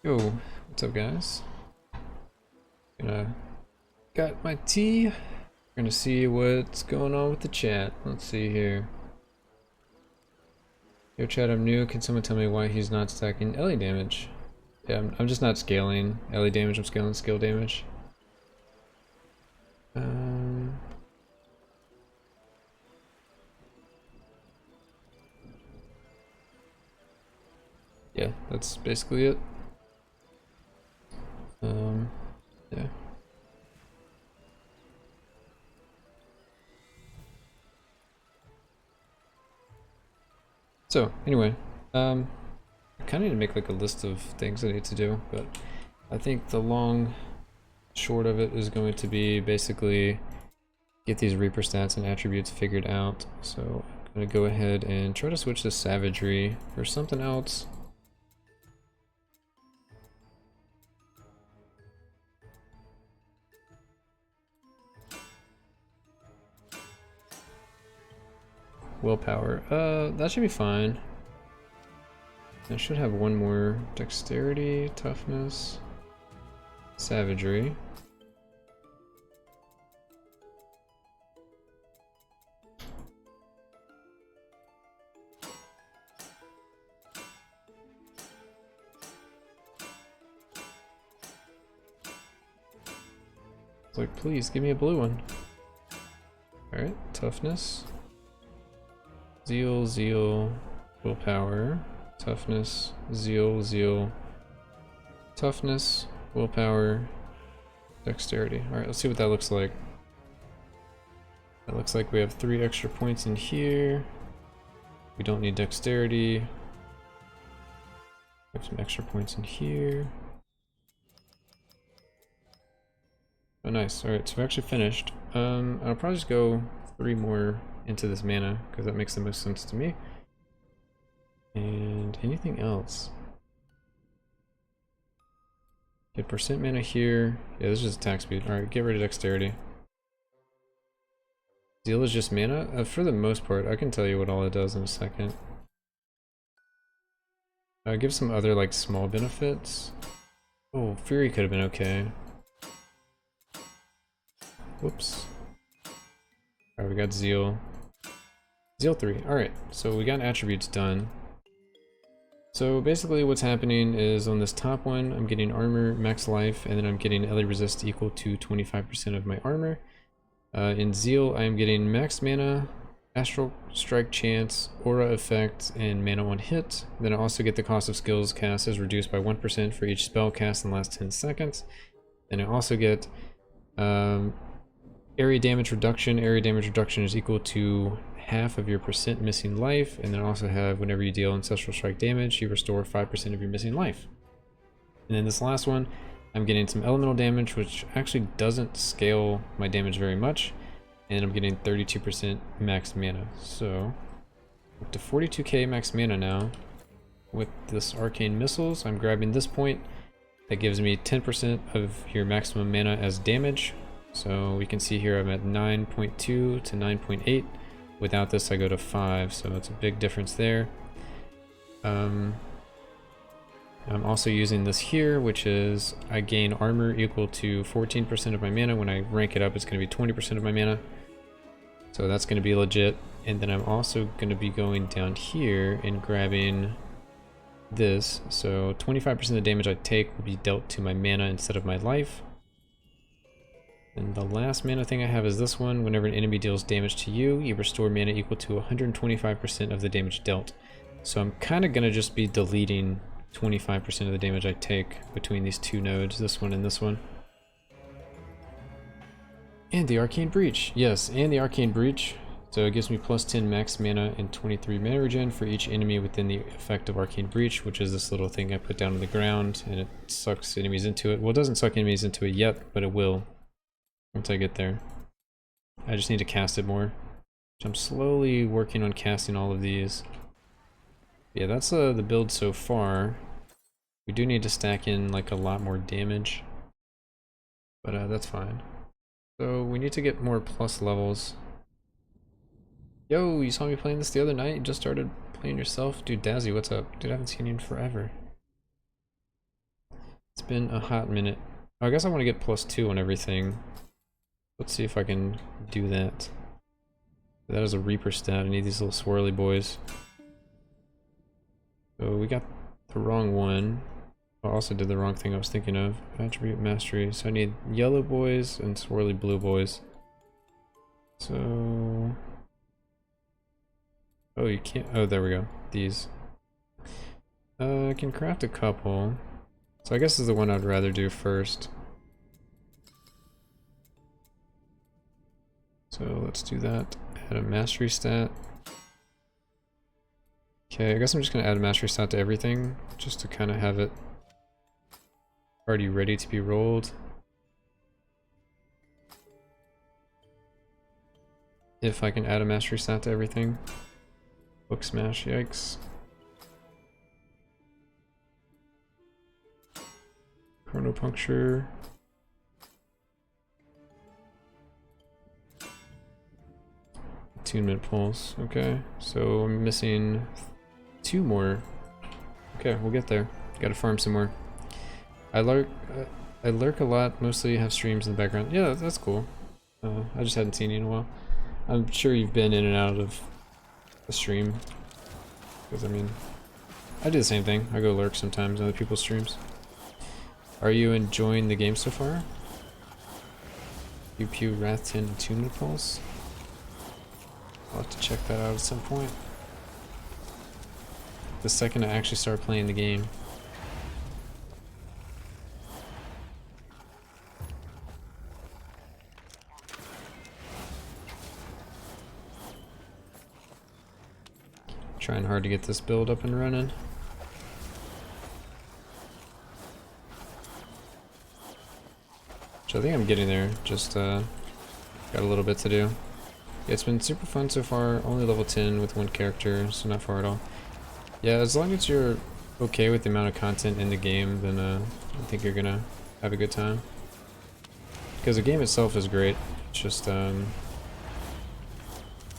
Yo, what's up guys? Gonna got my tea. Gonna see what's going on with the chat. Let's see here. Yo chat, I'm new. Can someone tell me why he's not stacking LE damage? Yeah, I'm just not scaling LE damage, I'm scaling skill damage. Yeah, that's basically it. Yeah. So, anyway, I kind of need to make like a list of things I need to do, but I think the long short of it is going to be basically get these Reaper stats and attributes figured out. So I'm going to go ahead and try to switch to Savagery for something else. Willpower. That should be fine. I should have one more. Dexterity, Toughness, Savagery. It's like, please give me a blue one. Alright, Toughness. Zeal, Zeal, Willpower, Toughness, Zeal, Zeal, Toughness, Willpower, Dexterity. Alright, let's see what that looks like. That looks like we have 3 extra points in here. We don't need Dexterity. We have some extra points in here. Oh nice, alright, so we're actually finished. I'll probably just go 3 more into this mana, because that makes the most sense to me. And anything else? Get percent mana here. Yeah, this is just attack speed. Alright, get rid of dexterity. Zeal is just mana? For the most part, I can tell you what all it does in a second. Give some other like small benefits. Oh, Fury could have been okay. Whoops. Alright, we got Zeal. Zeal 3. Alright, so we got attributes done. So basically what's happening is on this top one, I'm getting armor, max life, and then I'm getting LA resist equal to 25% of my armor. In Zeal, I am getting max mana, astral strike chance, aura effect, and mana on hit. Then I also get the cost of skills cast is reduced by 1% for each spell cast in the last 10 seconds. Then I also get area damage reduction. Area damage reduction is equal to half of your percent missing life, and then also have whenever you deal ancestral strike damage, you restore 5% of your missing life. And then this last one, I'm getting some elemental damage, which actually doesn't scale my damage very much, and I'm getting 32% max mana. So up to 42k max mana now. With this arcane missiles, I'm grabbing this point. That gives me 10% of your maximum mana as damage. So we can see here I'm at 9.2 to 9.8. Without this I go to 5, so it's a big difference there. I'm also using this here, which is I gain armor equal to 14% of my mana. When I rank it up, it's going to be 20% of my mana. So that's going to be legit. And then I'm also going to be going down here and grabbing this. So 25% of the damage I take will be dealt to my mana instead of my life. And the last mana thing I have is this one. Whenever an enemy deals damage to you, you restore mana equal to 125% of the damage dealt. So I'm kind of going to just be deleting 25% of the damage I take between these two nodes, this one and this one. And the Arcane Breach. Yes, and the Arcane Breach. So it gives me plus 10 max mana and 23 mana regen for each enemy within the effect of Arcane Breach, which is this little thing I put down on the ground, and it sucks enemies into it. Well, it doesn't suck enemies into it yet, but it will. Once I get there. I just need to cast it more. I'm slowly working on casting all of these. Yeah, that's the build so far. We do need to stack in like a lot more damage. But that's fine. So we need to get more plus levels. Yo, you saw me playing this the other night? You just started playing yourself? Dude, Dazzy, what's up? Dude, I haven't seen you in forever. been a hot minute. Oh, I guess I want to get +2 on everything. Let's see if I can do that. That is a Reaper stat. I need these little swirly boys. So we got the wrong one. I also did the wrong thing I was thinking of. Attribute mastery. So I need yellow boys and swirly blue boys. So... oh, you can't... oh, there we go. These. I can craft a couple. So I guess this is the one I'd rather do first. So let's do that. Add a mastery stat. Okay, I guess I'm just gonna add a mastery stat to everything, just to kind of have it already ready to be rolled. If I can add a mastery stat to everything. Book smash, yikes. Chronopuncture. Attunement pulse. Okay, so I'm missing 2 more. Okay, we'll get there. Gotta farm some more. I lurk a lot, mostly have streams in the background. Yeah, that's cool. I just hadn't seen you in a while. I'm sure you've been in and out of a stream. Because, I mean, I do the same thing. I go lurk sometimes on other people's streams. Are you enjoying the game so far? Pew Pew Wrath 10 Attunement Pulse? I'll have to check that out at some point. The second I actually start playing the game. Trying hard to get this build up and running. So I think I'm getting there, just got a little bit to do. Yeah, it's been super fun so far, only level 10 with 1 character, so not far at all. Yeah, as long as you're okay with the amount of content in the game, then I think you're gonna have a good time. Because the game itself is great, it's just,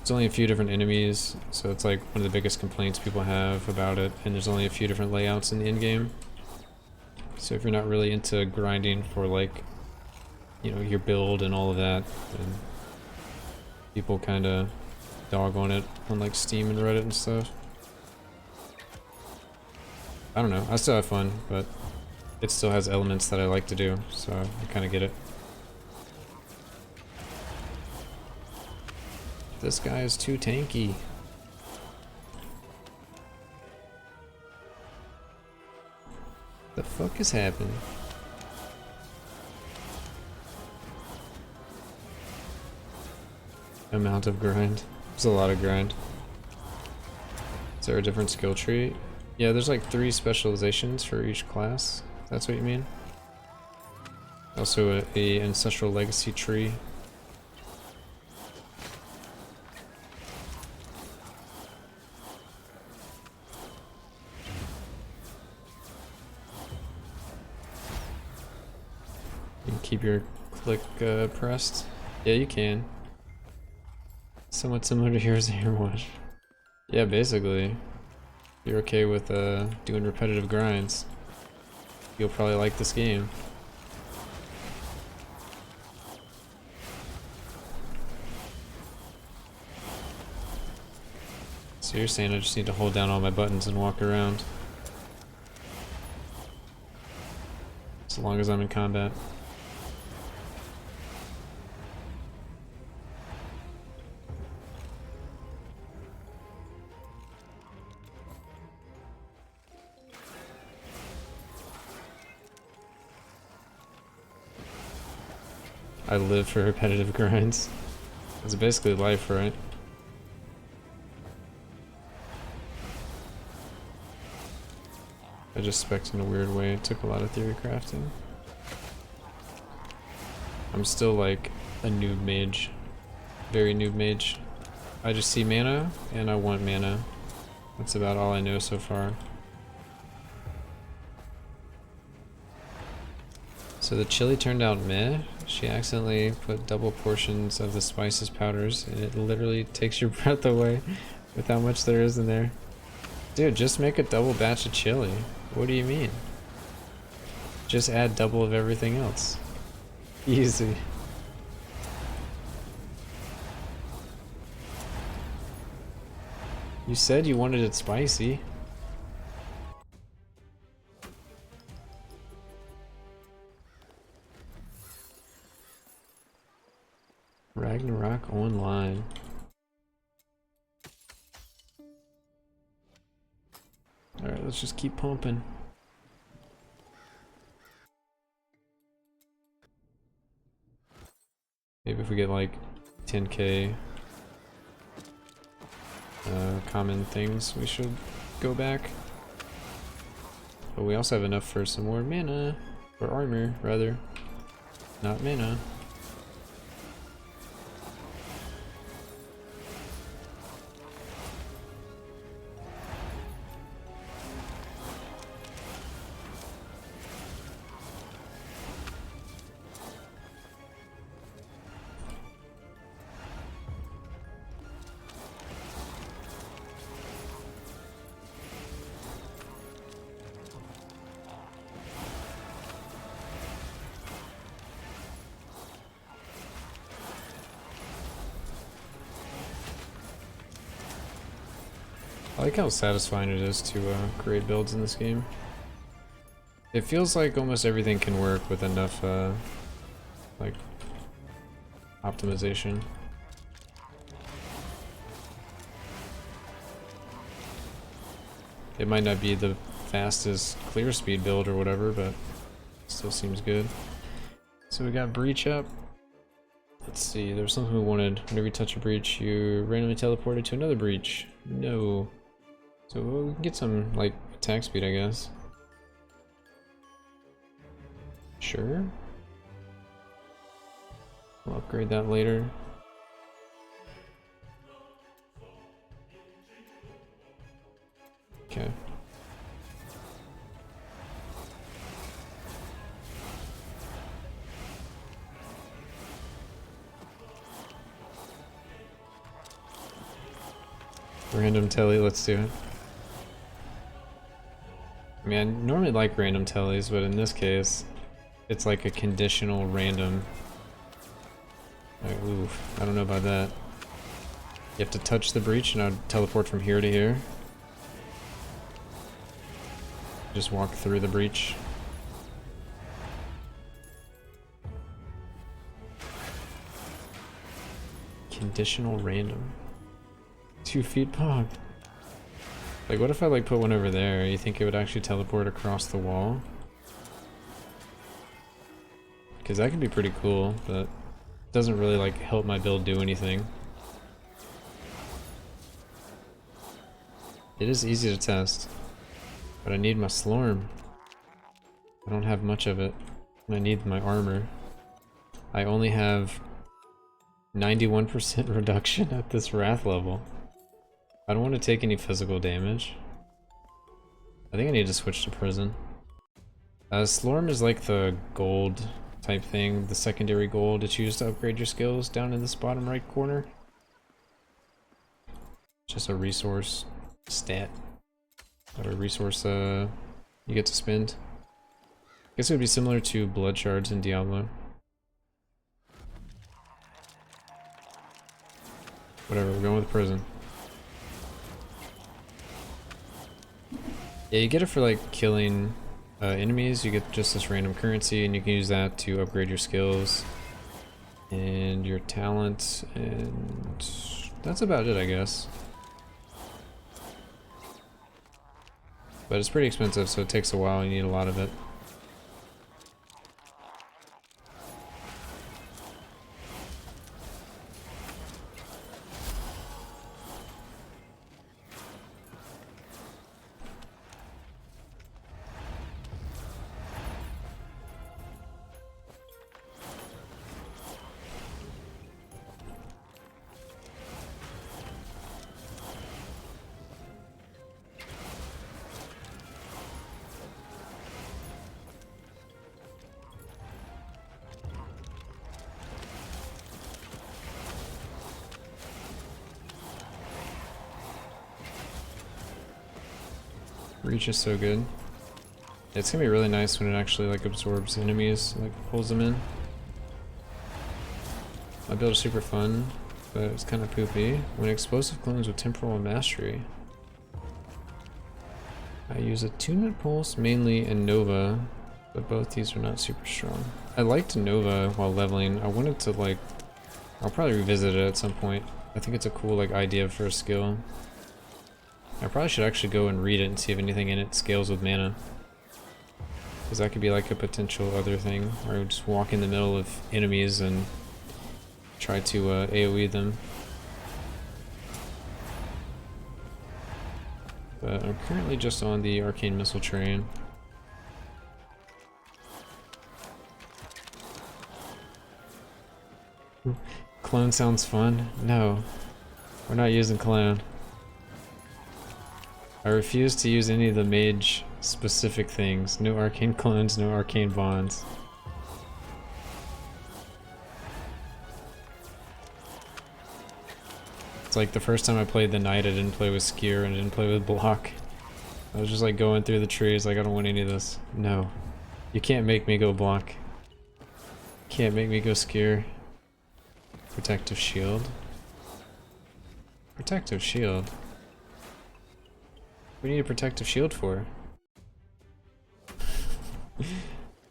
it's only a few different enemies, so it's like one of the biggest complaints people have about it, and there's only a few different layouts in the in-game. So if you're not really into grinding for like, you know, your build and all of that, then people kind of dog on it on like Steam and Reddit and stuff. I don't know, I still have fun, but it still has elements that I like to do, so I kind of get it. This guy is too tanky. The fuck is happening? Amount of grind. There's a lot of grind. Is there a different skill tree? Yeah, there's like 3 specializations for each class. That's what you mean? Also a Ancestral Legacy tree. You can keep your click pressed. Yeah, you can. Somewhat similar to Heroes of Wash. Yeah, basically. You're okay with doing repetitive grinds. You'll probably like this game. So you're saying I just need to hold down all my buttons and walk around. As long as I'm in combat. I live for repetitive grinds. It's basically life, right? I just spec'd in a weird way. It took a lot of theory crafting. I'm still like a noob mage. Very noob mage. I just see mana, and I want mana. That's about all I know so far. So the chili turned out meh. She accidentally put double portions of the spices powders, and it literally takes your breath away with how much there is in there. Dude, just make a double batch of chili. What do you mean? Just add double of everything else. Easy. You said you wanted it spicy. Ragnarok Online. Alright, let's just keep pumping. Maybe if we get like 10k common things, we should go back. But we also have enough for some more mana. Or armor, rather. Not mana. I like how satisfying it is to create builds in this game. It feels like almost everything can work with enough like optimization. It might not be the fastest clear speed build or whatever, but it still seems good. So we got breach up. Let's see, there was something we wanted. Whenever you touch a breach, you randomly teleported to another breach. No. So we can get some, like, attack speed, I guess. Sure. We'll upgrade that later. Okay. Random telly, let's do it. I mean, I normally like random tellies, but in this case, it's like a conditional random. Like, oof, I don't know about that. You have to touch the breach and I'd teleport from here to here. Just walk through the breach. Conditional random. 2 feet pog. Like, what if I like put one over there? You think it would actually teleport across the wall? Because that could be pretty cool, but it doesn't really like help my build do anything. It is easy to test, but I need my Slorm. I don't have much of it, and I need my armor. I only have 91% reduction at this Wrath level. I don't want to take any physical damage. I think I need to switch to prison. Slorm is like the gold type thing, the secondary gold that's used to upgrade your skills down in this bottom right corner. Just a resource stat. Or a resource you get to spend. I guess it would be similar to blood shards in Diablo. Whatever, we're going with prison. Yeah, you get it for like killing enemies. You get just this random currency and you can use that to upgrade your skills and your talent, and that's about it, I guess. But it's pretty expensive, so it takes a while. You need a lot of it. Reach is so good. It's gonna be really nice when it actually like absorbs enemies, like pulls them in. My build is super fun, but it's kind of poopy. When explosive clones with temporal mastery. I use attunement pulse mainly and Nova, but both these are not super strong. I liked Nova while leveling. I wanted to like, I'll probably revisit it at some point. I think it's a cool like idea for a skill. I probably should actually go and read it and see if anything in it scales with mana. Because that could be like a potential other thing, or just walk in the middle of enemies and try to AoE them. But I'm currently just on the arcane missile train. Clone sounds fun. No, we're not using clone. I refuse to use any of the mage specific things. No arcane clones, no arcane bonds. It's like the first time I played the knight, I didn't play with skier and I didn't play with block. I was just like going through the trees like I don't want any of this. No. You can't make me go block. Can't make me go skier. Protective shield. Protective shield? What do you need a protective shield for?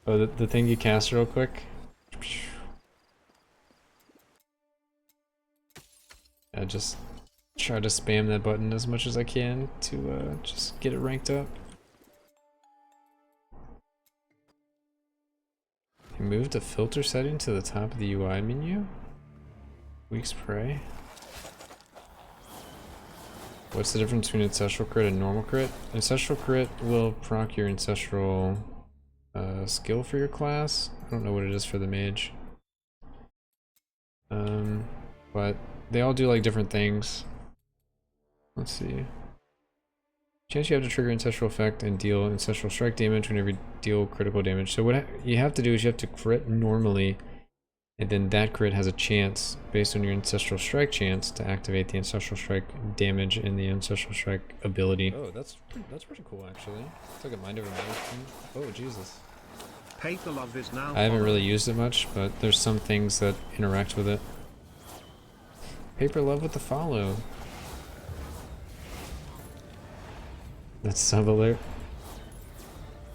Oh, the thing you cast real quick? I just try to spam that button as much as I can to just get it ranked up. Move the filter setting to the top of the UI menu. Bweeks Prey. What's the difference between Ancestral crit and normal crit? Ancestral crit will proc your Ancestral skill for your class. I don't know what it is for the Mage. But they all do like different things. Let's see. Chance you have to trigger Ancestral effect and deal Ancestral strike damage whenever you deal critical damage. So what you have to do is you have to crit normally, and then that crit has a chance, based on your Ancestral strike chance, to activate the Ancestral strike damage in the Ancestral strike ability. Oh, that's pretty cool actually. It's like a mind over matter thing. Oh, Jesus. Paper love is now I haven't really used it much, but there's some things that interact with it. Paper love with the follow. That's sub alert.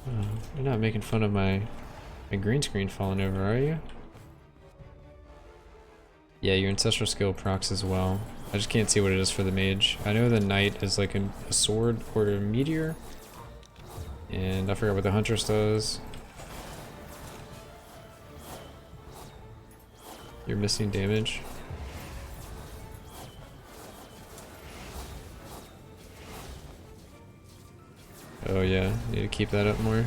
Oh, you're not making fun of my green screen falling over, are you? Yeah, your Ancestral skill procs as well. I just can't see what it is for the mage. I know the knight is like a sword or a meteor. And I forgot what the huntress does. You're missing damage. Oh yeah, need to keep that up more.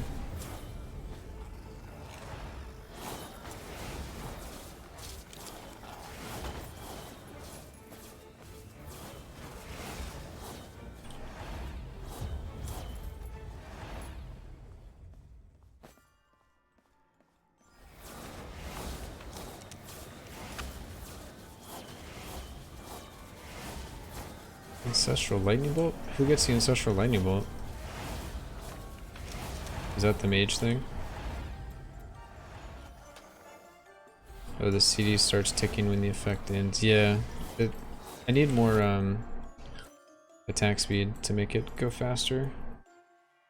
Ancestral lightning bolt? Who gets the Ancestral lightning bolt? Is that the mage thing? Oh, the CD starts ticking when the effect ends. Yeah, I need more attack speed to make it go faster.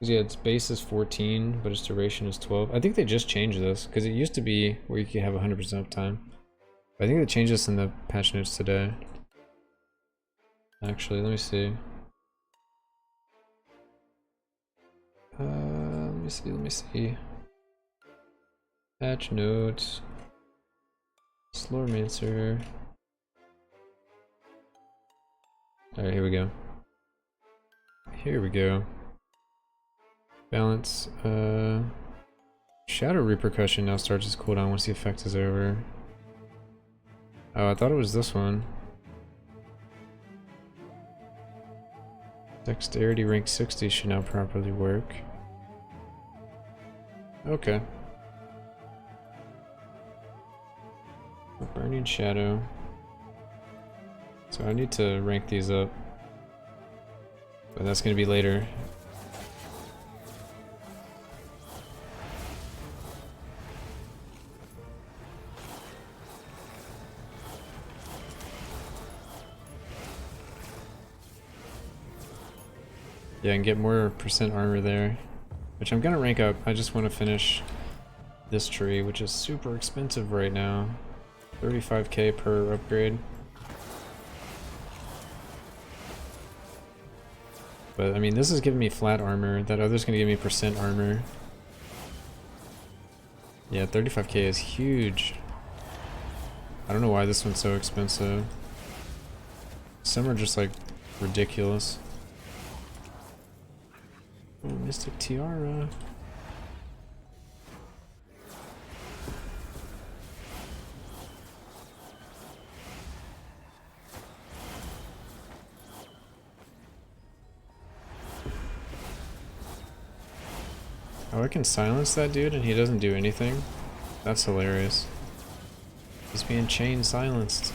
Yeah, its base is 14, but its duration is 12. I think they just changed this, because it used to be where you could have 100% uptime. I think they changed this in the patch notes today. Actually, let me see. Let me see. Patch notes. Slormancer. Alright, here we go. Here we go. Balance. Shadow Repercussion now starts its cooldown once the effect is over. Oh, I thought it was this one. Dexterity rank 60 should now properly work. Okay. Burning Shadow. So I need to rank these up. But that's gonna be later. Yeah, and get more percent armor there, which I'm gonna rank up. I just want to finish this tree, which is super expensive right now. 35k per upgrade. But I mean, this is giving me flat armor. That other's gonna give me percent armor. Yeah, 35k is huge. I don't know why this one's so expensive. Some are just like ridiculous. Oh, Mystic Tiara. Oh, I can silence that dude and he doesn't do anything? That's hilarious. He's being chain silenced.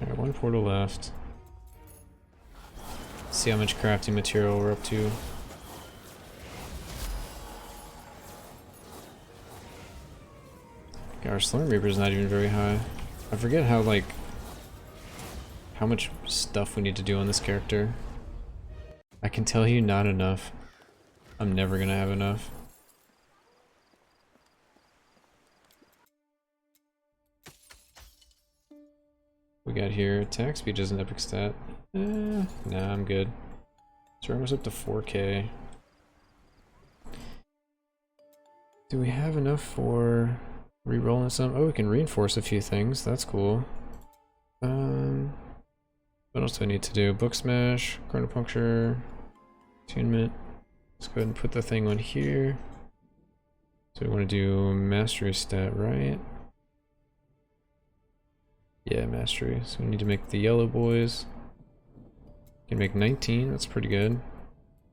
Alright, one portal left. See how much crafting material we're up to. God, our Slurm Reaper's not even very high. I forget how, like, how much stuff we need to do on this character. I can tell you not enough. I'm never gonna have enough. We got here, attack speed is an epic stat. Nah, I'm good. So we're almost up to 4k. Do we have enough for re-rolling some? Oh, we can reinforce a few things. That's cool. What else do I need to do? Book smash, chronopuncture, attunement. Let's go ahead and put the thing on here. So we want to do mastery stat, right? Yeah, mastery. So we need to make the yellow boys. Can make 19, that's pretty good.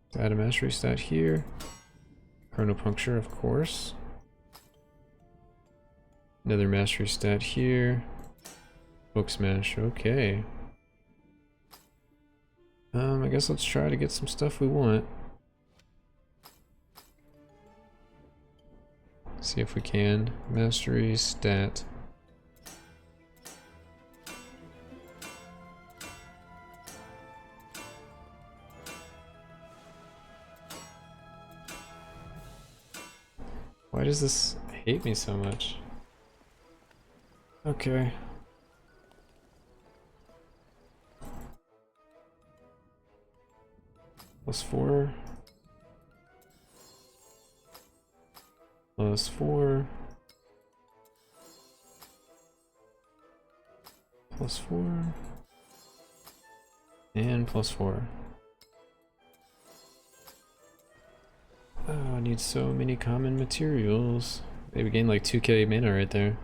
Let's add a mastery stat here. Chronopuncture, of course. Another mastery stat here. Book smash, okay. I guess let's try to get some stuff we want. See if we can. Mastery stat. Why does this hate me so much? Okay. +4. +4. +4. And +4. Oh, I need so many common materials. Maybe gain like 2k mana right there.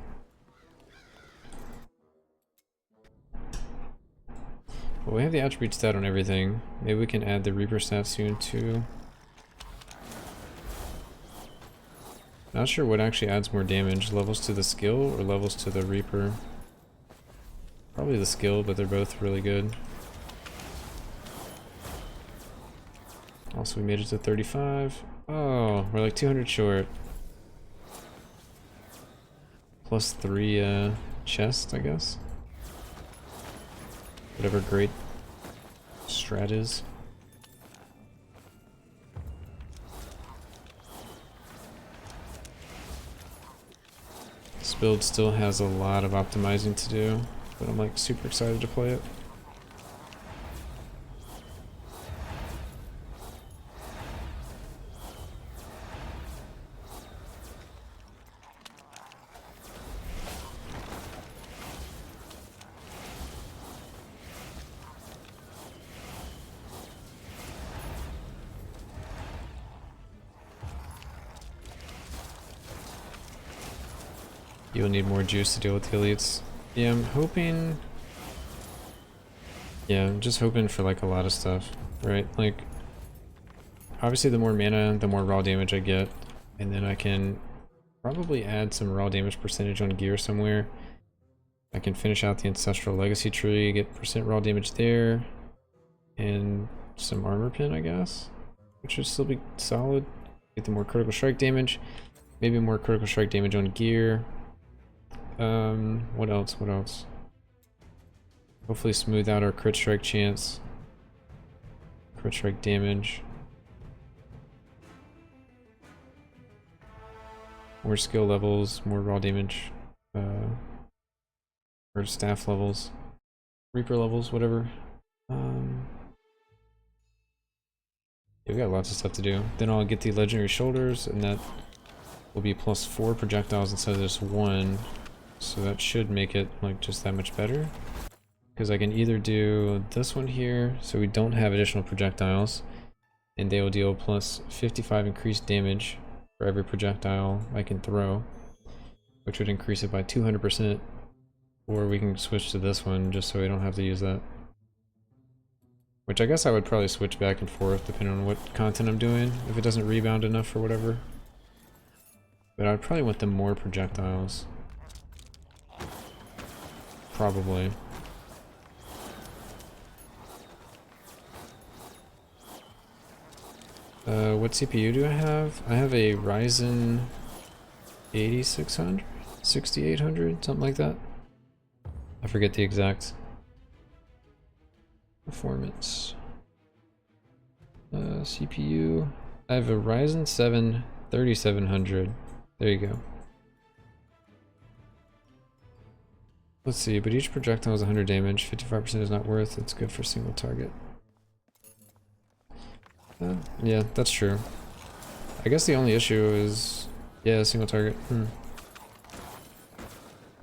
Well, we have the attribute stat on everything. Maybe we can add the Reaper stat soon too. Not sure what actually adds more damage, levels to the skill or levels to the Reaper. Probably the skill, but they're both really good. Also, we made it to 35. Oh, we're like 200 short. +3 chest, I guess. Whatever great strat is. This build still has a lot of optimizing to do, but I'm like super excited to play it. You'll need more juice to deal with the elites. Yeah, I'm hoping... Yeah, I'm just hoping for like a lot of stuff, right? Like, obviously the more mana, the more raw damage I get. And then I can probably add some raw damage percentage on gear somewhere. I can finish out the Ancestral Legacy tree, get percent raw damage there. And some armor pin, I guess. Which should still be solid. Get the more critical strike damage. Maybe more critical strike damage on gear. What else? What else? Hopefully smooth out our crit strike chance. Crit strike damage. More skill levels, more raw damage. Or staff levels. Reaper levels, whatever. Yeah, we got lots of stuff to do. Then I'll get the legendary shoulders, and that will be +4 projectiles instead of just 1. So that should make it like just that much better. Because I can either do this one here, so we don't have additional projectiles, and they will deal +55 increased damage for every projectile I can throw, which would increase it by 200%. Or we can switch to this one just so we don't have to use that. Which I guess I would probably switch back and forth depending on what content I'm doing, if it doesn't rebound enough or whatever. But I'd probably want the more projectiles. Probably. What CPU do I have? I have a Ryzen 8600? 6800? Something like that. I forget the exact performance. CPU. I have a Ryzen 7 3700. There you go. Let's see, but each projectile is 100 damage. 55% is not worth. It's good for single target. Yeah, that's true. I guess the only issue is, yeah, single target.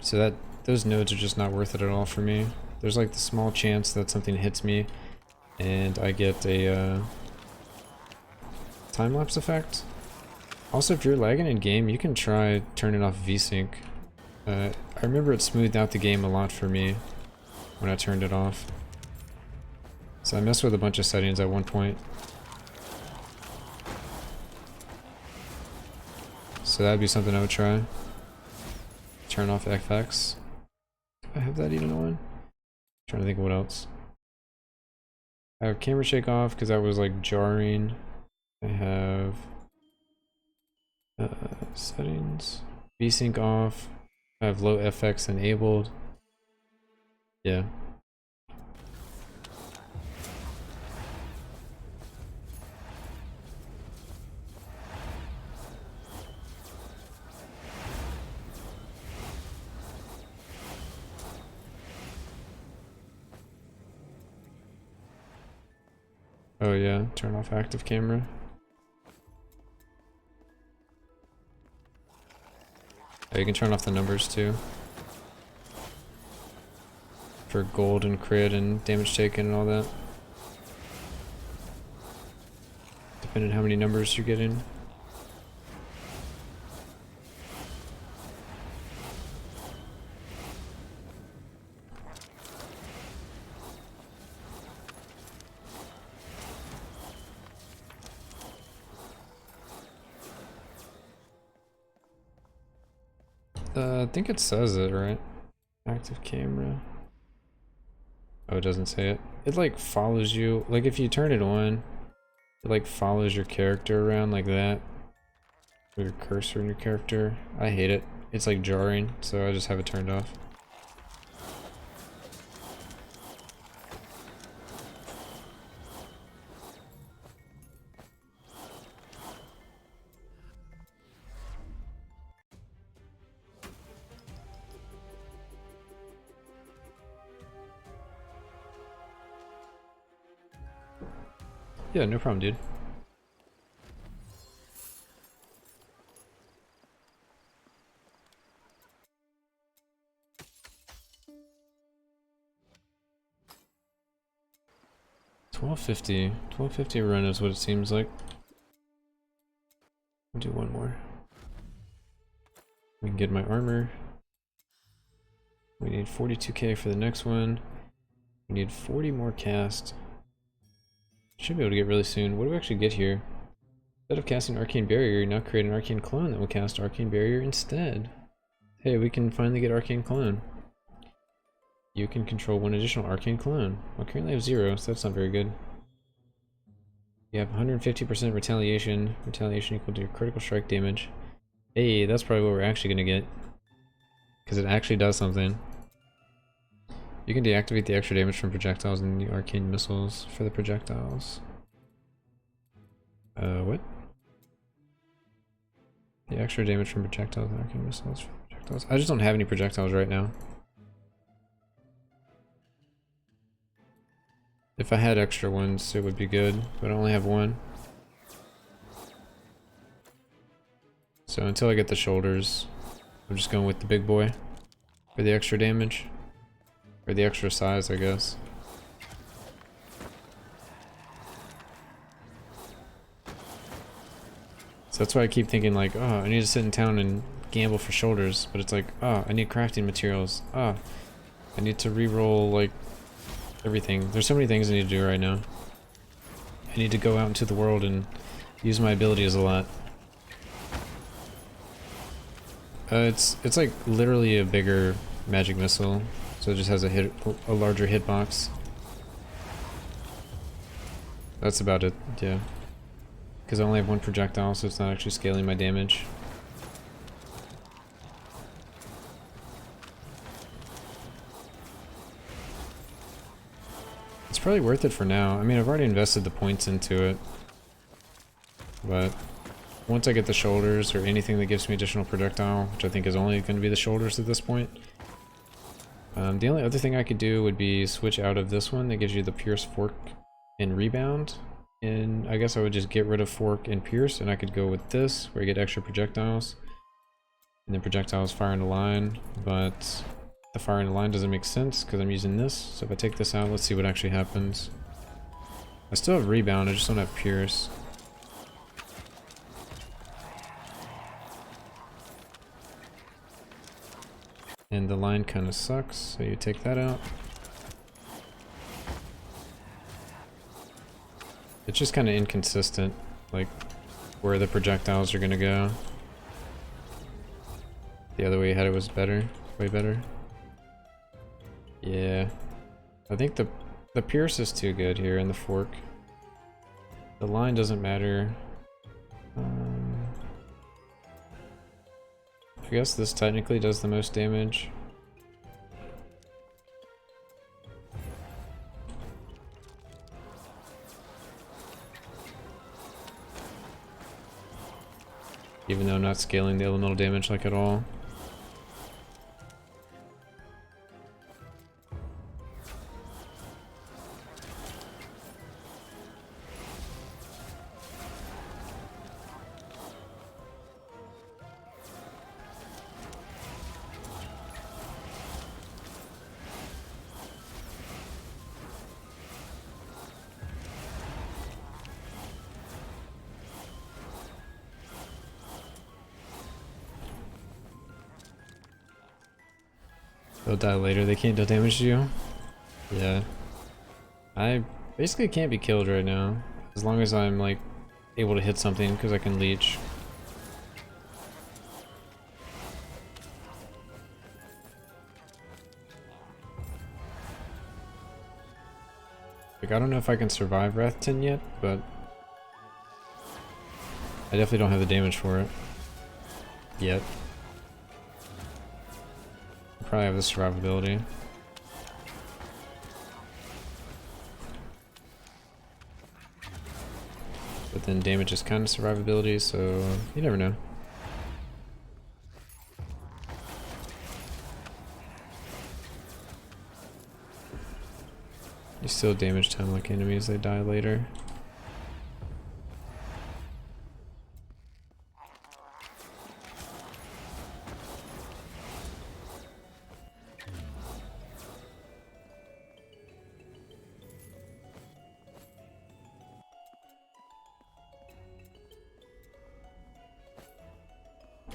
So that those nodes are just not worth it at all for me. There's like the small chance that something hits me and I get a time-lapse effect. Also, if you're lagging in game, you can try turning off VSync. I remember it smoothed out the game a lot for me when I turned it off. So I messed with a bunch of settings at one point. So that'd be something I would try. Turn off FX. Do I have that even on? Trying to think of what else. I have camera shake off because that was like jarring. I have settings. VSync off. I have low FX enabled. Yeah. Oh yeah, turn off active camera. Oh, you can turn off the numbers too. For gold and crit and damage taken and all that. Depending on how many numbers you're getting. I think it says it, right? Active camera. Oh, it doesn't say it. It like follows you. Like if you turn it on, it like follows your character around like that. With your cursor in your character. I hate it. It's like jarring, so I just have it turned off. Yeah, no problem, dude. $12.50 run is what it seems like. I'll do one more. We can get my armor. We need 42k for the next one. We need 40 more cast. Should be able to get really soon. What do we actually get here? Instead of casting Arcane Barrier, you now create an Arcane Clone that will cast Arcane Barrier instead. Hey, we can finally get Arcane Clone. You can control one additional Arcane Clone. Well, currently I have 0, so that's not very good. You have 150% retaliation. Retaliation equal to your critical strike damage. Hey, that's probably what we're actually gonna get. Because it actually does something. You can deactivate the extra damage from projectiles and the arcane missiles for the projectiles. What? The extra damage from projectiles and arcane missiles for projectiles. I just don't have any projectiles right now. If I had extra ones, it would be good, but I only have one. So until I get the shoulders, I'm just going with the big boy for the extra damage. Or the extra size, I guess. So that's why I keep thinking like, oh, I need to sit in town and gamble for shoulders, but it's like, oh, I need crafting materials. Oh, I need to re-roll like everything. There's so many things I need to do right now. I need to go out into the world and use my abilities a lot. It's like literally a bigger magic missile, so it just has a larger hitbox. That's about it, yeah. Because I only have one projectile, so it's not actually scaling my damage. It's probably worth it for now. I mean, I've already invested the points into it. But once I get the shoulders, or anything that gives me additional projectile, which I think is only going to be the shoulders at this point. The only other thing I could do would be switch out of this one that gives you the Pierce, Fork, and Rebound. And I guess I would just get rid of Fork and Pierce, and I could go with this, where you get extra projectiles. And then projectiles fire in a line, but the fire in a line doesn't make sense because I'm using this. So if I take this out, let's see what actually happens. I still have Rebound, I just don't have Pierce. And the line kind of sucks, so you take that out. It's just kind of inconsistent, like where the projectiles are gonna go. The other way you had it was better, way better. Yeah, I think the Pierce is too good here and the Fork. The line doesn't matter. I guess this technically does the most damage. Even though I'm not scaling the elemental damage like at all. They'll die later, they can't deal damage to you? Yeah. I basically can't be killed right now. As long as I'm like able to hit something, because I can leech. Like, I don't know if I can survive Wrath 10 yet, but I definitely don't have the damage for it. Yet. Probably have the survivability. But then damage is kind of survivability, so you never know. You still damage time like enemies, they die later.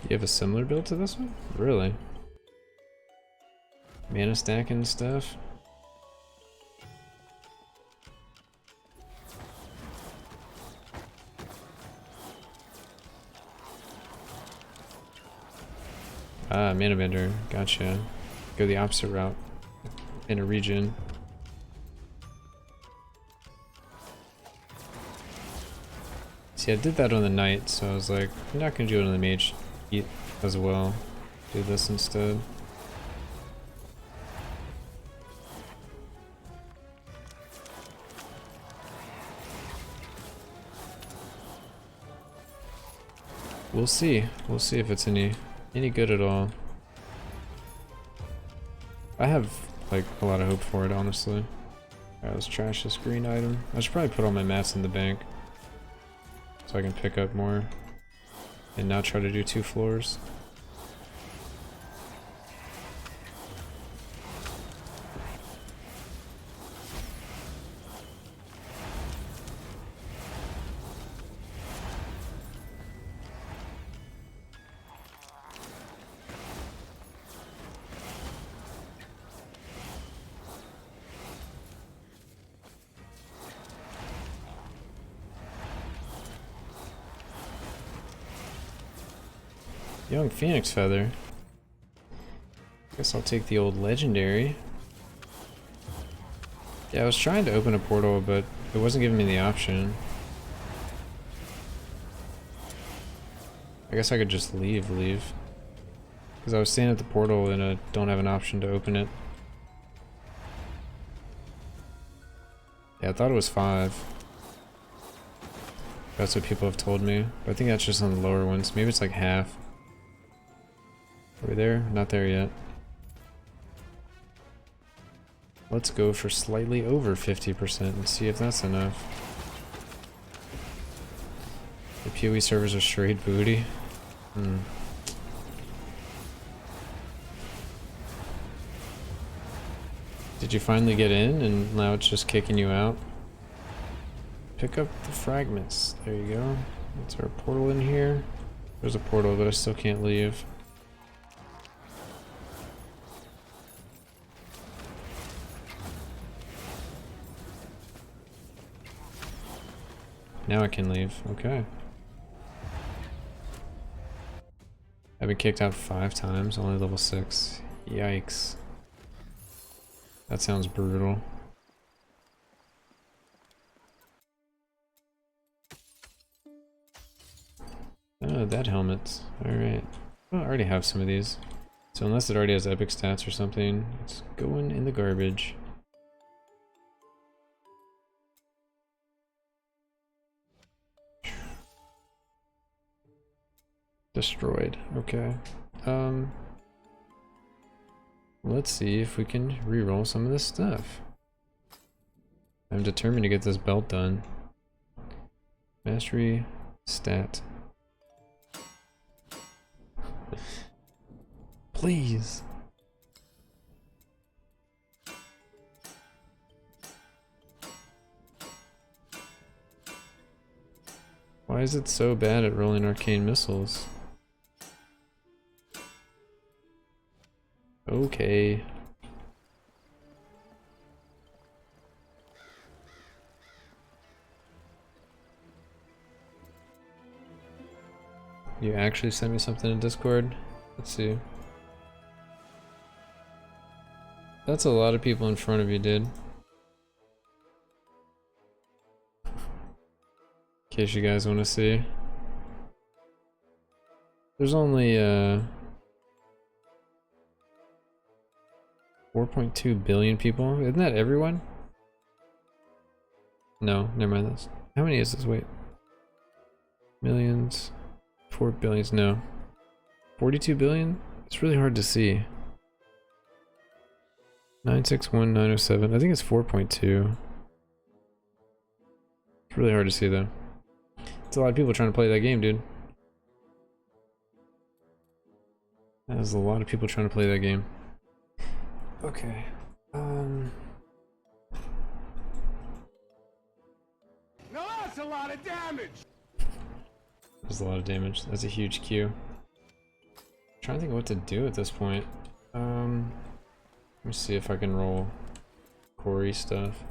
You have a similar build to this one? Really? Mana stacking stuff. Ah, mana bender. Gotcha. Go the opposite route in a region. See, I did that on the knight, so I was like, I'm not gonna do it on the mage as well. Do this instead. We'll see. We'll see if it's any good at all. I have like a lot of hope for it, honestly. Alright, let's trash this green item. I should probably put all my mats in the bank so I can pick up more and not try to do 2 floors. Young Phoenix Feather. Guess I'll take the old legendary. Yeah, I was trying to open a portal, but it wasn't giving me the option. I guess I could just leave. Because I was staying at the portal and I don't have an option to open it. Yeah, I thought it was 5. That's what people have told me. But I think that's just on the lower ones. Maybe it's like half. Are we there? Not there yet. Let's go for slightly over 50% and see if that's enough. The PoE servers are straight booty. Did you finally get in and now it's just kicking you out? Pick up the fragments. There you go. Is there a portal in here? There's a portal, but I still can't leave. Now I can leave. Okay. I've been kicked out 5 times, only level 6. Yikes. That sounds brutal. Oh, that helmet. Alright. Oh, I already have some of these. So unless it already has epic stats or something, it's going in the garbage. Destroyed. Okay. Let's see if we can reroll some of this stuff. I'm determined to get this belt done. Mastery stat. Please. Why is it so bad at rolling arcane missiles? Okay. You actually sent me something in Discord? Let's see. That's a lot of people in front of you, dude. In case you guys want to see. There's only 4.2 billion people. Isn't that everyone? No, never mind this. How many is this? Wait. Millions. 4 billions, no. 42 billion? It's really hard to see. 961907. I think it's 4.2. It's really hard to see though. It's a lot of people trying to play that game, dude. There's a lot of people trying to play that game. Okay. No, that's a lot of damage. There's a lot of damage. That's a huge queue. I'm trying to think of what to do at this point. Let me see if I can roll Corey stuff.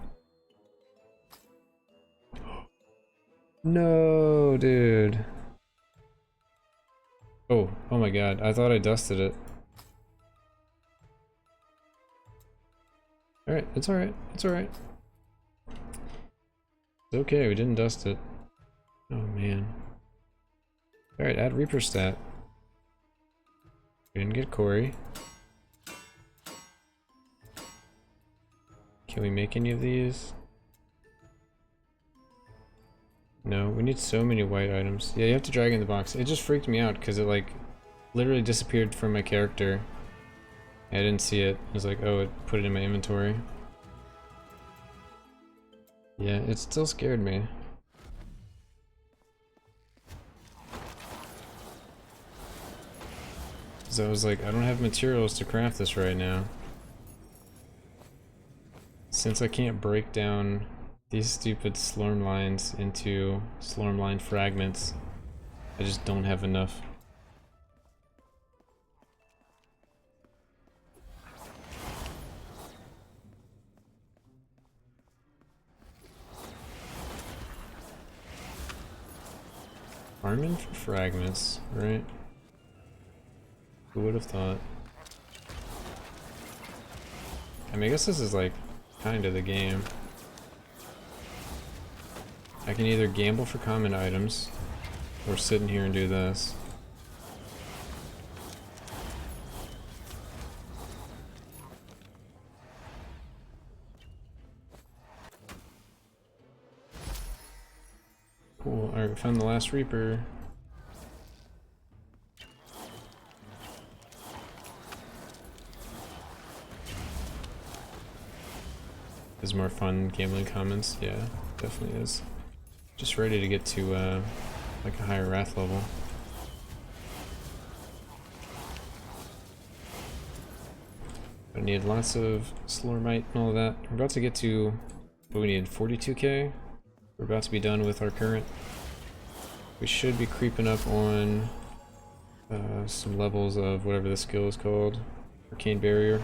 No, dude. Oh my god. I thought I dusted it. Alright, it's alright. It's alright. It's okay, we didn't dust it. Oh man. Alright, add Reaper stat. We didn't get Corey. Can we make any of these? No, we need so many white items. Yeah, you have to drag in the box. It just freaked me out because it like literally disappeared from my character. I didn't see it. I was like, oh, it put it in my inventory. Yeah, it still scared me. So I was like, I don't have materials to craft this right now. Since I can't break down these stupid slurm lines into slurm line fragments, I just don't have enough. Farming for fragments, right? Who would have thought? I mean, I guess this is like kind of the game. I can either gamble for common items or sit in here and do this. Cool. Alright, we found the last Reaper. Is more fun gambling commons? Yeah, definitely is. Just ready to get to like a higher wrath level. I need lots of Slormite and all of that. We're about to get to what we need, 42k. We're about to be done with our current. We should be creeping up on some levels of whatever the skill is called. Arcane Barrier.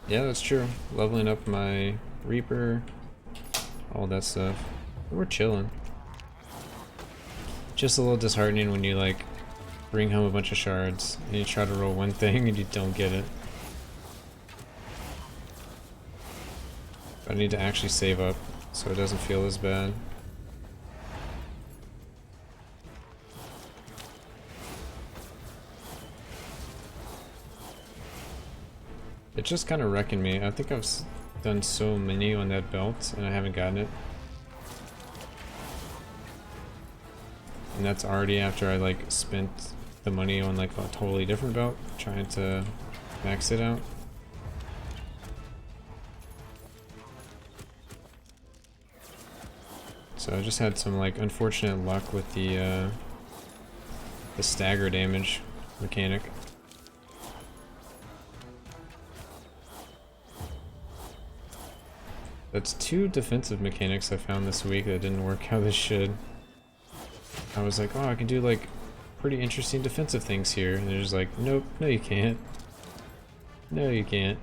Yeah, that's true. Leveling up my Reaper, all that stuff. We're chilling. Just a little disheartening when you like bring home a bunch of shards and you try to roll one thing and you don't get it. I need to actually save up so it doesn't feel as bad. It's just kind of wrecking me. I think I've done so many on that belt and I haven't gotten it. And that's already after I like spent the money on like a totally different belt trying to max it out. So I just had some like unfortunate luck with the stagger damage mechanic. That's 2 defensive mechanics I found this week that didn't work how they should. I was like, oh, I can do like pretty interesting defensive things here, and they're just like, nope, no you can't. No you can't.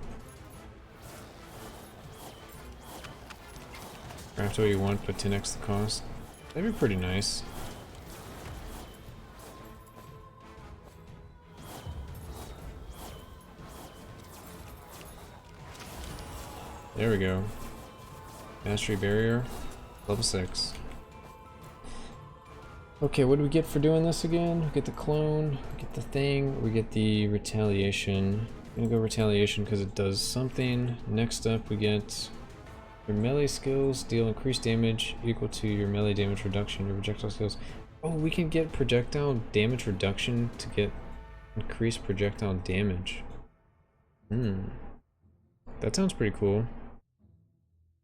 Craft what you want, but 10x the cost. That'd be pretty nice. There we go. Mastery Barrier, level 6. Okay, what do we get for doing this again? We get the clone, we get the thing, we get the retaliation. I'm gonna go retaliation because it does something. Next up we get your melee skills deal increased damage equal to your melee damage reduction, your projectile skills. Oh, we can get projectile damage reduction to get increased projectile damage. That sounds pretty cool.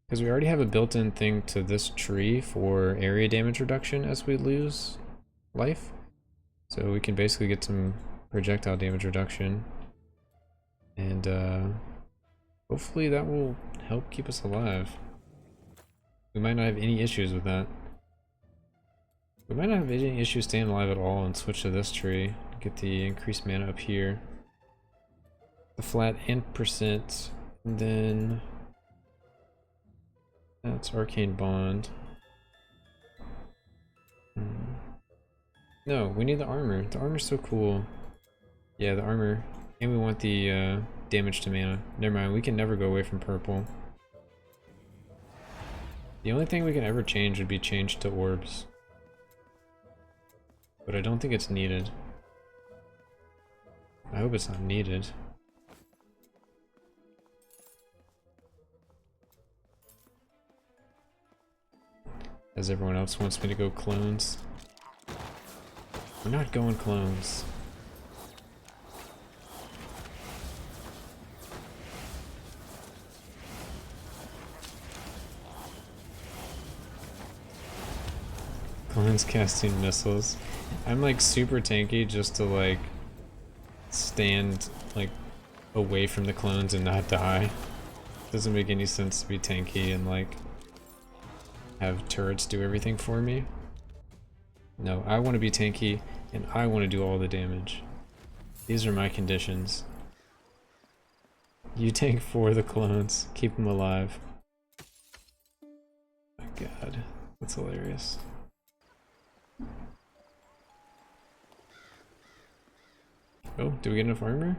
Because we already have a built-in thing to this tree for area damage reduction as we lose life. So we can basically get some projectile damage reduction. And hopefully that will help keep us alive. We might not have any issues with that. We might not have any issues staying alive at all and switch to this tree. get the increased mana up here. The flat and percent, and then that's Arcane Bond. No, we need the armor. The armor's so cool. Yeah, the armor. And we want the damage to mana. Never mind, we can never go away from purple. The only thing we can ever change would be change to orbs. But I don't think it's needed. I hope it's not needed. As everyone else wants me to go clones. We're not going clones. Clones casting missiles. I'm like super tanky just to like stand like away from the clones and not die. Doesn't make any sense to be tanky and like have turrets do everything for me. No, I want to be tanky and I want to do all the damage. These are my conditions. You tank for the clones, keep them alive. My god, that's hilarious. Oh, do we get enough armor?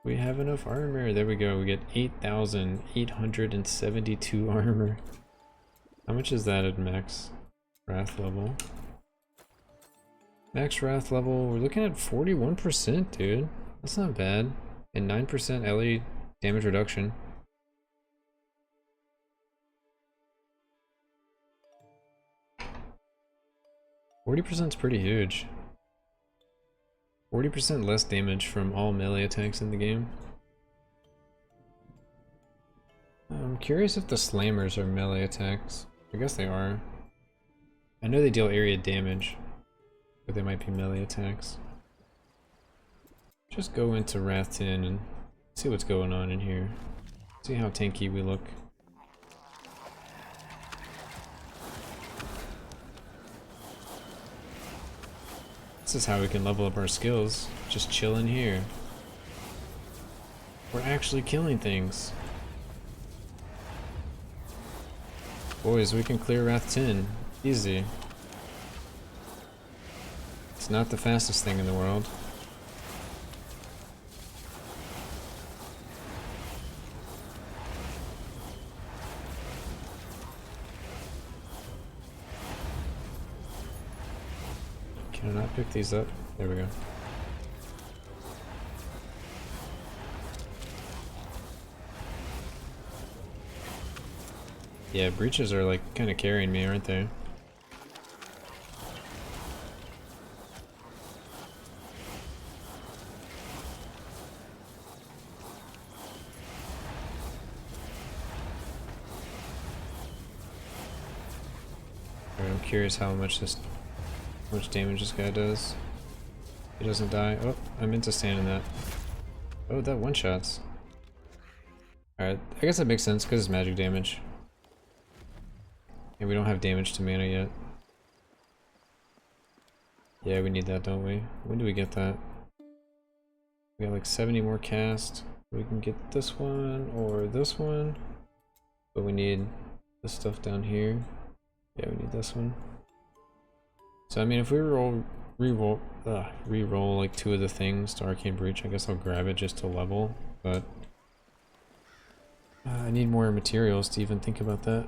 We have enough armor. There we go. We get 8,872 armor. How much is that at max wrath level? Max wrath level, we're looking at 41%, dude. That's not bad. And 9% LE damage reduction. %40 is pretty huge. 40% less damage from all melee attacks in the game. I'm curious if the slammers are melee attacks. I guess they are. I know they deal area damage, but they might be melee attacks. Just go into Wrath 10 and see what's going on in here. See how tanky we look. This is how we can level up our skills. Just chilling here. We're actually killing things. Boys, we can clear Wrath 10. Easy. It's not the fastest thing in the world. Can I not pick these up? There we go. Yeah, breaches are like kind of carrying me, aren't they? Alright, I'm curious how much damage this guy does. He doesn't die. Oh, I meant to stand in that. Oh, that one-shots. Alright, I guess that makes sense because it's magic damage. And we don't have damage to mana yet. Yeah, we need that, don't we? When do we get that? We got like 70 more cast. We can get this one or this one. But we need this stuff down here. Yeah, we need this one. So I mean, if we re-roll like 2 of the things to Arcane Breach, I guess I'll grab it just to level. But I need more materials to even think about that.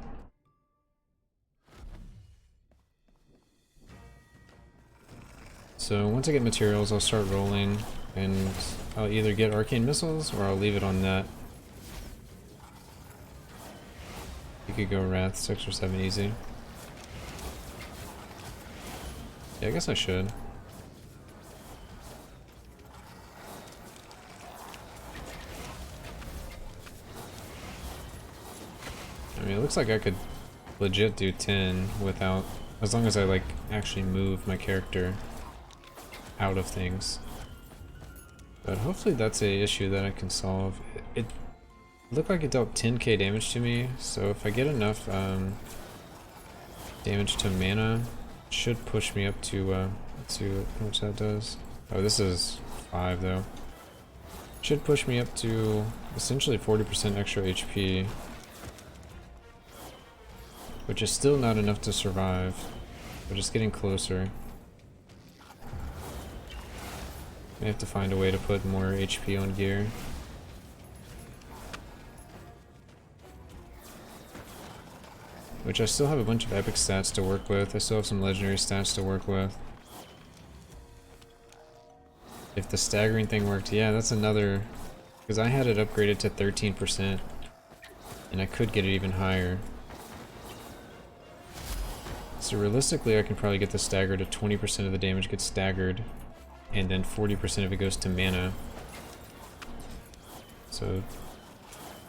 So once I get materials, I'll start rolling, and I'll either get Arcane Missiles or I'll leave it on that. You could go Wrath 6 or 7 easy. Yeah, I guess I should. I mean, it looks like I could legit do 10 without, as long as I like actually move my character out of things. But hopefully that's a issue that I can solve. It looked like it dealt 10k damage to me, so if I get enough damage to mana, it should push me up to let's see how much that does. Oh, this is 5 though. Should push me up to essentially 40% extra HP. Which is still not enough to survive. But it's getting closer. I have to find a way to put more HP on gear. Which I still have a bunch of epic stats to work with. I still have some legendary stats to work with. If the staggering thing worked, yeah, that's another... Because I had it upgraded to 13%. And I could get it even higher. So realistically, I can probably get the stagger to 20% of the damage gets staggered. And then 40% of it goes to mana. So...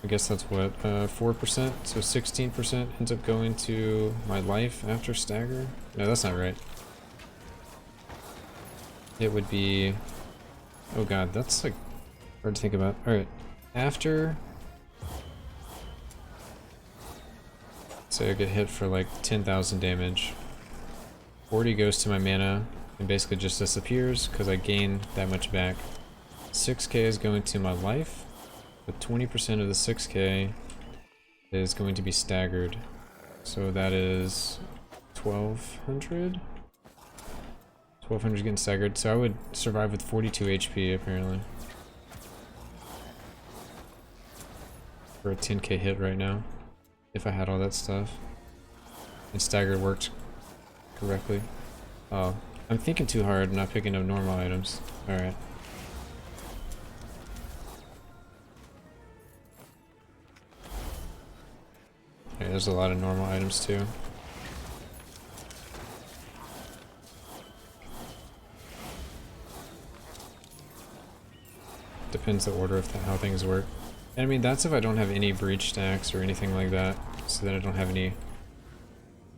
I guess that's what, 4%? So 16% ends up going to my life after stagger? No, that's not right. It would be... Oh god, that's like hard to think about. Alright, after... Say I get hit for like 10,000 damage. 40 goes to my mana and basically just disappears because I gain that much back. 6k is going to my life. But 20% of the 6k is going to be staggered. So that is 1200? 1200 is getting staggered. So I would survive with 42 HP apparently. For a 10k hit right now. If I had all that stuff. And staggered worked correctly. Oh, I'm thinking too hard, not picking up normal items. Alright. Okay, there's a lot of normal items too. Depends the order of how things work. And I mean, that's if I don't have any breach stacks or anything like that. So then I don't have any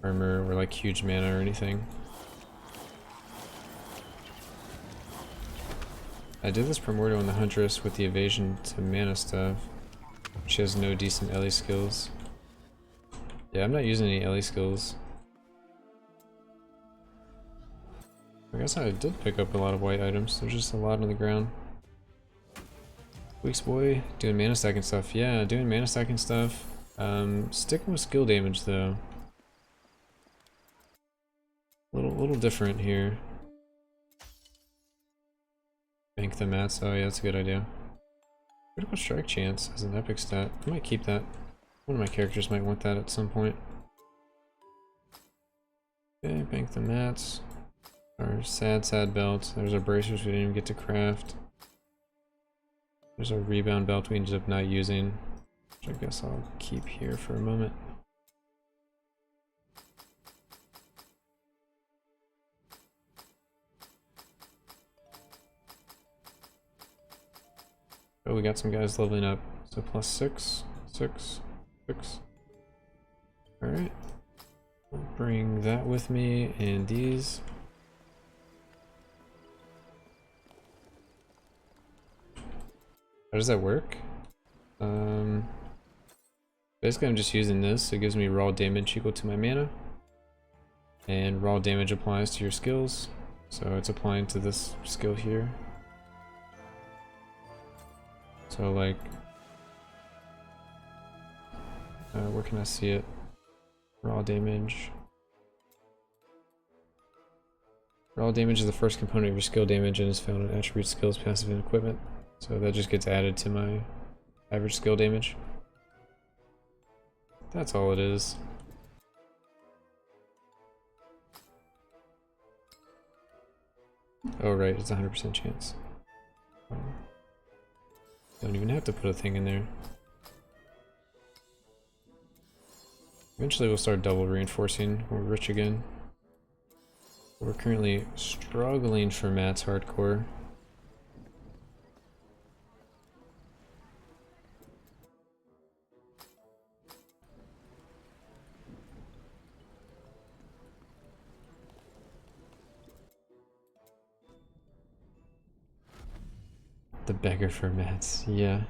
armor or like huge mana or anything. I did this Primordial on the Huntress with the evasion to mana stuff. She has no decent Ellie skills. Yeah, I'm not using any Ellie skills. I guess I did pick up a lot of white items. There's just a lot on the ground. Bweeks boy, doing mana stacking stuff. Yeah, doing mana stacking stuff. Sticking with skill damage though. Little different here. Bank the mats. Oh yeah, that's a good idea. Critical strike chance as an epic stat. I might keep that. One of my characters might want that at some point. Okay, bank the mats. Our sad belt. There's our bracers we didn't even get to craft. There's our rebound belt we ended up not using, which I guess I'll keep here for a moment. Oh, we got some guys leveling up. So plus 6, 6, 6. Alright. I'll bring that with me and these. How does that work? Basically I'm just using this, so it gives me raw damage equal to my mana. And raw damage applies to your skills. So it's applying to this skill here. So like, where can I see it? Raw damage. Raw damage is the first component of your skill damage and is found in attribute, skills, passive, and equipment. So that just gets added to my average skill damage. That's all it is. Oh right, it's a 100% chance. Don't even have to put a thing in there. Eventually we'll start double reinforcing when we're rich again. We're currently struggling for mats hardcore. The beggar for mats, yeah.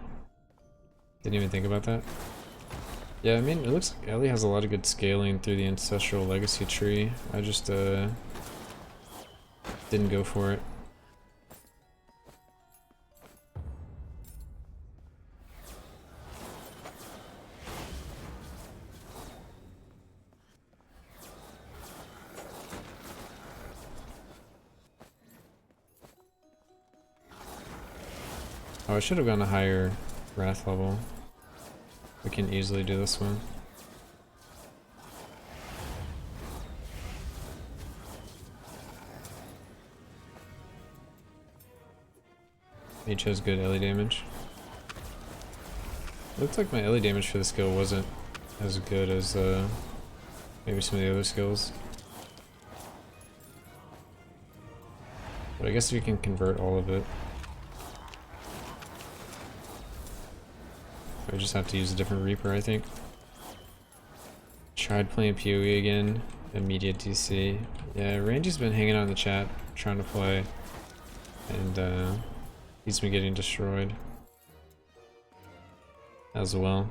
Didn't even think about that. Yeah, I mean, it looks like Ellie has a lot of good scaling through the Ancestral legacy tree. I just, didn't go for it. Oh, I should have gone a higher wrath level. We can easily do this one. Mage has good LE damage. Looks like my LE damage for the skill wasn't as good as maybe some of the other skills. But I guess we can convert all of it. I just have to use a different Reaper, I think. Tried playing PoE again. Immediate DC. Yeah, Randy's been hanging out in the chat, trying to play. And he's been getting destroyed. As well.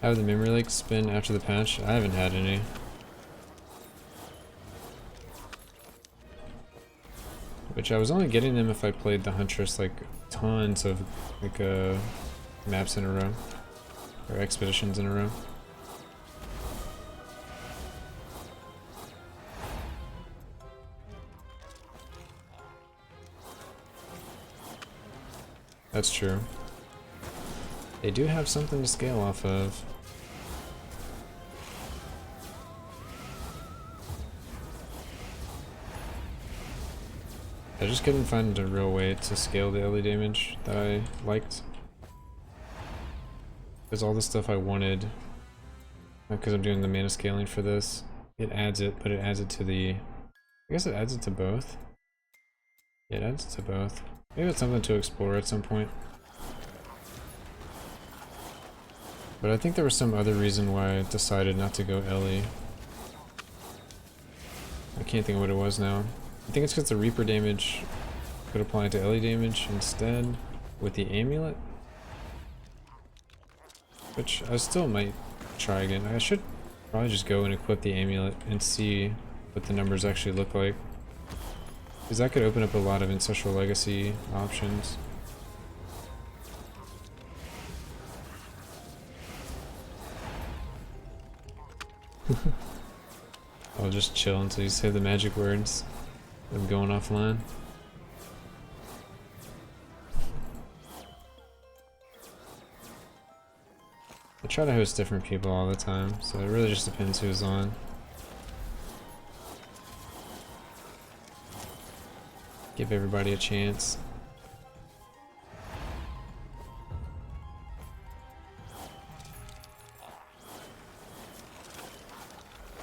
How have the memory leaks been after the patch? I haven't had any. Which I was only getting them if I played the Huntress like tons of like maps in a row. Or expeditions in a row. That's true. They do have something to scale off of. I just couldn't find a real way to scale the LE damage that I liked. Because all the stuff I wanted, because I'm doing the mana scaling for this, it adds it, but it adds it to the... I guess it adds it to both. Yeah, it adds it to both. Maybe it's something to explore at some point. But I think there was some other reason why I decided not to go LE. I can't think of what it was now. I think it's because the Reaper damage could apply to LE damage instead with the amulet. Which I still might try again. I should probably just go and equip the amulet and see what the numbers actually look like. Because that could open up a lot of Ancestral Legacy options. I'll just chill until you say the magic words. I'm going offline. I try to host different people all the time, so it really just depends who's on. Give everybody a chance.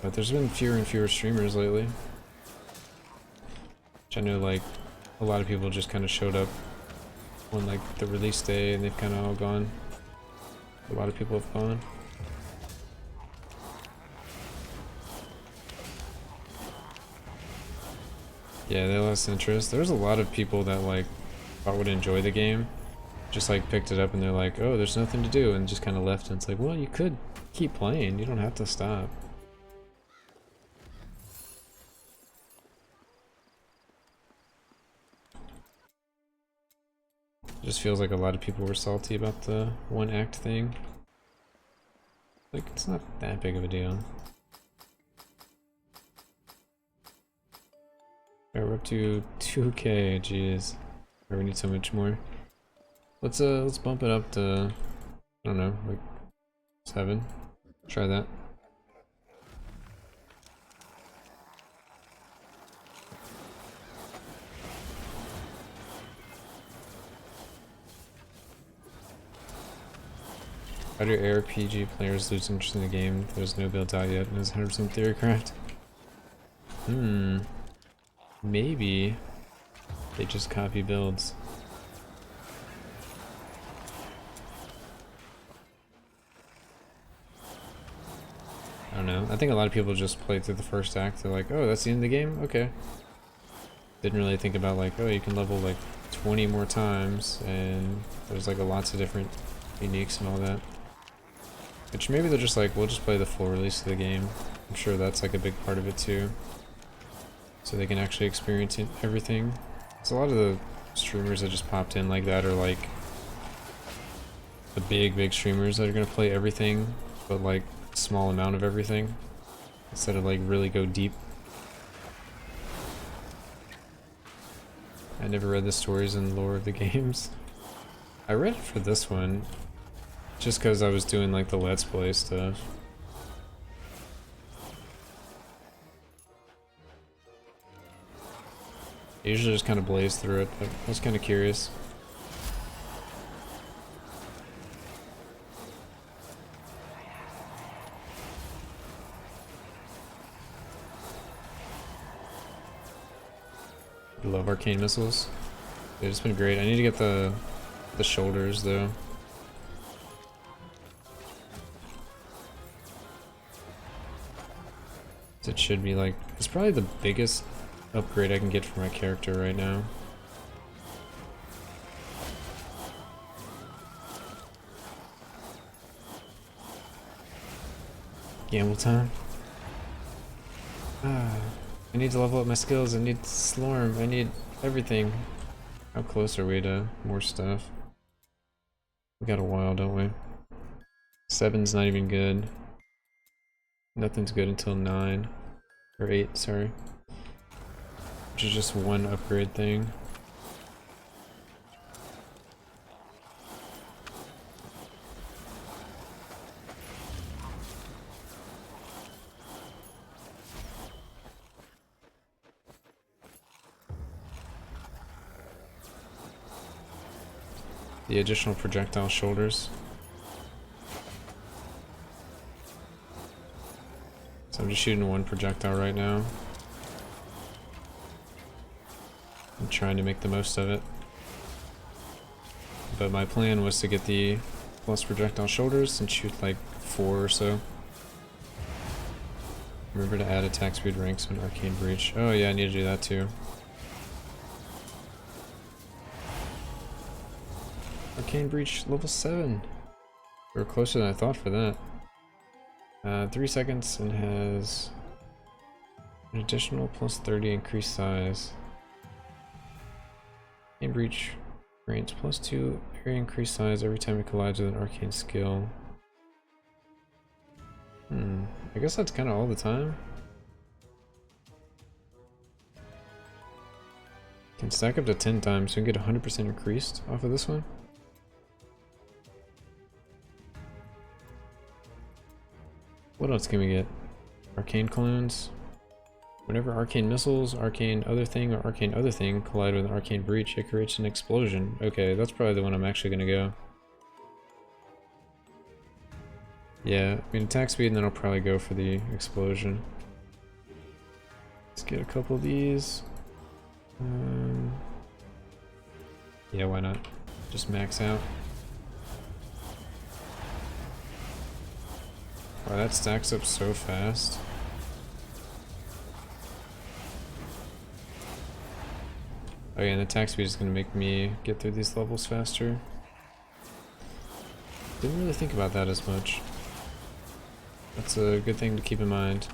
But there's been fewer and fewer streamers lately. Which I know like a lot of people just kind of showed up on like the release day and they've kind of all gone. A lot of people have gone. Yeah, they lost interest. There's a lot of people that like thought would enjoy the game. Just like picked it up and they're like, oh, there's nothing to do, and just kind of left, and it's like, well, you could keep playing. You don't have to stop. It just feels like a lot of people were salty about the one act thing. Like, it's not that big of a deal. Alright, we're up to 2k, jeez. We need so much more. Let's bump it up to, I don't know, like 7. Try that. How do ARPG players lose interest in the game? There's no build out yet and it's 100% theorycraft. Maybe they just copy builds. I don't know. I think a lot of people just played through the first act. They're like, oh, that's the end of the game? Okay. Didn't really think about like, oh, you can level like 20 more times and there's like lots of different uniques and all that. Which maybe they're just like, we'll just play the full release of the game. I'm sure that's like a big part of it too. So they can actually experience everything. So a lot of the streamers that just popped in like that are like the big streamers that are gonna play everything, but like a small amount of everything. Instead of like really go deep. I never read the stories and lore of the games. I read it for this one, just because I was doing like the Let's Play stuff. I usually just kind of blaze through it, but I was kind of curious. I love arcane missiles. Dude, it's been great. I need to get the shoulders though. It should be like, it's probably the biggest upgrade I can get for my character right now. Gamble time. I need to level up my skills. I need Slorm. I need everything. How close are we to more stuff? We got a while, don't we? 7's not even good. Nothing's good until 9. Or 8, sorry. Which is just one upgrade thing. The additional projectile shoulders. So I'm just shooting one projectile right now. I'm trying to make the most of it. But my plan was to get the plus projectile shoulders and shoot like 4 or so. Remember to add attack speed ranks when Arcane Breach. Oh yeah, I need to do that too. Arcane Breach level 7. We're closer than I thought for that. 3 seconds and has an additional plus 30 increased size. Arcane Breach grants plus 2 area increased size every time it collides with an arcane skill. I guess that's kind of all the time. Can stack up to 10 times, so we can get 100% increased off of this one. What else can we get? Arcane clones. Whenever arcane missiles, arcane other thing, or arcane other thing collide with an arcane breach, it creates an explosion. Okay, that's probably the one I'm actually gonna go. Yeah, I mean attack speed and then I'll probably go for the explosion. Let's get a couple of these. Yeah, why not? Just max out. Wow, that stacks up so fast. Oh yeah, and attack speed is going to make me get through these levels faster. Didn't really think about that as much. That's a good thing to keep in mind.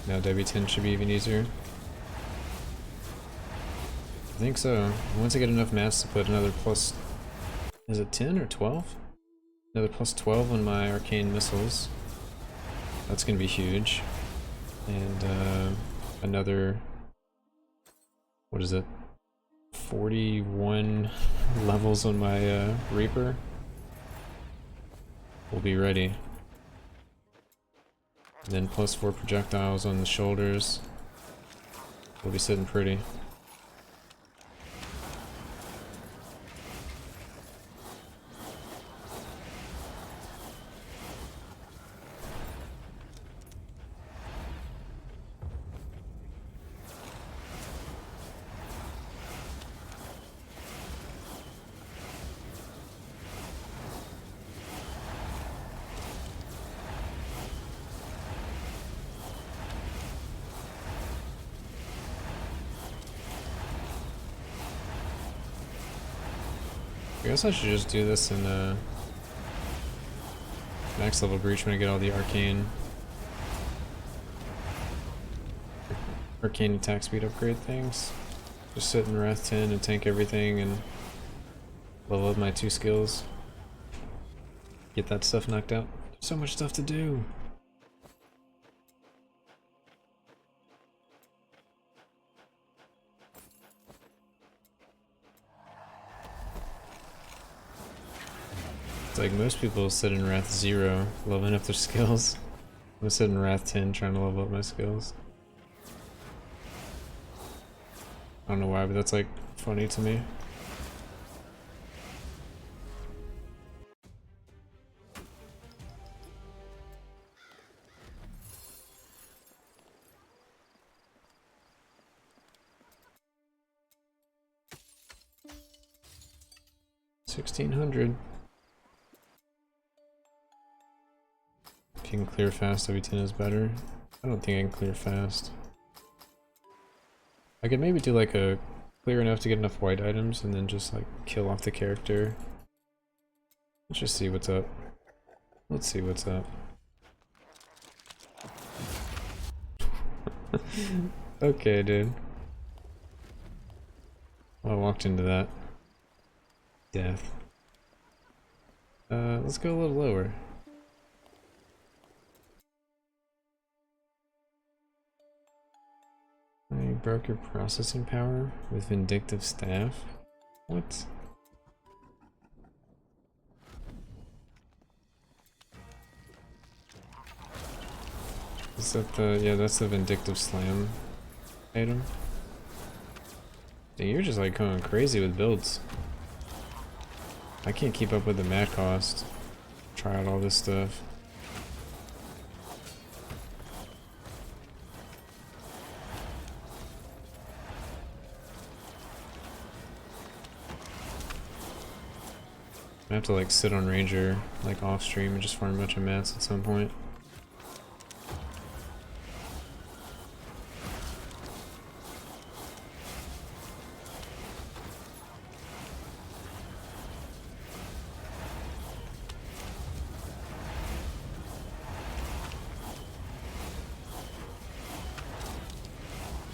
Now W10 should be even easier. I think so. Once I get enough mats to put another plus... Is it 10 or 12? Another plus 12 on my arcane missiles. That's gonna be huge. And another... What is it? 41 levels on my Reaper. We'll be ready. And then plus 4 projectiles on the shoulders. We'll be sitting pretty. I guess I should just do this in max level breach when I get all the arcane attack speed upgrade things. Just sit in Wrath 10 and tank everything and Level up my 2 skills. Get that stuff knocked out. So much stuff to do. It's like most people sit in Wrath 0, leveling up their skills. I'm sitting in Wrath 10 trying to level up my skills. I don't know why, but that's like funny to me. $1,600. If you can clear fast, W10 is better. I don't think I can clear fast. I could maybe do like a clear enough to get enough white items and then just like kill off the character. Let's just see what's up. Let's see what's up. Okay, dude. Well, I walked into that. Death. Let's go a little lower. You broke your processing power with vindictive staff? What? Is that the, yeah, that's the vindictive slam item. Dang, you're just like going crazy with builds. I can't keep up with the mat cost. Try out all this stuff. I have to like sit on Ranger like off stream and just farm a bunch of mats at some point.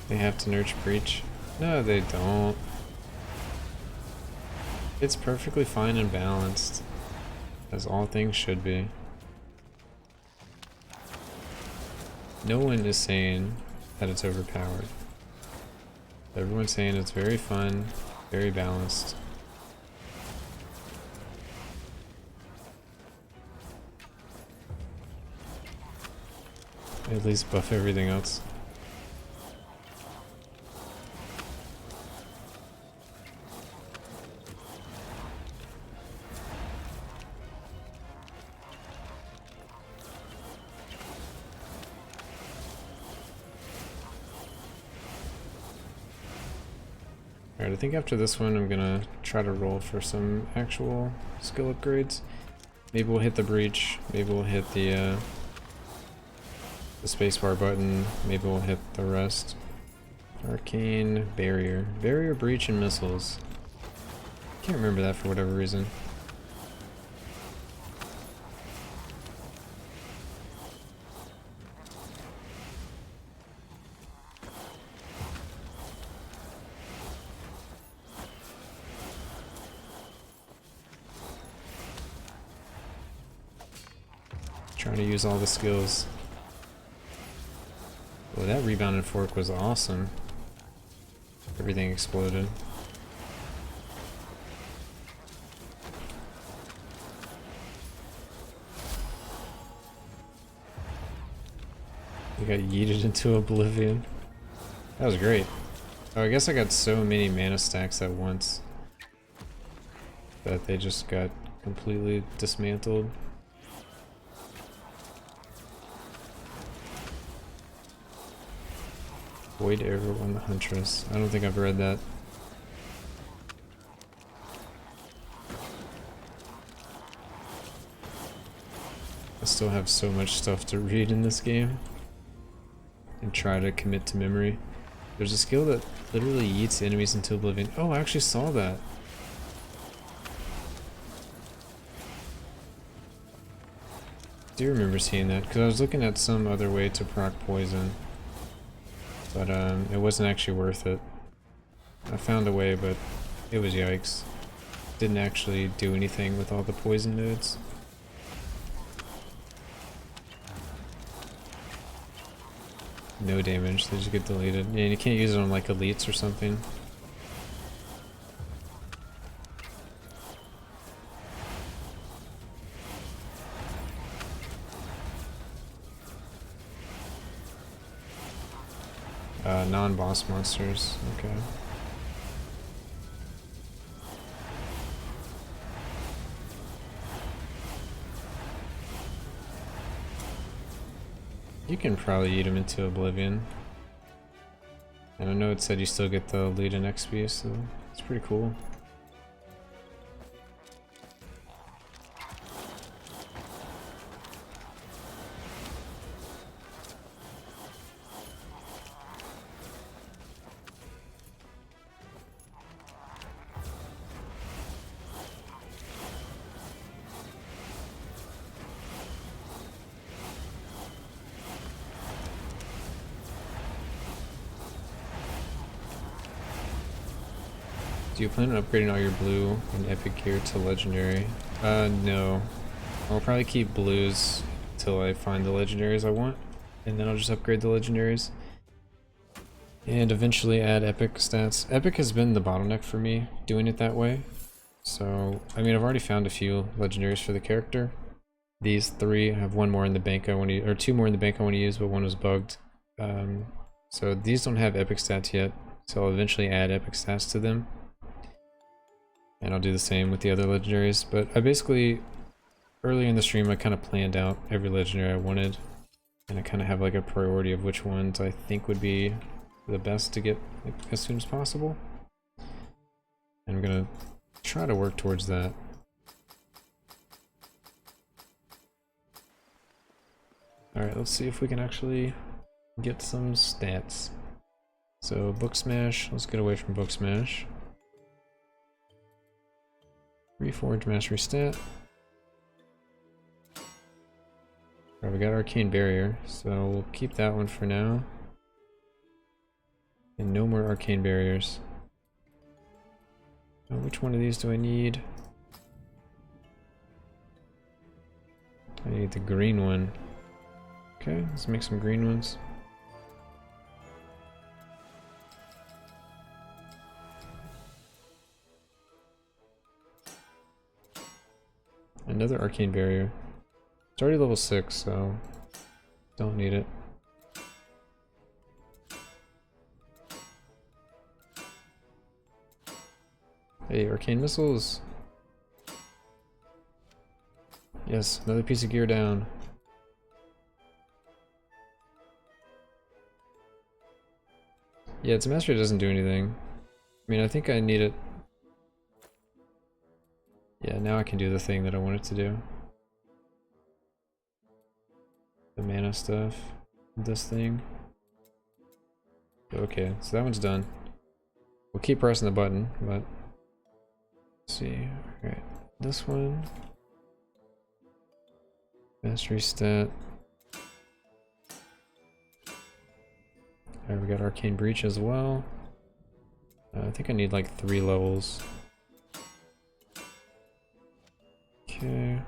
They have to nurture breach. No, they don't. It's perfectly fine and balanced, as all things should be. No one is saying that it's overpowered. Everyone's saying it's very fun, very balanced. At least buff everything else. Alright, I think after this one I'm gonna try to roll for some actual skill upgrades. Maybe we'll hit the breach, maybe we'll hit the spacebar button, maybe we'll hit the rest. Arcane, barrier. Barrier, breach, and missiles. Can't remember that for whatever reason. Trying to use all the skills. Well, that rebounded fork was awesome. Everything exploded. We got yeeted into oblivion. That was great. Oh, I guess I got so many mana stacks at once that they just got completely dismantled. Void arrow on the Huntress. I don't think I've read that. I still have so much stuff to read in this game and try to commit to memory. There's a skill that literally yeets enemies into oblivion. Oh, I actually saw that. I do remember seeing that because I was looking at some other way to proc poison. But it wasn't actually worth it. I found a way, but it was yikes. didn't actually do anything with all the poison nodes. No damage, they just get deleted. Yeah, you can't use it on like elites or something. Non-boss monsters, okay. You can probably eat him into oblivion. And I know it said you still get the lead in XP, so it's pretty cool. Do you plan on upgrading all your blue and epic gear to legendary? No. I'll probably keep blues till I find the legendaries I want, and then I'll just upgrade the legendaries. And eventually add epic stats. Epic has been the bottleneck for me, doing it that way. So, I mean, I've already found a few legendaries for the character. These 3, I have 1 more in the bank I want to, or 2 more in the bank I want to use, but 1 was bugged. So these don't have epic stats yet, so I'll eventually add epic stats to them. And I'll do the same with the other legendaries, but I basically, early in the stream I kind of planned out every legendary I wanted, and I kind of have like a priority of which ones I think would be the best to get like, as soon as possible. And I'm gonna try to work towards that. Alright, let's see if we can actually get some stats. So, Book Smash, let's get away from Book Smash. Reforge Mastery Stat. Alright, we got Arcane Barrier, so we'll keep that one for now. And no more Arcane Barriers. Now, which one of these do I need? I need the green one. Okay, let's make some green ones. Another Arcane Barrier. It's already level 6, so don't need it. Hey, Arcane Missiles! Yes, another piece of gear down. Yeah, its mastery doesn't do anything. I mean, I think I need it. Yeah, now I can do the thing that I wanted to do. The mana stuff. This thing. Okay, so that one's done. We'll keep pressing the button, but... Let's see. Alright, this one. Mastery stat. Alright, we got Arcane Breach as well. I think I need like 3 levels. Okay.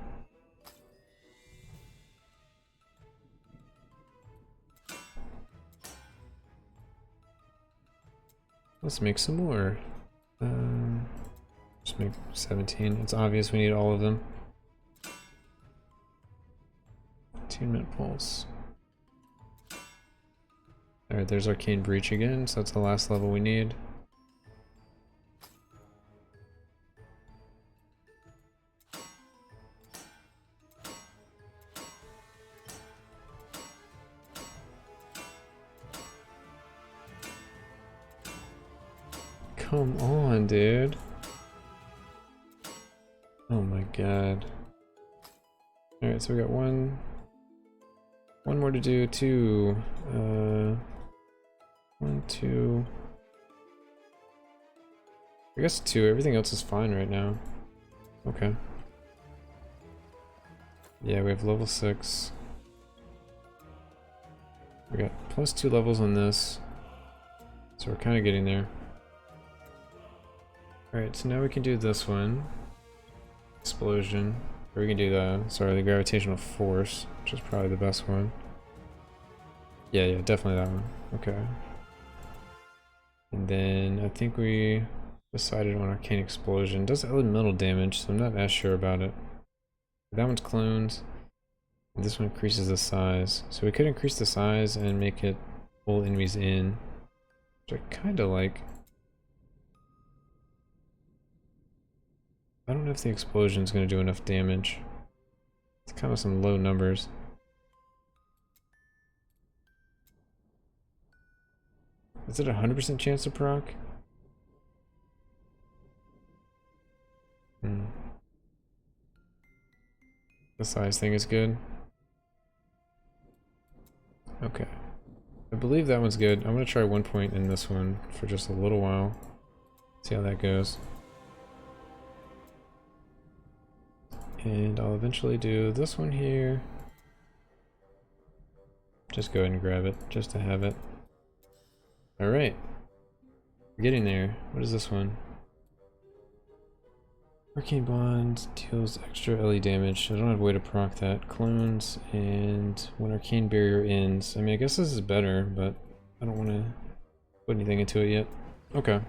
Let's make some more. Just make 17. It's obvious we need all of them. Attunement Pulse. Alright, there's Arcane Breach again, so that's the last level we need. Come on, dude. Oh my god. Alright, so we got one more to do, 2. 1, 2. I guess 2. Everything else is fine right now. Okay. Yeah, we have level 6. We got plus 2 levels on this. So we're kind of getting there. Alright, so now we can do this one. explosion. Or we can do the gravitational force, which is probably the best one. Yeah, definitely that one. Okay. And then I think we decided on arcane explosion. It does elemental damage, so I'm not as sure about it. That one's clones. This one increases the size. So we could increase the size and make it pull enemies in, which I kinda like. I don't know if the explosion is going to do enough damage. It's kind of some low numbers. Is it a 100% chance to proc? The size thing is good. Okay. I believe that one's good. I'm going to try 1 point in this one for just a little while. See how that goes. And I'll eventually do this one here. Just go ahead and grab it, just to have it. Alright. We're getting there. What is this one? Arcane Bond deals extra LE damage. I don't have a way to proc that. Clones, and when Arcane Barrier ends. I mean, I guess this is better, but I don't want to put anything into it yet. Okay.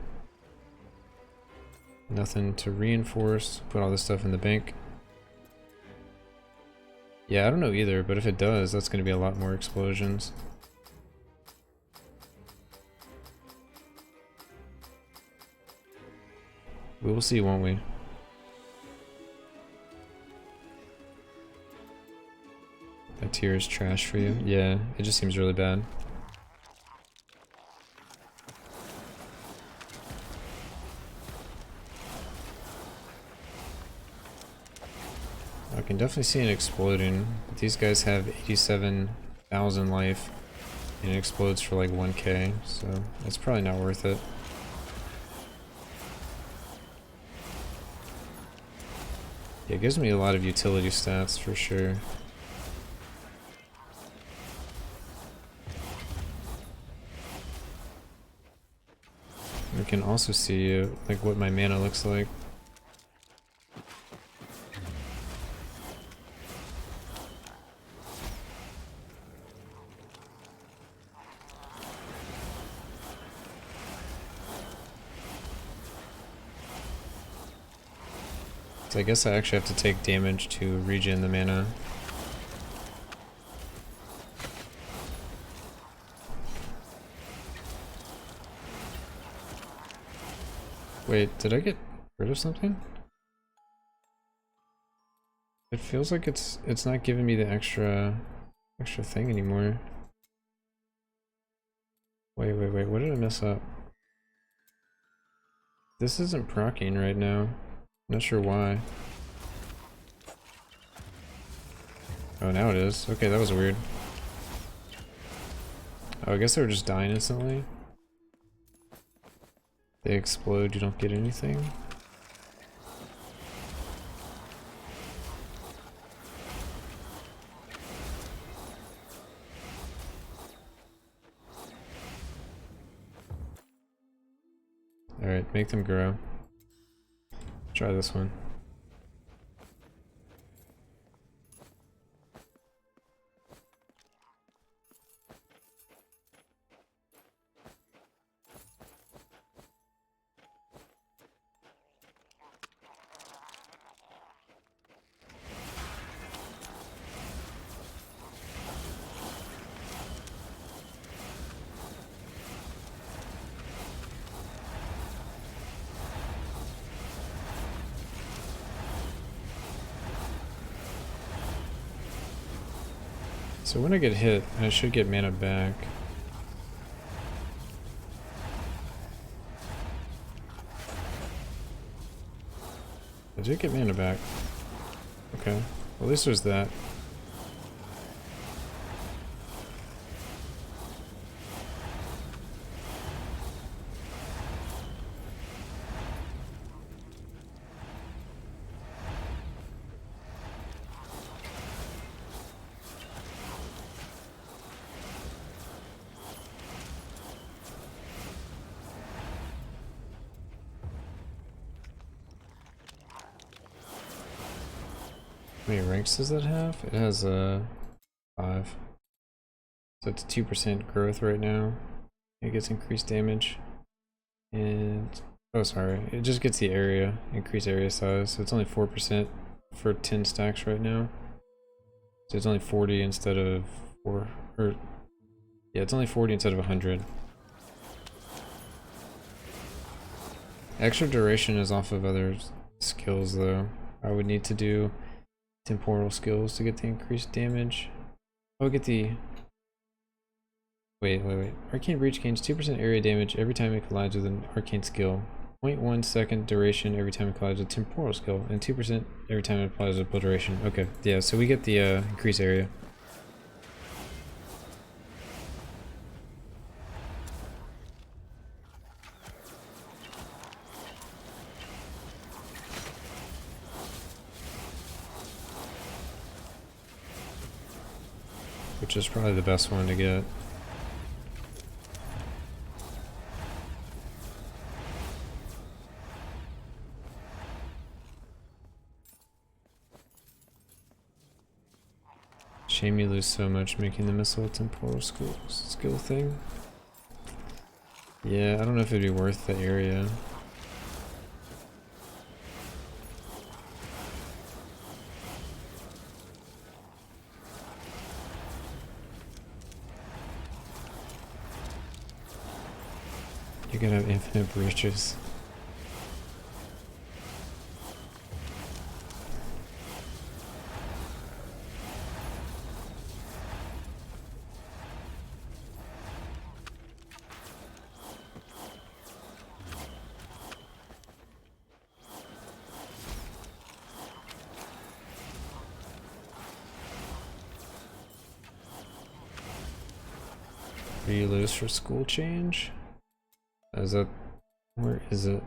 Nothing to reinforce. Put all this stuff in the bank. Yeah, I don't know either, but if it does, that's going to be a lot more explosions. We will see, won't we? That tier is trash for you? Yeah, it just seems really bad. I can definitely see it exploding, but these guys have 87,000 life, and it explodes for like 1k, so it's probably not worth it. Yeah, it gives me a lot of utility stats for sure. We can also see like what my mana looks like. So I guess I actually have to take damage to regen the mana. Wait, did I get rid of something? It feels like it's not giving me the extra thing anymore. Wait, what did I mess up? This isn't proccing right now. Not sure why. Oh, now it is. Okay, that was weird. Oh, I guess they were just dying instantly. They explode, you don't get anything. Alright, make them grow. Try this one. So when I get hit, I should get mana back. I did get mana back. Okay. Well, at least there's that. How many ranks does that have? It has 5. So it's 2% growth right now. It gets increased damage. And oh sorry, it just gets the area, increased area size. So it's only 4% for 10 stacks right now. So it's only 40 instead of 4, or yeah, it's only 40 instead of 100. Extra duration is off of other skills though. I would need to do temporal skills to get the increased damage. I'll get the... Wait. Arcane Breach gains 2% area damage every time it collides with an arcane skill. 0.1 second duration every time it collides with temporal skill. And 2% every time it applies with obliteration. Okay, yeah, so we get the increased area. Which is probably the best one to get. Shame you lose so much making the missile temporal skill thing. Yeah, I don't know if it'd be worth the area. You can have infinite breaches. What do you lose for school change? Is that... where is it?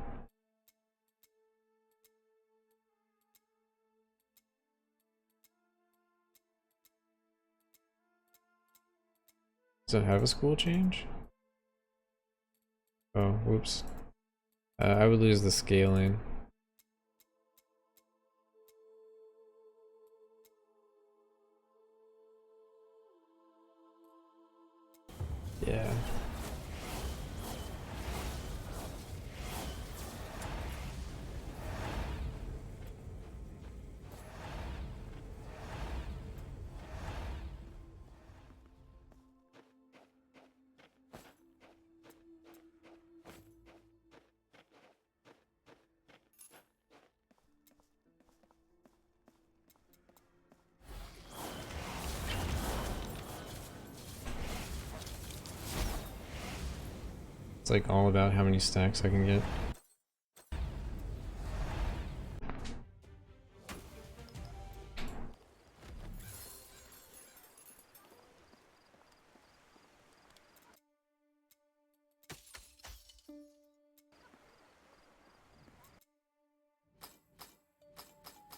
Does it have a school change? Oh, whoops. I would lose the scaling. Yeah. It's like all about how many stacks I can get.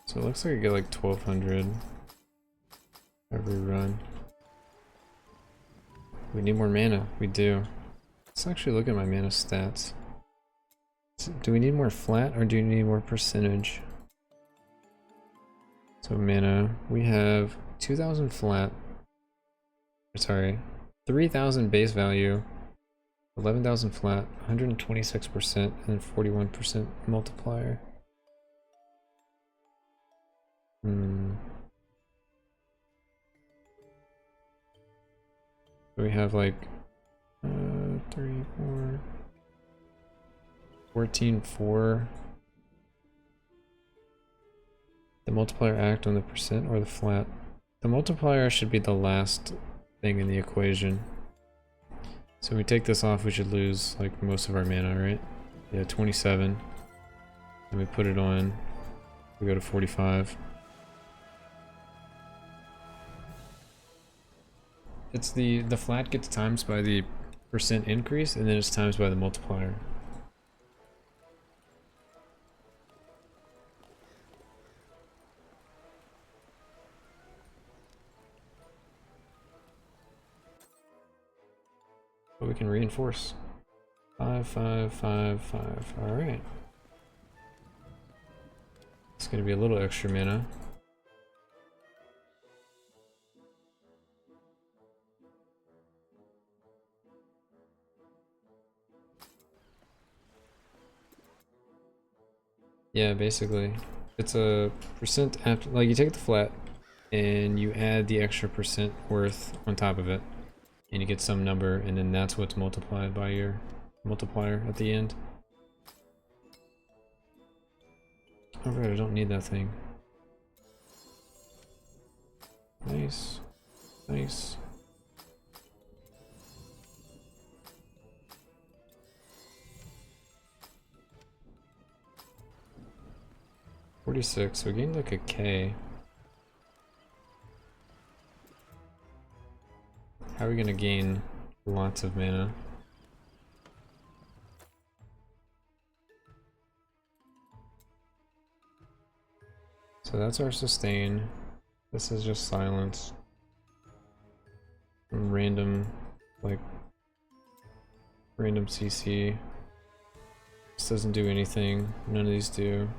So it looks like I get like 1200 every run. We need more mana. We do. Let's actually look at my mana stats. Do we need more flat or do we need more percentage? So mana, we have 2000 flat. Sorry, 3000 base value, 11,000 flat, 126%, and then 41% multiplier. So we have like 3, 4, 14, 4. The multiplier act on the percent or the flat? The multiplier should be the last thing in the equation. So we take this off, we should lose like most of our mana, right? Yeah, 27. And we put it on, we go to 45. It's the flat gets times by the percent increase, and then it's times by the multiplier. But we can reinforce. 5, 5, 5, 5. Alright. It's gonna be a little extra mana. Yeah, basically. It's a percent after, like you take the flat and you add the extra percent worth on top of it and you get some number and then that's what's multiplied by your multiplier at the end. Oh right, I don't need that thing. Nice. Nice. $46, so we gained like a K. How are we gonna gain lots of mana? So that's our sustain. This is just silence. Random, like, random CC. This doesn't do anything. None of these do.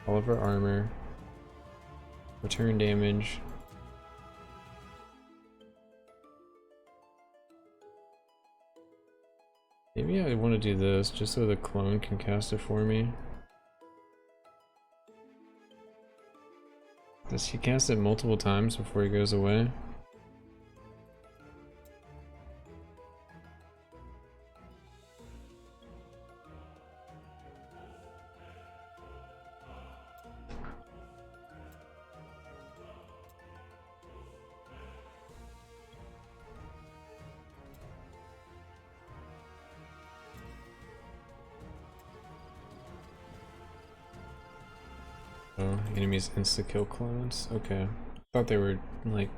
All of our armor. Return damage. Maybe I want to do this just so the clone can cast it for me. Does he cast it multiple times before he goes away? Oh, enemies insta-kill clones? Okay. Thought they were, like,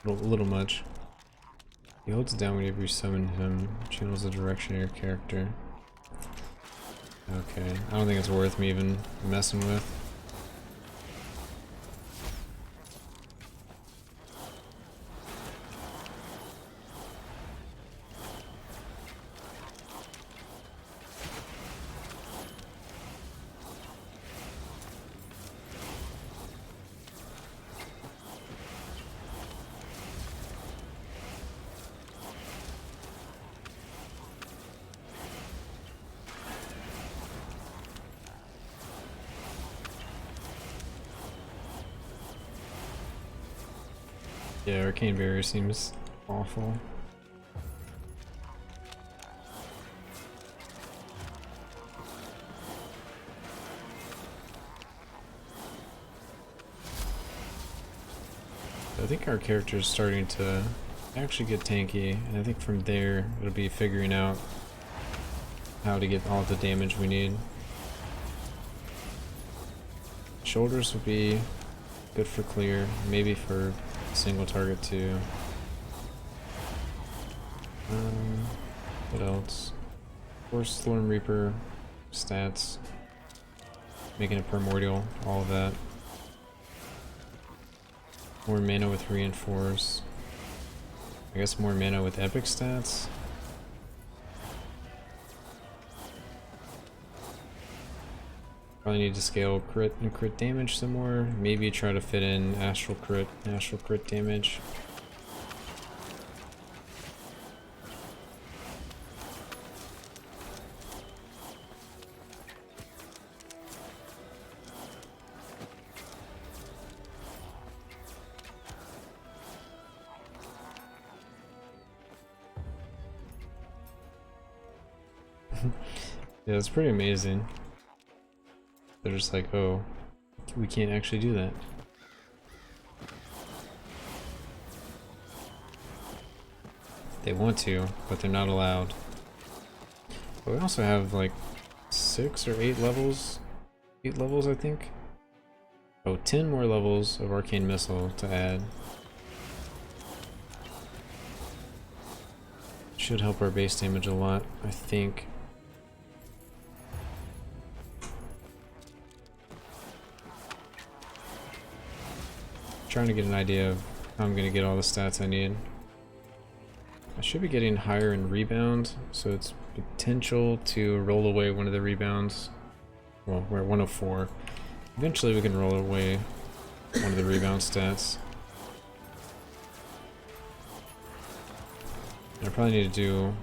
a little much. He holds down whenever you summon him, channels the direction of your character. Okay, I don't think it's worth me even messing with. Yeah, Arcane Barrier seems awful. I think our character is starting to actually get tanky, and I think from there it'll be figuring out how to get all the damage we need. Shoulders would be good for clear, maybe for single target too. What else? Of course, Slorm Reaper stats, making it primordial, all of that. More mana with reinforce. I guess more mana with epic stats. Probably need to scale crit and crit damage some more. Maybe try to fit in astral crit damage. Yeah, it's pretty amazing. They're just like, oh, we can't actually do that. They want to, but they're not allowed. But we also have like 6 or 8 levels. 8 levels, I think. Oh, 10 more levels of Arcane Missile to add. Should help our base damage a lot, I think. Trying to get an idea of how I'm going to get all the stats I need. I should be getting higher in rebound, so it's potential to roll away one of the rebounds. Well, we're at 104. Eventually we can roll away one of the rebound stats. I probably need to do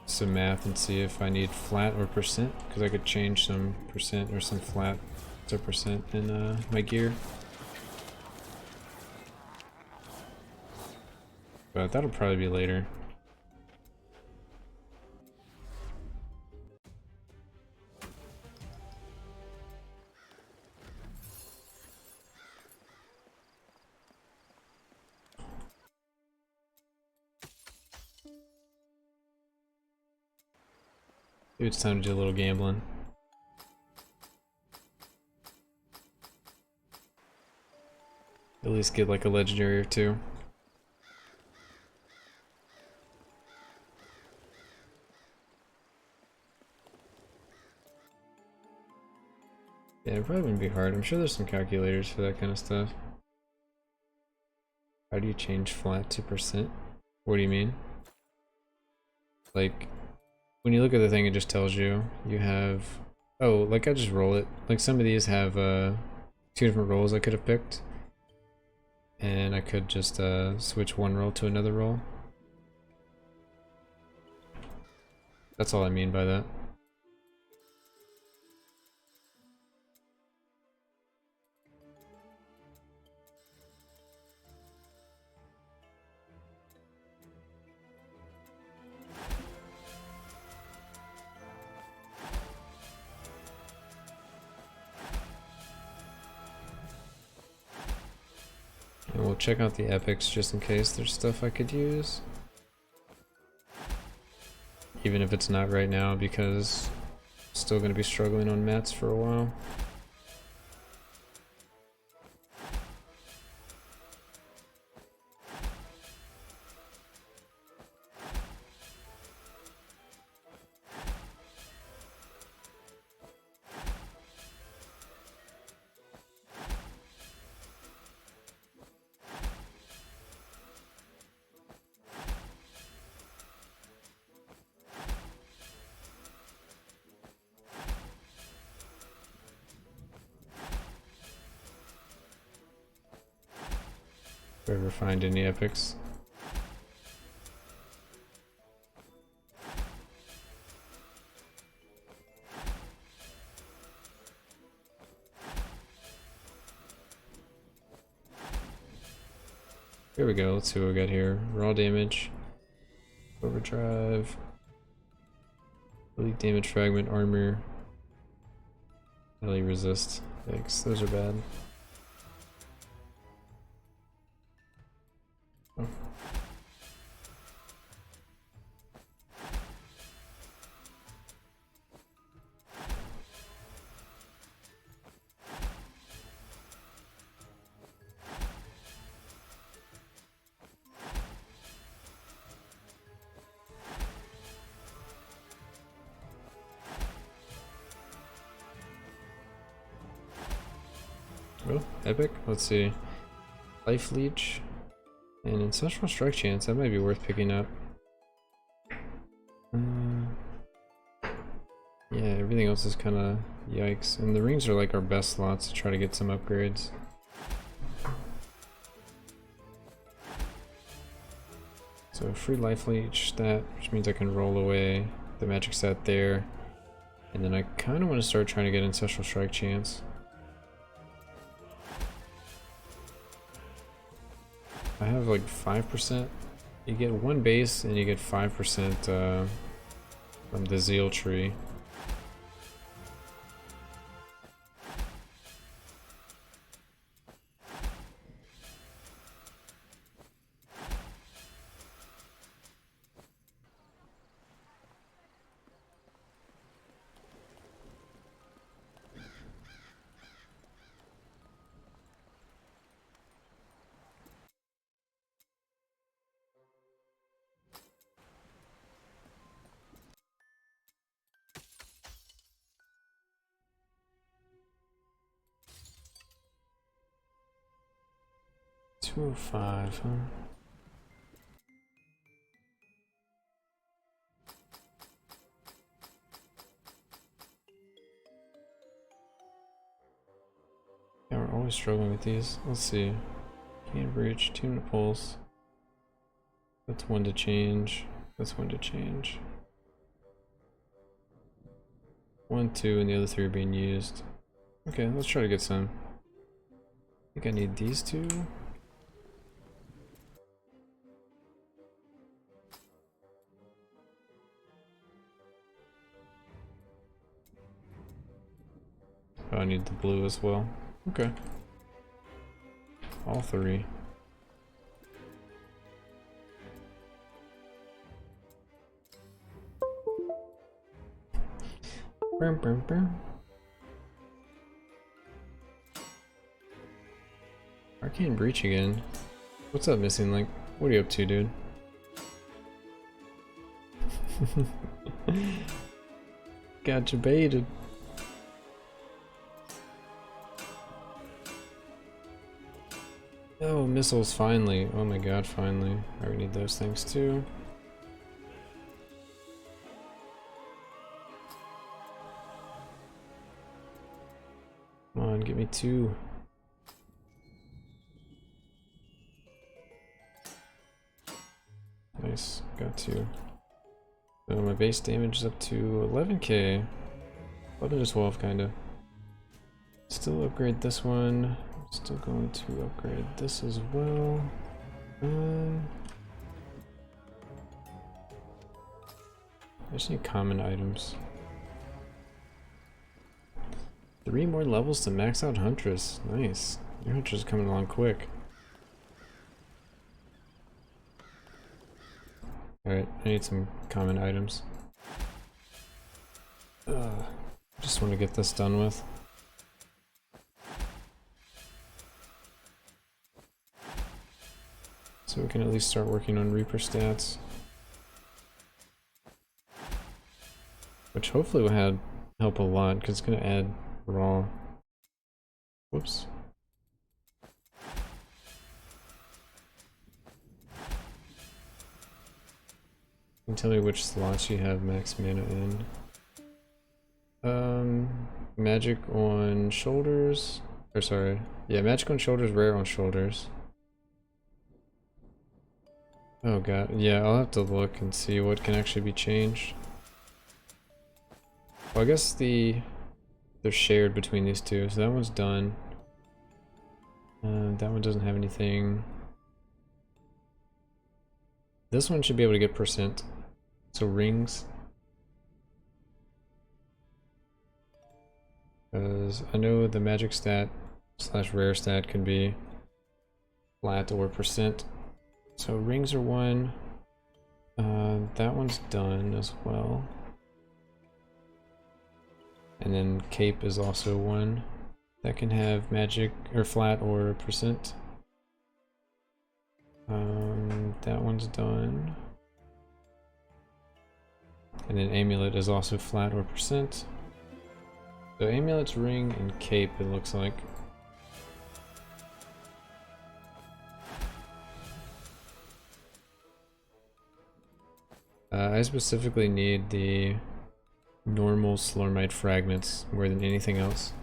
some math and see if I need flat or percent, because I could change some percent or some flat to percent in my gear. But that'll probably be later. Maybe it's time to do a little gambling. At least get like a legendary or two. Yeah, it probably wouldn't be hard. I'm sure there's some calculators for that kind of stuff. How do you change flat to percent? What do you mean? Like, when you look at the thing, it just tells you you have... Oh, like I just roll it. Like some of these have two different rolls I could have picked. And I could just switch one roll to another roll. That's all I mean by that. And we'll check out the epics just in case there's stuff I could use. Even if it's not right now, because I'm still going to be struggling on mats for a while. If I ever find any epics. Here we go, let's see what we got here. Raw damage, overdrive, elite damage, fragment, armor, melee resist. Yikes, those are bad. Oh. Oh, epic. Let's see. Life leech and ancestral strike chance. That might be worth picking up. Yeah, everything else is kind of yikes. And the rings are like our best slots to try to get some upgrades. So free life leech stat, which means I can roll away the magic stat there. And then I kind of want to start trying to get ancestral strike chance. I have like 5%. You get one base and you get 5% from the zeal tree. $205, huh? Yeah, we're always struggling with these. Let's see. Can't breach, tune to pulse. That's one to change. That's one to change. 1, 2, and the other 3 are being used. Okay, let's try to get some. I think I need these 2. Oh, I need the blue as well. Okay. All 3. Brum, brum, brum. Arcane Breach again. What's up, Missing Link? What are you up to, dude? Got you baited. Oh, missiles, finally. Oh my god, finally. I need those things too. Come on, give me 2. Nice, got 2. So my base damage is up to 11k. 11 to 12, kinda. Still upgrade this one. Still going to upgrade this as well. I just need common items. 3 more levels to max out Huntress. Nice. Your Huntress is coming along quick. Alright, I need some common items. Just want to get this done with. So we can at least start working on Reaper stats. Which hopefully will help a lot, because it's going to add raw. Whoops. Can you tell me which slots you have max mana in? Magic on shoulders. Or sorry. Yeah, magic on shoulders, rare on shoulders. Oh god, yeah, I'll have to look and see what can actually be changed. Well, I guess they're shared between these two, so that one's done. That one doesn't have anything. This one should be able to get percent. So rings. Because I know the magic stat / rare stat can be flat or percent. So rings are 1. That one's done as well. And then cape is also 1. That can have magic or flat or percent. That one's done. And then amulet is also flat or percent. So amulet's ring and cape, it looks like. I specifically need the normal Slormite fragments more than anything else.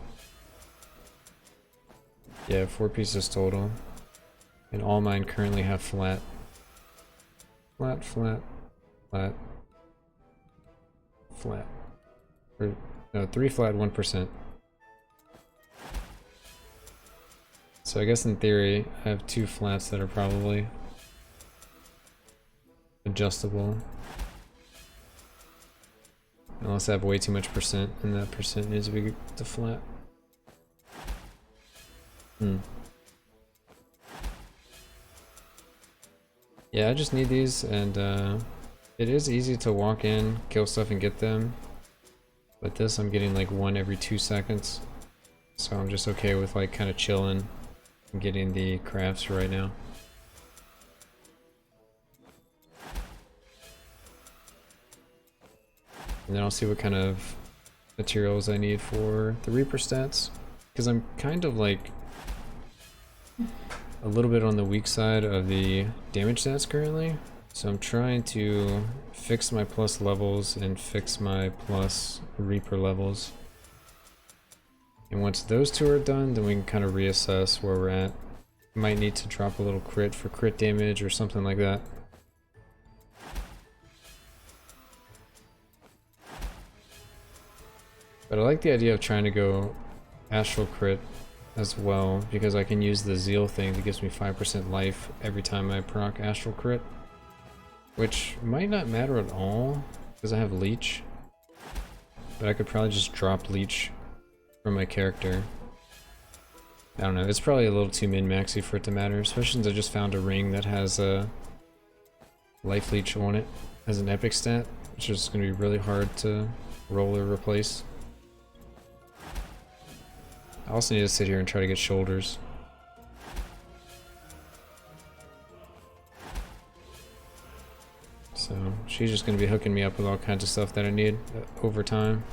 Yeah, 4 pieces total. And all mine currently have flat. Flat, flat, flat, flat. Or, no, 3 flat, 1%. So I guess in theory, I have 2 flats that are probably adjustable. Unless I have way too much percent, and that percent needs to be to flat. Yeah, I just need these, and it is easy to walk in, kill stuff, and get them. But this, I'm getting like 1 every 2 seconds. So I'm just okay with like kind of chilling and getting the crafts right now. And then I'll see what kind of materials I need for the Reaper stats. Because I'm kind of like a little bit on the weak side of the damage stats currently. So I'm trying to fix my plus levels and fix my plus Reaper levels. And once those 2 are done, then we can kind of reassess where we're at. Might need to drop a little crit for crit damage or something like that. But I like the idea of trying to go Astral Crit as well, because I can use the Zeal thing that gives me 5% life every time I proc Astral Crit. Which might not matter at all, because I have Leech. But I could probably just drop Leech from my character. I don't know, it's probably a little too min-maxy for it to matter, especially since I just found a ring that has a Life Leech on it as an epic stat, which is going to be really hard to roll or replace. I also need to sit here and try to get shoulders. So she's just going to be hooking me up with all kinds of stuff that I need over time.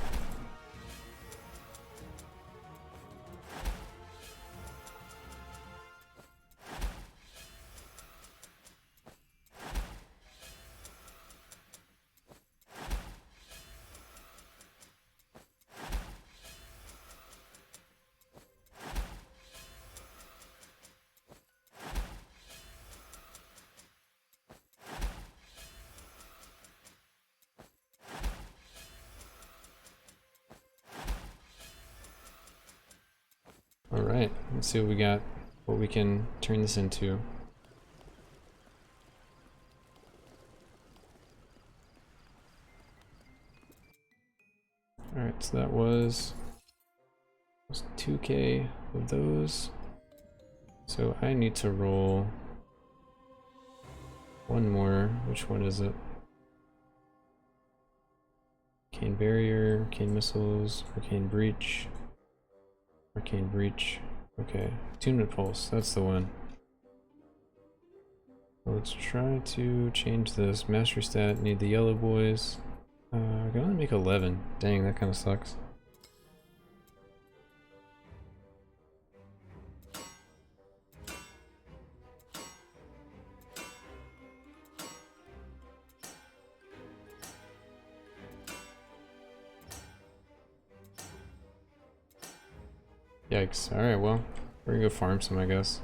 Alright, let's see what we got, what we can turn this into. Alright, so that was 2k of those. So I need to roll one more. Which one is it? Arcane Barrier, Arcane Missiles, Arcane Breach. Arcane Breach. Okay, Attunement Pulse, that's the one. Let's try to change this. Mastery stat, need the yellow boys. I can only make 11. Dang, that kind of sucks. Yikes. Alright, well, we're gonna go farm some, I guess.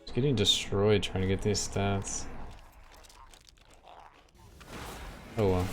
Just getting destroyed trying to get these stats. Oh well.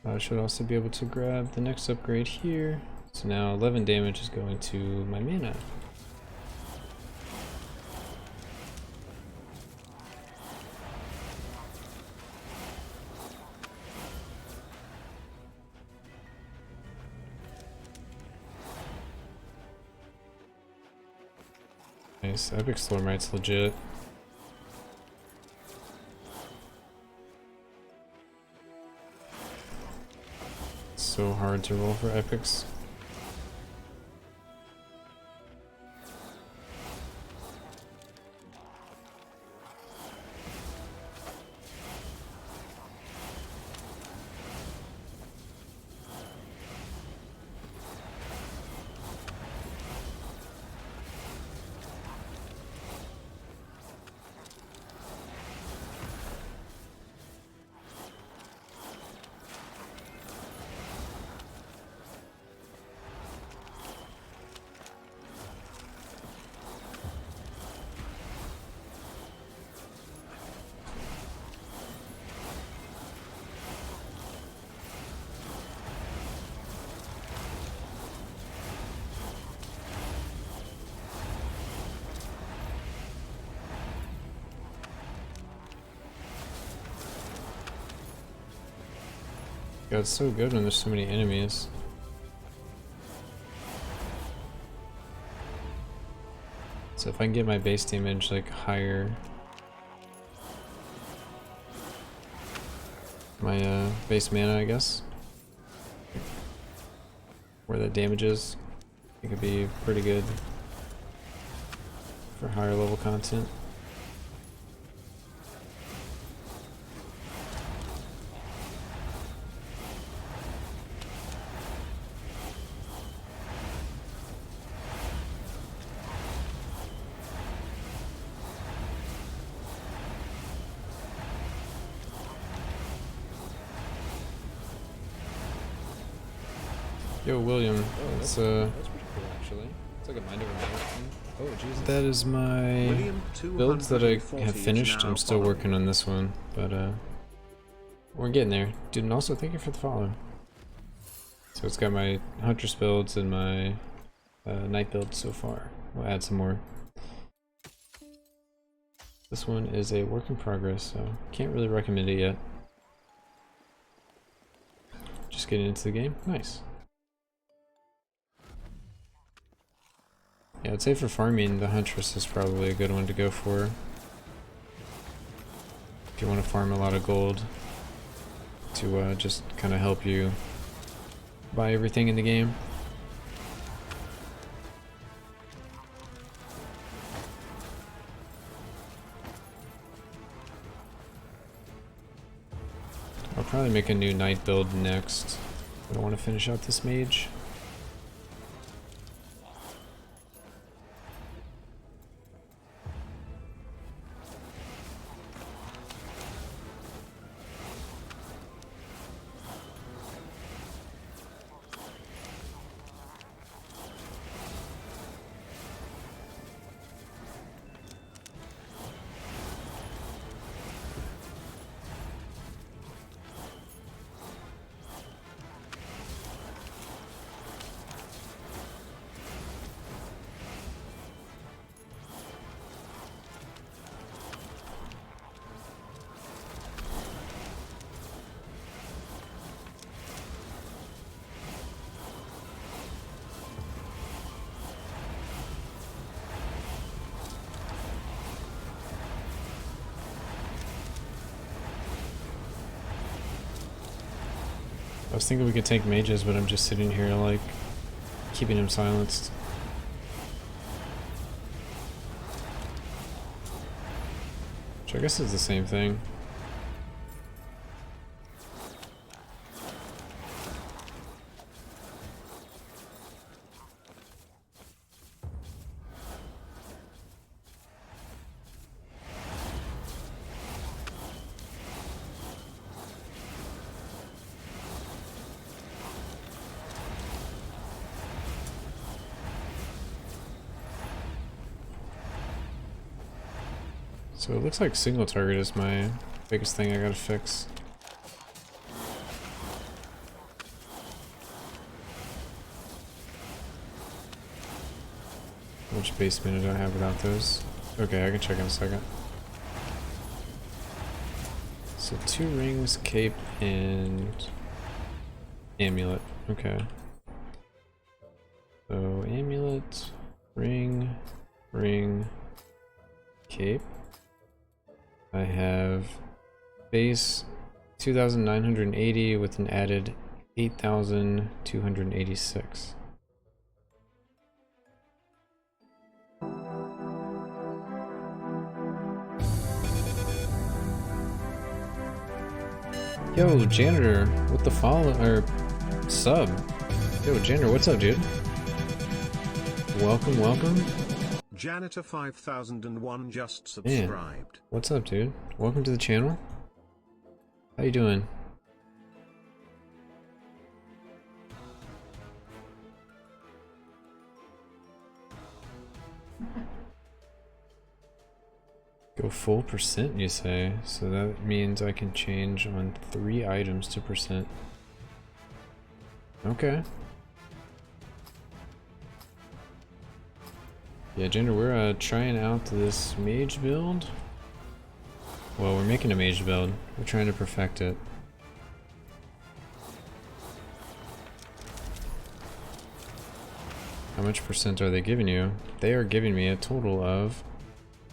I should also be able to grab the next upgrade here. So now 11 damage is going to my mana. Nice, Epic Slormancer's legit. So hard to roll for epics. God, it's so good when there's so many enemies. So if I can get my base damage like higher, my base mana, I guess, where that damage is, it could be pretty good for higher level content. Yo, William, that's pretty cool actually. It's like a mind over matter thing. Oh, Jesus. That is my builds that I have finished. I'm still working on this one, but we're getting there. Dude, and also thank you for the follow. So it's got my Huntress builds and my Knight builds so far. We'll add some more. This one is a work in progress, so can't really recommend it yet. Just getting into the game. Nice. Yeah, I'd say for farming, the Huntress is probably a good one to go for. If you want to farm a lot of gold to just kind of help you buy everything in the game. I'll probably make a new Knight build next. I don't want to finish out this Mage. I was thinking we could take mages, but I'm just sitting here like keeping him silenced. Which I guess is the same thing. So it looks like single target is my biggest thing I gotta fix. Which base mana do I have without those? Okay, I can check in a second. So 2 rings, cape, and amulet. Okay. So amulet, ring, cape. I have base 2,980 with an added 8,286. Yo, Janitor, with the follow or sub. Yo, Janitor, what's up, dude? Welcome, welcome. Janitor 5001 just subscribed. Man, what's up, dude? Welcome to the channel. How you doing? Go full percent, you say? So that means I can change on 3 items to percent. Okay. Yeah, Jinder, we're trying out this mage build. Well, we're making a mage build. We're trying to perfect it. much percent are they giving you? They are giving me a total of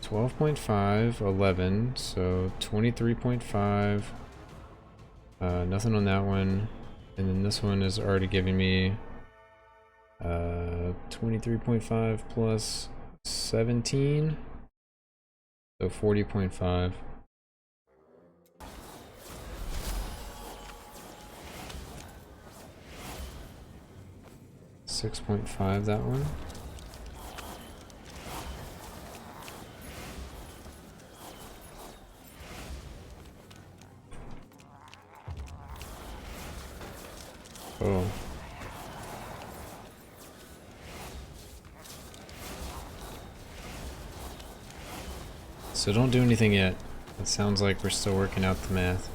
12.5, 11, so 23.5. Nothing on that one. And then this one is already giving me 23.5 plus 17, so 40.5. 6.5 that one. Oh. So don't do anything yet. It sounds like we're still working out the math.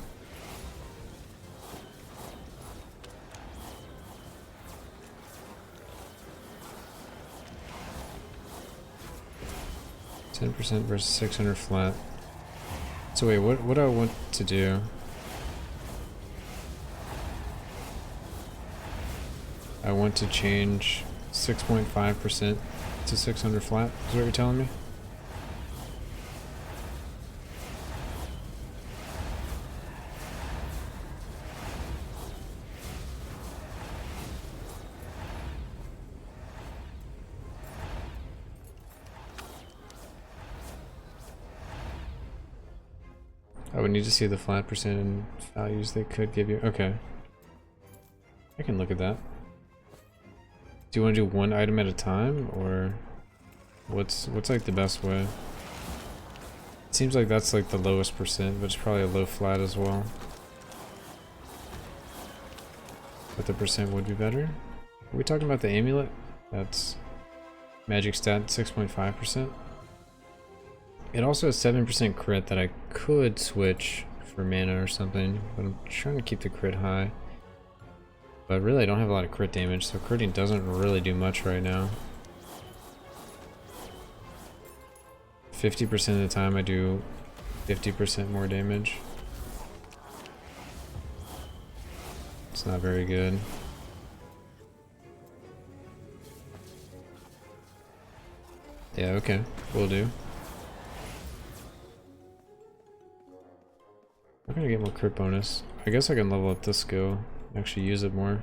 %, versus 600 flat. So wait, what do I want to do? I want to change 6.5% to 600 flat, is what you're telling me? I would need to see the flat percent and values they could give you. Okay. I can look at that. Do you want to do one item at a time, or what's like the best way? It seems like that's like the lowest percent, but it's probably a low flat as well. But the percent would be better. Are we talking about the amulet? That's magic stat 6.5%. It also has 7% crit that I could switch for mana or something, but I'm trying to keep the crit high. But really I don't have a lot of crit damage, so critting doesn't really do much right now. 50% of the time I do 50% more damage. It's not very good. Yeah, okay, will do. I'm gonna get more crit bonus. I guess I can level up this skill, actually use it more.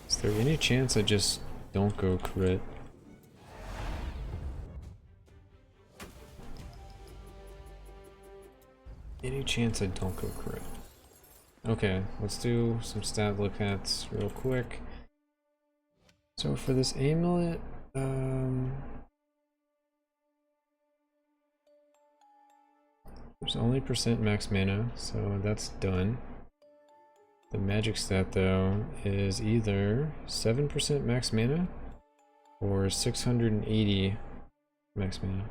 Is there any chance I just don't go crit? Any chance I don't go crit? Okay, let's do some stat look at real quick. So for this amulet, there's only percent max mana, so that's done. The magic stat though is either 7% max mana or 680 max mana.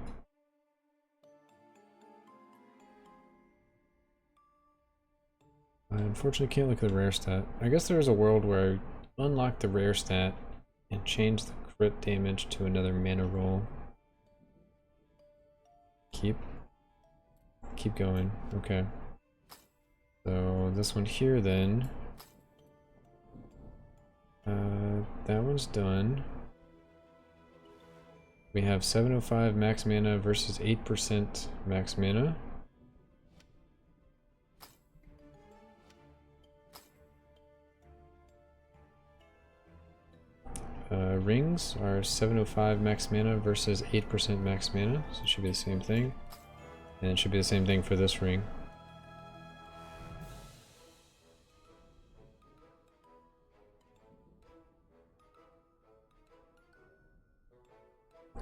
I unfortunately can't look at the rare stat. I guess there's a world where I unlock the rare stat and change the crit damage to another mana roll. Keep going. Okay. So this one here then. That one's done. We have 705 max mana versus 8% max mana. Rings are 705 max mana versus 8% max mana, so it should be the same thing. And it should be the same thing for this ring.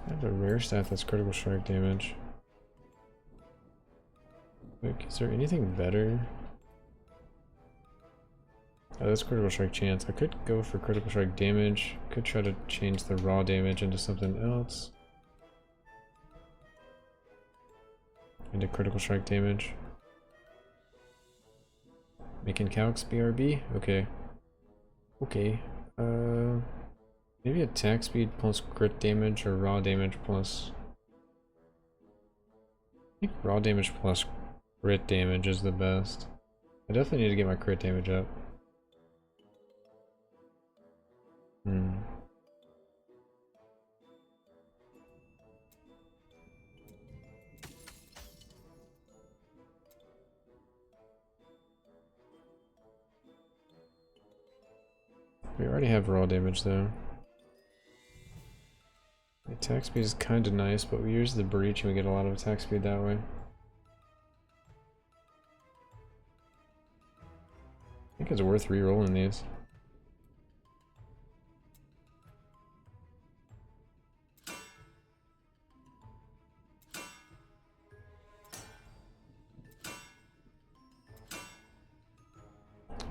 I have a rare stat that's critical strike damage. Like, is there anything better? Oh, that's critical strike chance. I could go for critical strike damage. Could try to change the raw damage into something else. Into critical strike damage. Making calcs BRB? Okay. Okay. Maybe attack speed plus crit damage or raw damage plus... I think raw damage plus crit damage is the best. I definitely need to get my crit damage up. We already have raw damage though. The attack speed is kind of nice, but we use the breach and we get a lot of attack speed that way. I think it's worth re-rolling these.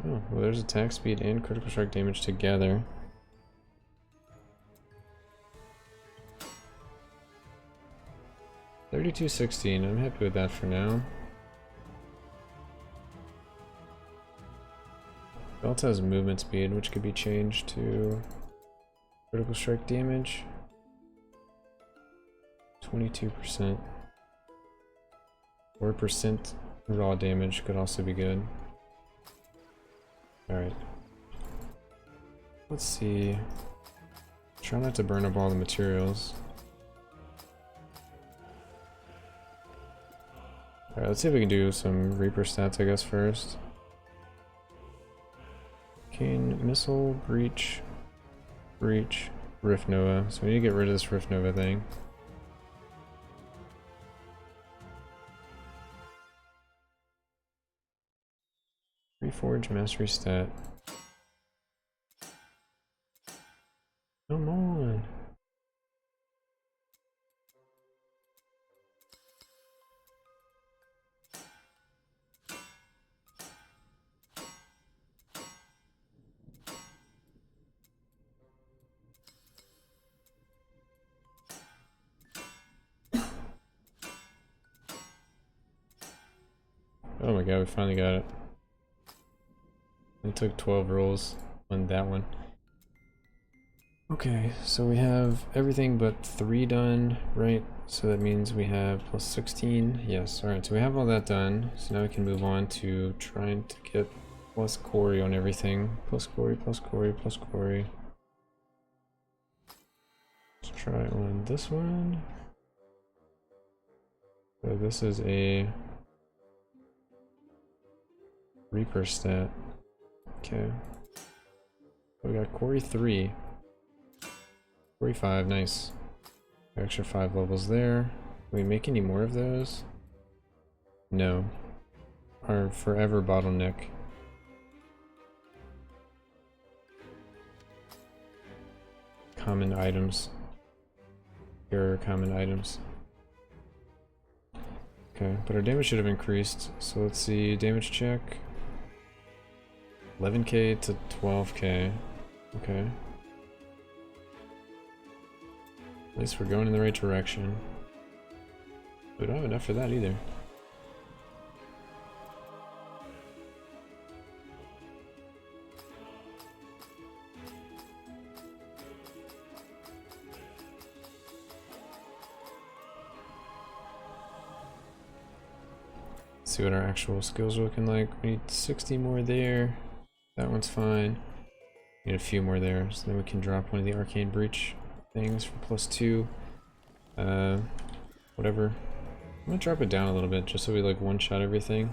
Oh, well there's attack speed and critical strike damage together. $32.16, I'm happy with that for now. Belt has movement speed, which could be changed to critical strike damage. 22%. Or percent raw damage could also be good. Alright. Let's see. Try not to burn up all the materials. Alright, let's see if we can do some Reaper stats, I guess, first. Cane, Missile, Breach, Rift Nova. So we need to get rid of this Rift Nova thing. Reforge Mastery stat. Come on. Oh my god, we finally got it. It took 12 rolls on that one. Okay, so we have everything but 3 done, right? So that means we have plus 16. Yes, alright, so we have all that done. So now we can move on to trying to get plus Corey on everything. Plus Corey, plus Corey, plus Corey. Let's try on this one. So this is a Reaper stat. Okay. We got Corey 3. Corey 5, nice. Extra 5 levels there. Can we make any more of those? No. Our forever bottleneck. Common items. Here are common items. Okay, but our damage should have increased. So let's see, damage check. 11k to 12k. Okay. At least we're going in the right direction. We don't have enough for that either. Let's see what our actual skills are looking like. We need 60 more there. That one's fine. Need a few more there, so then we can drop one of the Arcane Breach things for +2. Whatever. I'm gonna drop it down a little bit just so we like one-shot everything.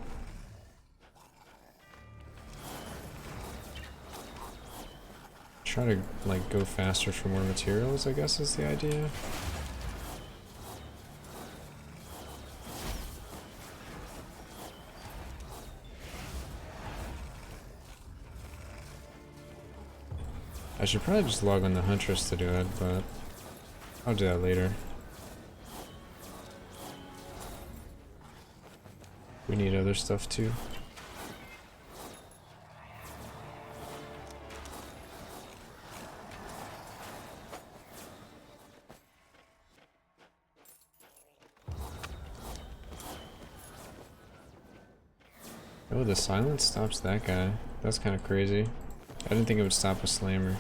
Try to like go faster for more materials, I guess is the idea. I should probably just log on the Huntress to do it, but I'll do that later. We need other stuff too. Oh, the silence stops that guy. That's kind of crazy. I didn't think it would stop a slammer.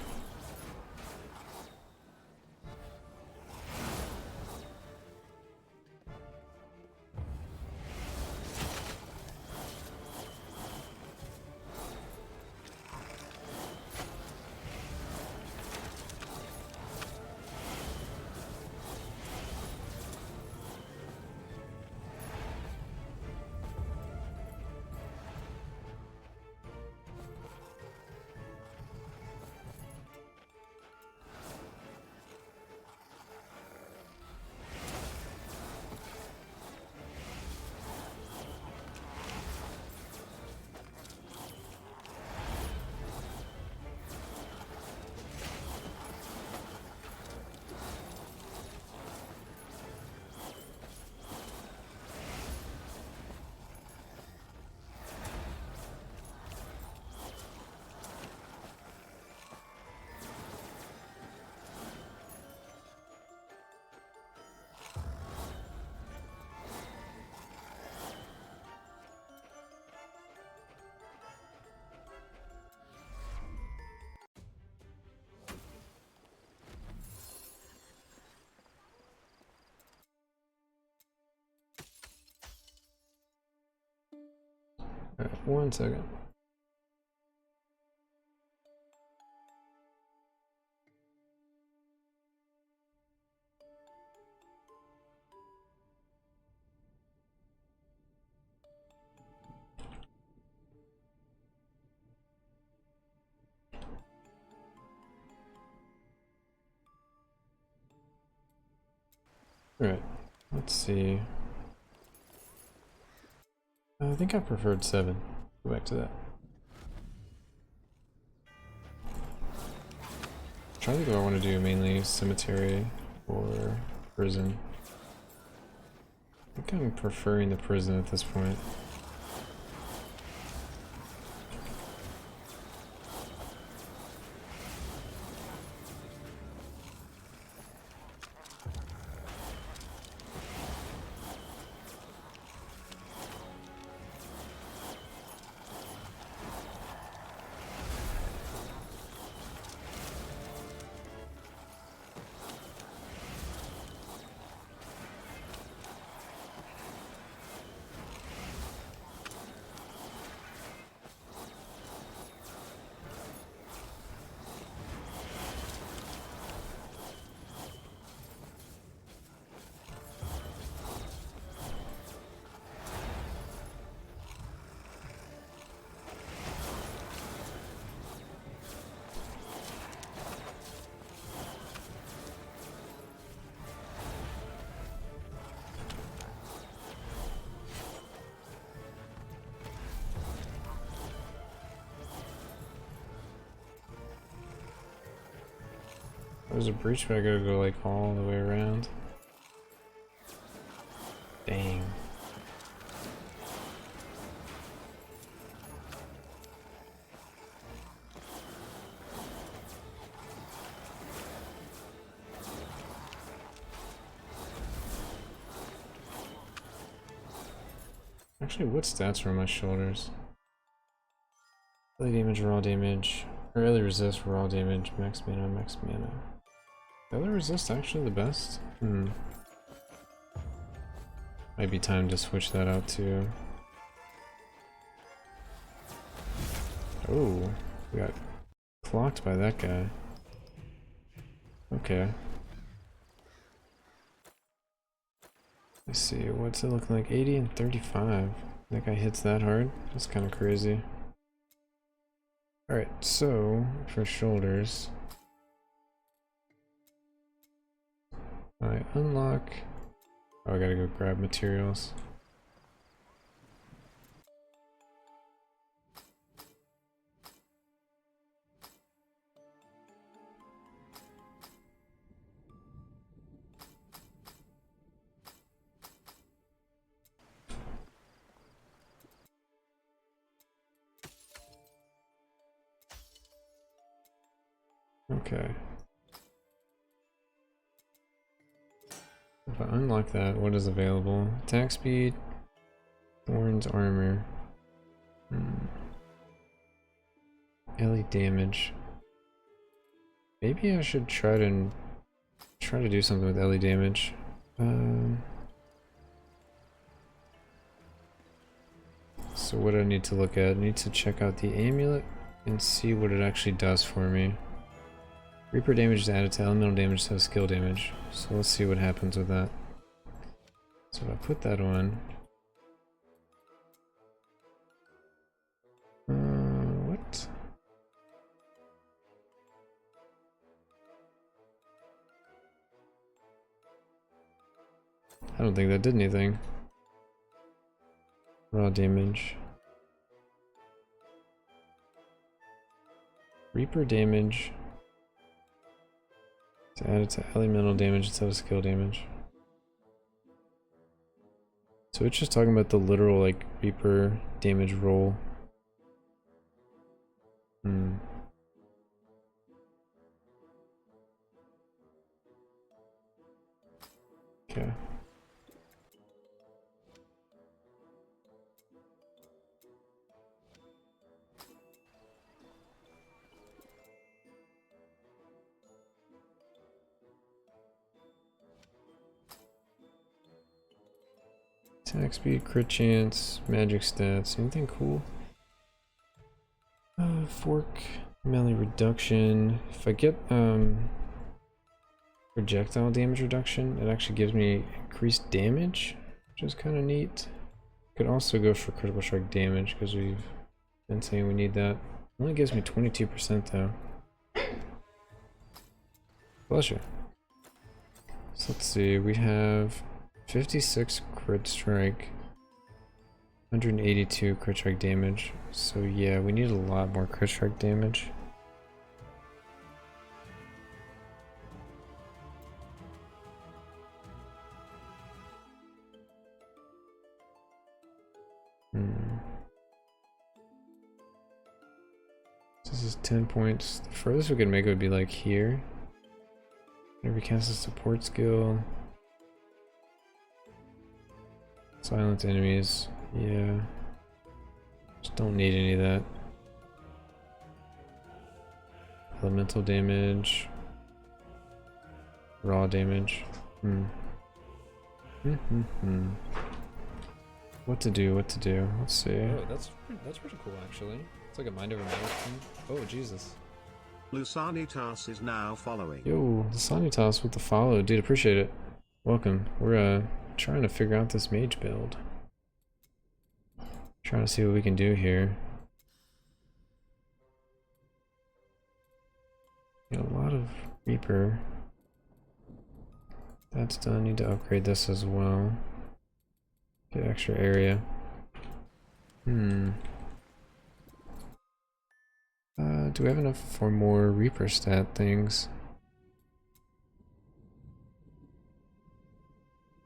Alright, 1 second. Alright, let's see. I think I preferred 7. Go back to that. I'm trying to think if I want to do mainly cemetery or prison. I think I'm preferring the prison at this point. There's a breach, but I gotta go like all the way around. Dang. Actually, what stats are on my shoulders? Early damage, raw damage, or early resist, raw damage, max mana, max mana. Early resist actually the best? Might be time to switch that out too. Oh, we got clocked by that guy. Okay. Let's see, what's it looking like? 80 and 35. That guy hits that hard? That's kind of crazy. Alright, so for shoulders, I unlock. Oh, I gotta go grab materials. Okay. If I unlock that, what is available? Attack speed, thorns, armor, LE damage. Maybe I should try to do something with LE damage. So what do I need to look at? I need to check out the amulet and see what it actually does for me. Reaper damage is added to elemental damage to skill damage. So let's see what happens with that. So if I put that on. What? I don't think that did anything. Raw damage. Reaper damage. To add it to elemental damage instead of skill damage. So it's just talking about the literal like Reaper damage roll. Okay. Attack speed, crit chance, magic stats, anything cool? fork melee reduction. If I get projectile damage reduction, it actually gives me increased damage, which is kind of neat. Could also go for critical strike damage because we've been saying we need that. Only gives me 22% though. Bless you. So let's see, we have 56 crit strike, 182 crit strike damage. So yeah, we need a lot more crit strike damage. This is 10 points. The furthest we could make it would be like here. Whenever we cast a support skill. Silence enemies. Yeah. Just don't need any of that. Elemental damage. Raw damage. What to do, what to do. Let's see. Oh, that's pretty cool actually. It's like a mind over matter thing. Oh, Jesus. Lusanitas is now following. Yo, Lusanitas with the follow. Dude, appreciate it. Welcome. We're trying to figure out this mage build. Trying to see what we can do here. Got a lot of Reaper. That's done. Need to upgrade this as well. Get extra area. Do we have enough for more Reaper stat things?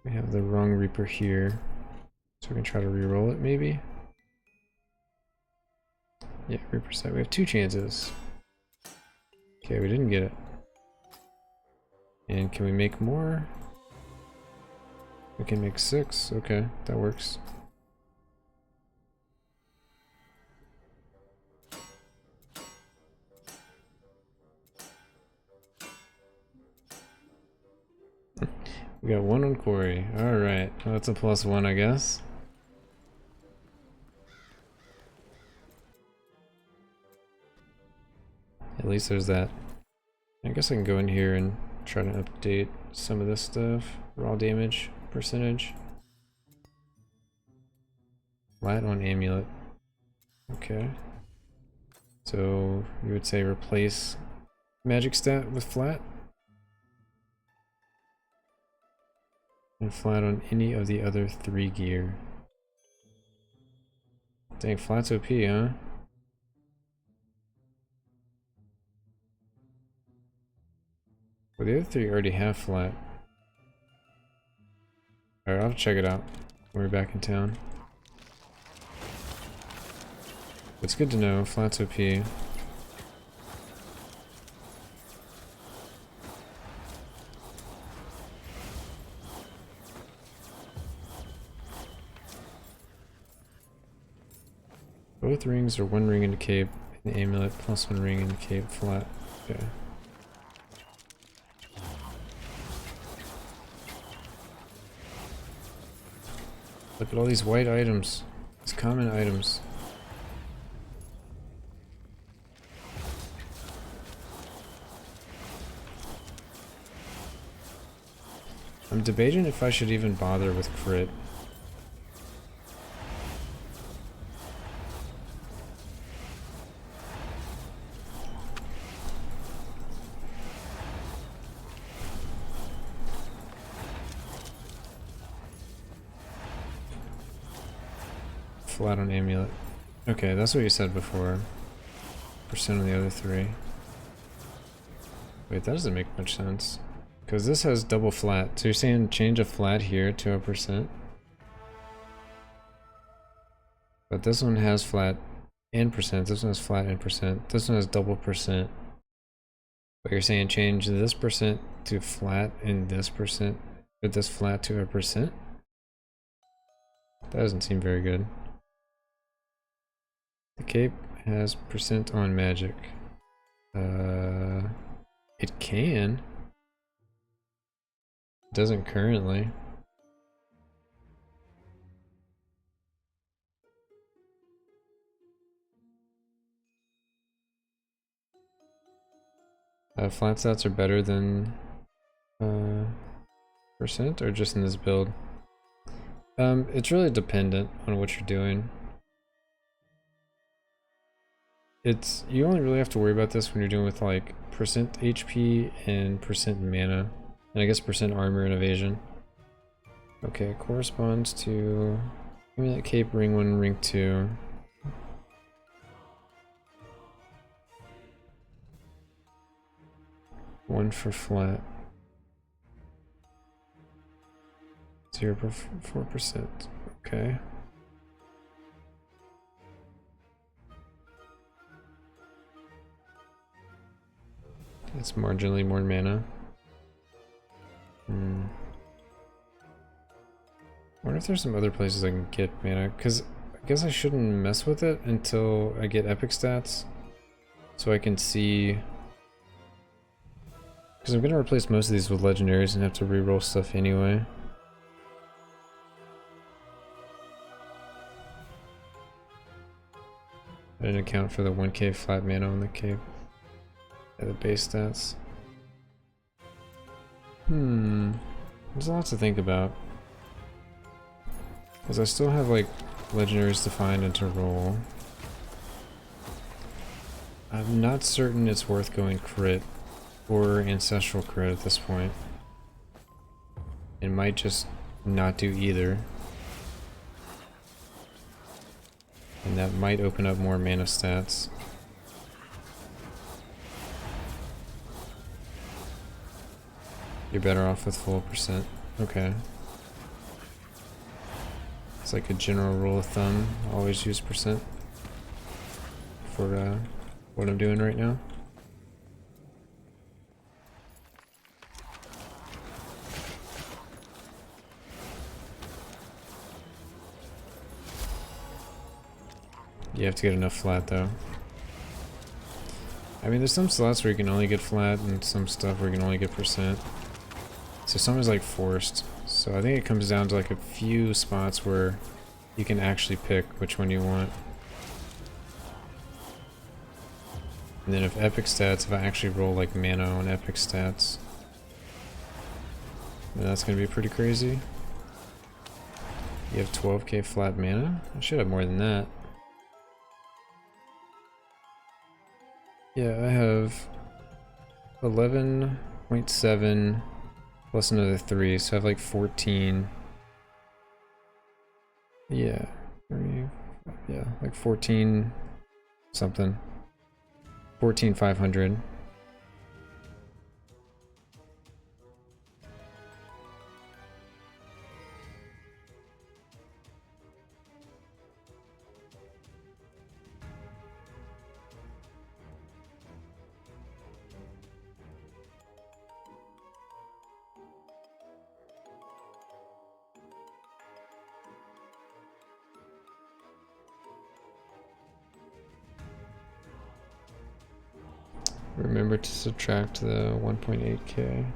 We have the wrong Reaper here. So we can try to reroll it maybe? Yeah, Reaper stat. We have 2 chances. Okay, we didn't get it. And can we make more? We can make 6. Okay, that works. We got 1 on Quarry. Alright, well, that's a +1, I guess. At least there's that. I guess I can go in here and try to update some of this stuff. Raw damage percentage. Flat on amulet. Okay. So you would say replace magic stat with flat? And flat on any of the other 3 gear. Dang, flat's OP, huh? Well, the other 3 already have flat. Alright, I'll check it out when we're back in town. It's good to know, flat's OP. Both rings are 1 ring in the cape, and the amulet plus 1 ring in the cape flat. Okay. Look at all these white items. These common items. I'm debating if I should even bother with crit. Flat on amulet. Okay, that's what you said before. Percent on the other 3. Wait, that doesn't make much sense. Because this has double flat. So you're saying change a flat here to a percent? But this one has flat and percent. This one has flat and percent. This one has double percent. But you're saying change this percent to flat and this percent, but this flat to a percent? That doesn't seem very good. The cape has percent on magic. It can. It doesn't currently. Flat stats are better than percent, or just in this build? It's really dependent on what you're doing. You only really have to worry about this when you're doing with like percent HP and percent mana, and I guess percent armor and evasion. Okay, corresponds to, give me that cape, ring 1, ring 2. One for flat. 0.4%. Okay. It's marginally more mana. I wonder if there's some other places I can get mana, because I guess I shouldn't mess with it until I get epic stats, so I can see, because I'm going to replace most of these with legendaries and have to reroll stuff anyway. I didn't account for the 1k flat mana on the cape. The base stats. There's a lot to think about. Because I still have like legendaries to find and to roll. I'm not certain it's worth going crit or ancestral crit at this point. It might just not do either. And that might open up more mana stats. You're better off with full percent. Okay. It's like a general rule of thumb. Always use percent for what I'm doing right now. You have to get enough flat though. I mean, there's some slots where you can only get flat and some stuff where you can only get percent. So some is like forced. So I think it comes down to like a few spots where you can actually pick which one you want. And then if epic stats, if I actually roll like mana on epic stats, then that's gonna be pretty crazy. You have 12k flat mana? I should have more than that. Yeah, I have 11.7 plus another 3, so I have like 14. Yeah, like 14 something. 14,500. Remember to subtract the 1.8k.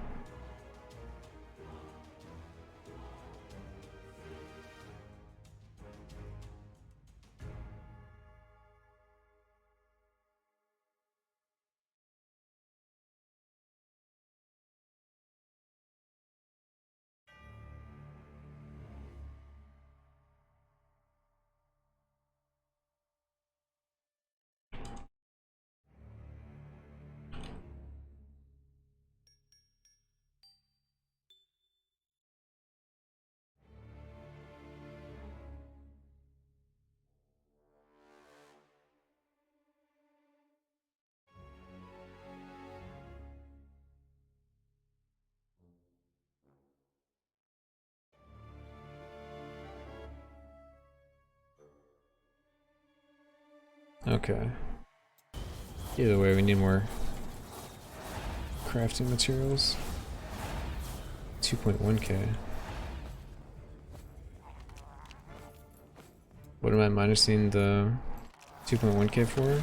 Okay. Either way, we need more crafting materials. 2.1k. What am I minusing the 2.1k for?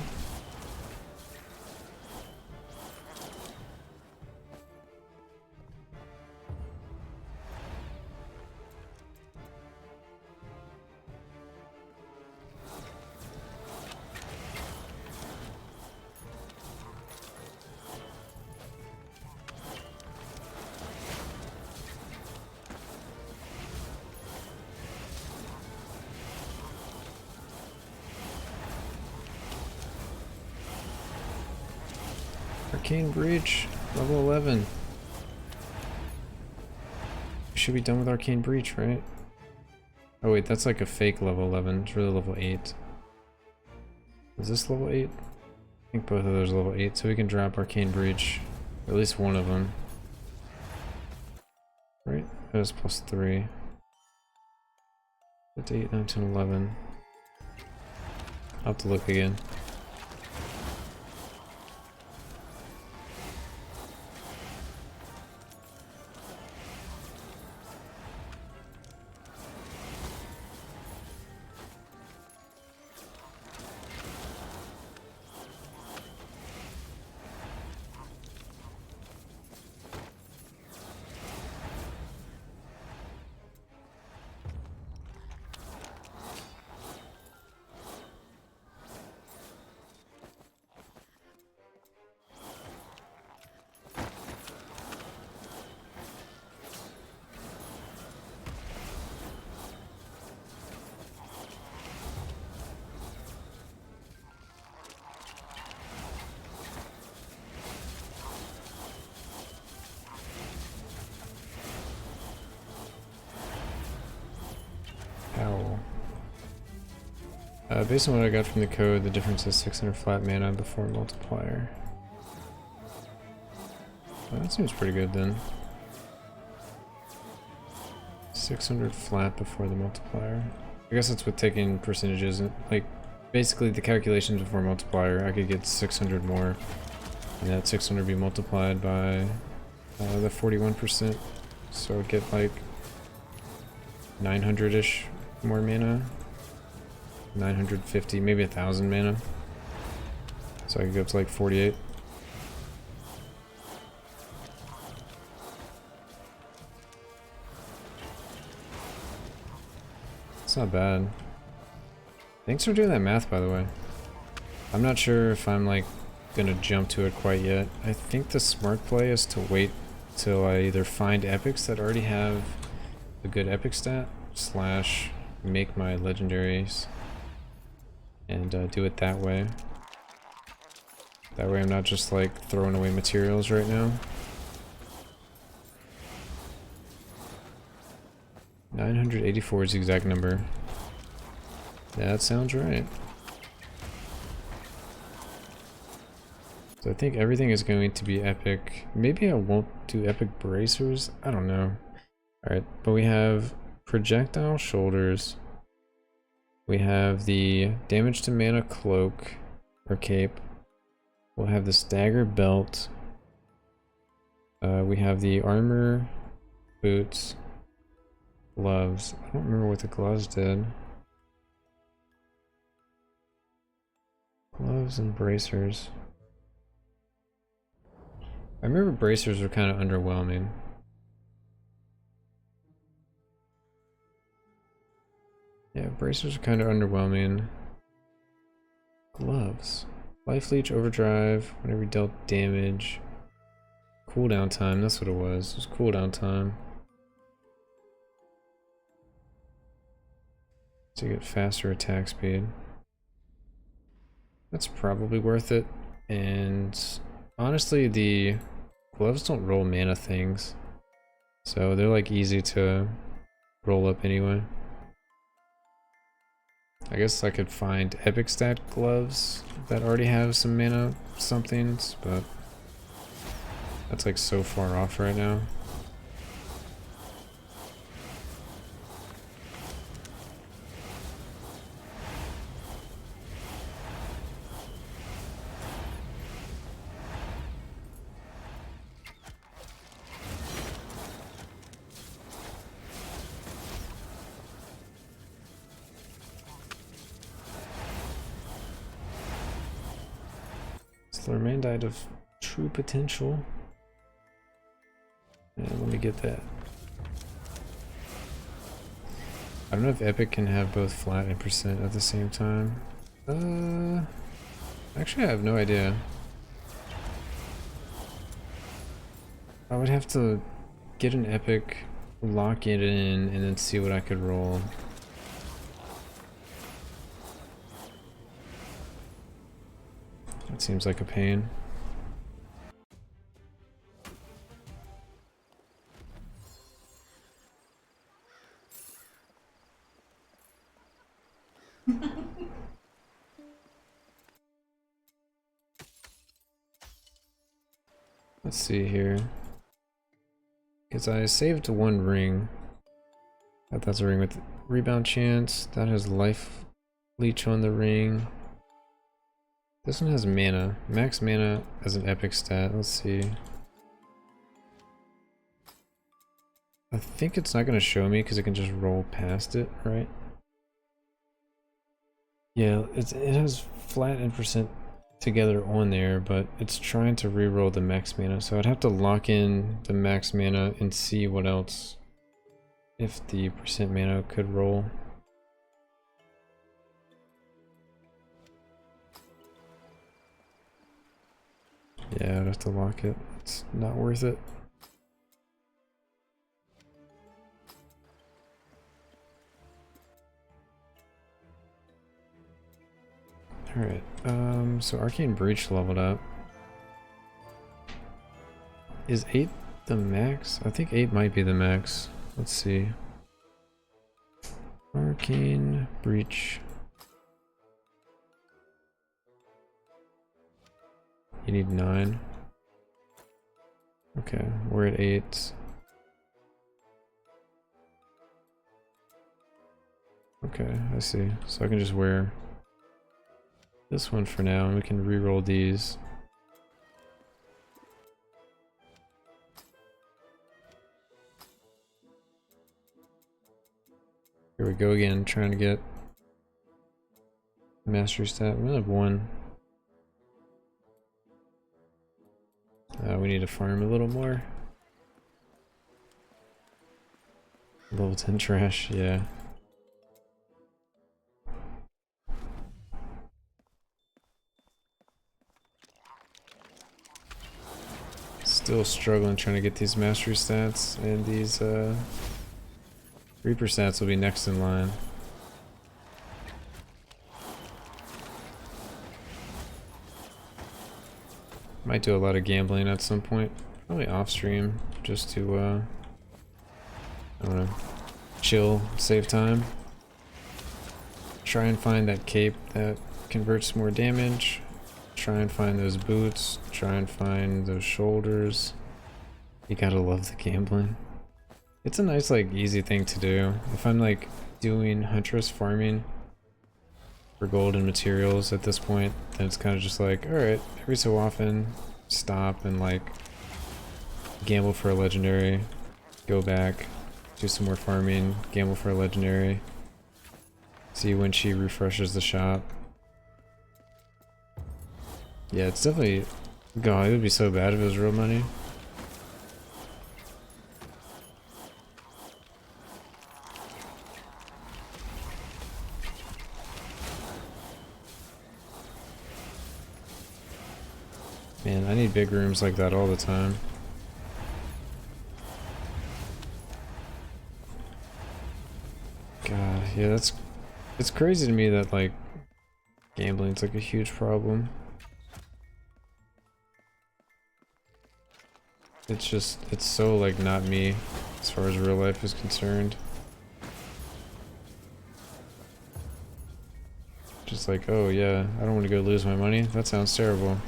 Arcane Breach, level 11. We should be done with Arcane Breach, right? Oh wait, that's like a fake level 11. It's really level 8. Is this level 8? I think both of those are level 8, so we can drop Arcane Breach. At least one of them. Right? That is plus 3. 8, 9, 10, 11. I'll have to look again. Ow. Based on what I got from the code, the difference is 600 flat mana before multiplier. Well, that seems pretty good then. 600 flat before the multiplier. I guess that's with taking percentages. Like, basically the calculations before multiplier, I could get 600 more. And that 600 be multiplied by the 41%. So I'd get like 900-ish more mana. 950, maybe 1,000 mana. So I could go up to like 48. It's not bad. Thanks for doing that math, by the way. I'm not sure if I'm like gonna jump to it quite yet. I think the smart play is to wait till I either find epics that already have a good epic stat slash make my legendaries and do it that way. That way I'm not just like throwing away materials right now. 984 is the exact number. Yeah, that sounds right. So I think everything is going to be epic. Maybe I won't do epic bracers. I don't know. Alright, but we have projectile shoulders. We have the damage to mana cloak or cape. We'll have the stagger belt. We have the armor boots. Gloves. I don't remember what the gloves did. Gloves and bracers. I remember bracers were kind of underwhelming. Yeah, bracers are kind of underwhelming. Gloves. Life leech overdrive whenever you dealt damage. Cooldown time, that's what it was. It was cooldown time. To get faster attack speed. That's probably worth it. And honestly, the gloves don't roll mana things. So they're like easy to roll up anyway. I guess I could find epic stat gloves that already have some mana somethings, but that's like so far off right now. Slormancer died of true potential. And let me get that. I don't know if epic can have both flat and percent at the same time. Actually I have no idea. I would have to get an epic, lock it in, and then see what I could roll. That seems like a pain. Let's see here. Because I saved one ring. That's a ring with rebound chance. That has life leech on the ring. This one has mana. Max mana as an epic stat. Let's see. I think it's not going to show me because it can just roll past it, right? Yeah, it has flat and percent together on there, but it's trying to reroll the max mana. So I'd have to lock in the max mana and see what else, if the percent mana could roll. Yeah, I'd have to lock it. It's not worth it. Alright, so Arcane Breach leveled up. Is 8 the max? I think 8 might be the max. Let's see. Arcane Breach. You need 9. Okay, we're at 8. Okay, I see. So I can just wear this one for now, and we can re-roll these. Here we go again, trying to get mastery stat. We only have 1. We need to farm a little more. Level 10 trash, yeah. Still struggling trying to get these mastery stats, and these Reaper stats will be next in line. Might do a lot of gambling at some point, probably off stream, just to I don't know, chill, save time. Try and find that cape that converts more damage. Try and find those boots, try and find those shoulders. You gotta love the gambling. It's a nice, like, easy thing to do. If I'm, like, doing Huntress farming for gold and materials at this point, then it's kind of just like, alright, every so often, stop and, like, gamble for a legendary, go back, do some more farming, gamble for a legendary, see when she refreshes the shop. Yeah, it's definitely... God, it would be so bad if it was real money. Man, I need big rooms like that all the time. God, yeah, that's... It's crazy to me that, like, gambling's like a huge problem. It's just, it's so, like, not me as far as real life is concerned. Just like, oh yeah, I don't want to go lose my money. That sounds terrible.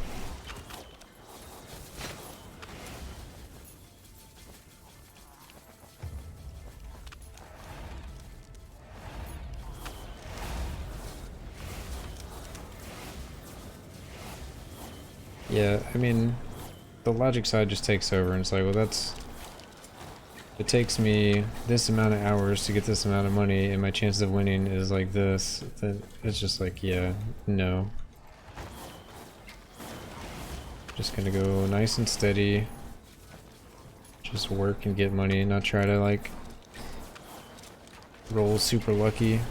Yeah, I mean, the logic side just takes over, and it's like, well, that's... It takes me this amount of hours to get this amount of money, and my chances of winning is like this. Then it's just like, yeah, no. Just gonna go nice and steady. Just work and get money, not try to, like, roll super lucky.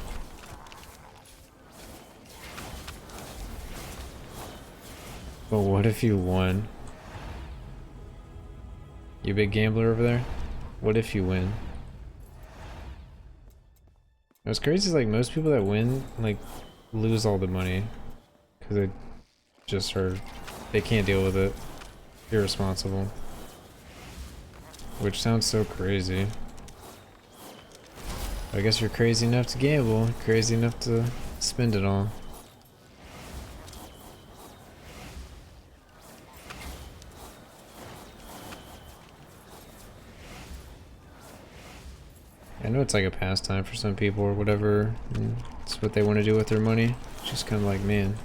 But what if you won? You big gambler over there? What if you win? What's crazy is, like, most people that win, like, lose all the money. Because they just are... They can't deal with it. Irresponsible. Which sounds so crazy. I guess you're crazy enough to gamble, crazy enough to spend it all. I know it's like a pastime for some people or whatever. And it's what they want to do with their money. It's just kind of like, man.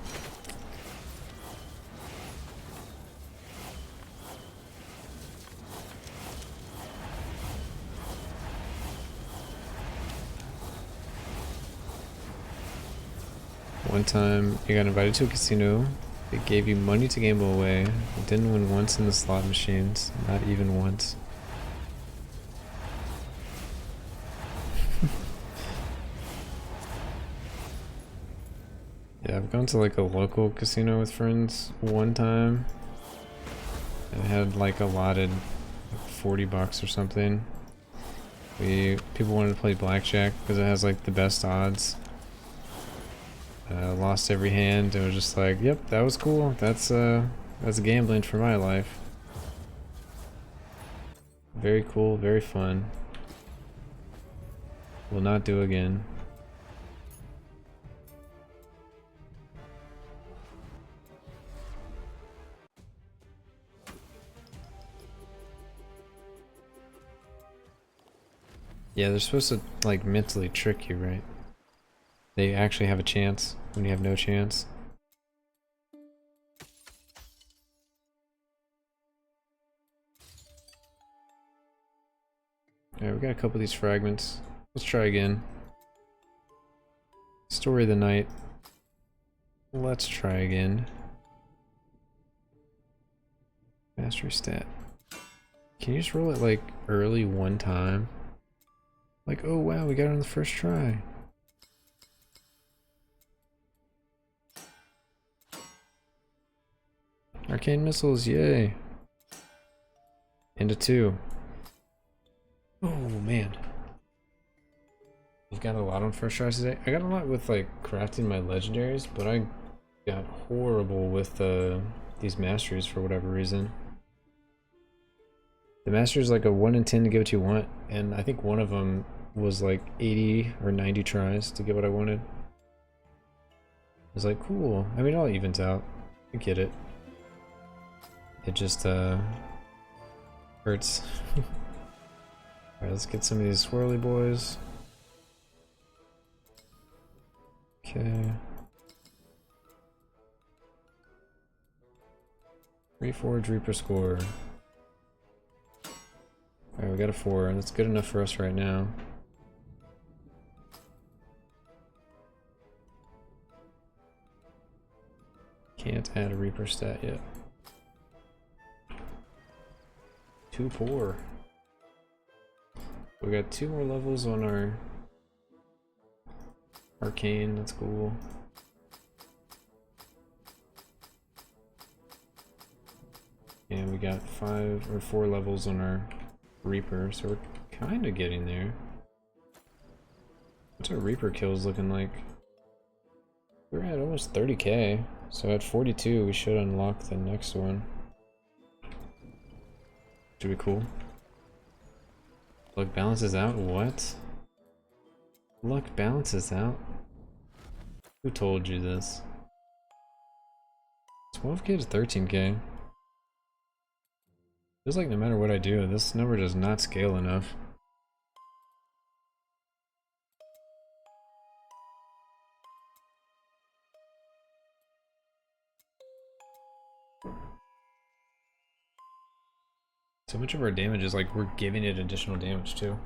One time you got invited to a casino. It gave you money to gamble away. You didn't win once in the slot machines. Not even once. Yeah, I've gone to like a local casino with friends one time. It had like allotted like 40 bucks or something. People wanted to play blackjack because it has like the best odds. Lost every hand. It was just like, yep, that was cool. That's gambling for my life. Very cool, very fun. Will not do again. Yeah, they're supposed to like mentally trick you, right? They actually have a chance when you have no chance. Alright, we got a couple of these fragments. Let's try again. Story of the night. Let's try again. Mastery stat. Can you just roll it like early one time? Like, oh wow, we got it on the first try. Arcane missiles, yay. Into 2. Oh man. You've got a lot on first tries today. I got a lot with like crafting my legendaries, but I got horrible with these masteries for whatever reason. The master is like a 1 in 10 to get what you want, and I think one of them was like 80 or 90 tries to get what I wanted. I was like, cool. I mean, it all evens out. I get it. It just hurts. Alright, let's get some of these swirly boys. Okay. 3-4 Reaper score. Alright, we got a 4, and that's good enough for us right now. Can't add a Reaper stat yet. Too poor. We got 2 more levels on our arcane, that's cool. And we got 5 or 4 levels on our Reaper, so we're kind of getting there. What's our Reaper kills looking like? We're at almost 30k, so at 42 we should unlock the next one. Should be cool. Luck balances out? What? Luck balances out? Who told you this? 12k to 13k. Feels like no matter what I do, this number does not scale enough. So much of our damage is like we're giving it additional damage too.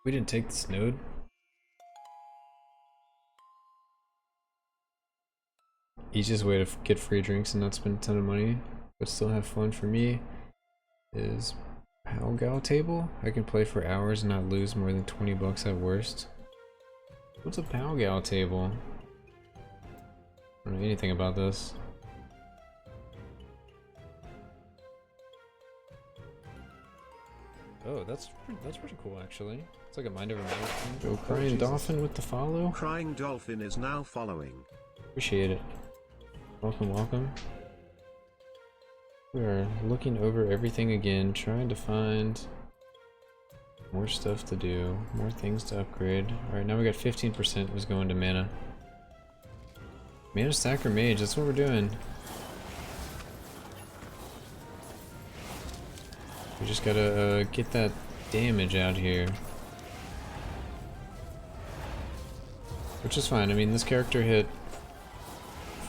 We didn't take this node. Easiest way to get free drinks and not spend a ton of money, but still have fun for me, is Palgal table. I can play for hours and not lose more than 20 bucks at worst. What's a Palgal table? I don't know anything about this. Oh, that's pretty cool actually. It's like a mind over matter thing. Go Crying Dolphin with the follow. Crying Dolphin is now following. Appreciate it. Welcome, welcome. We are looking over everything again, trying to find more stuff to do, more things to upgrade. Alright, now we got 15% was going to mana. Mana stacker mage, that's what we're doing. We just gotta get that damage out here. Which is fine. I mean, this character hit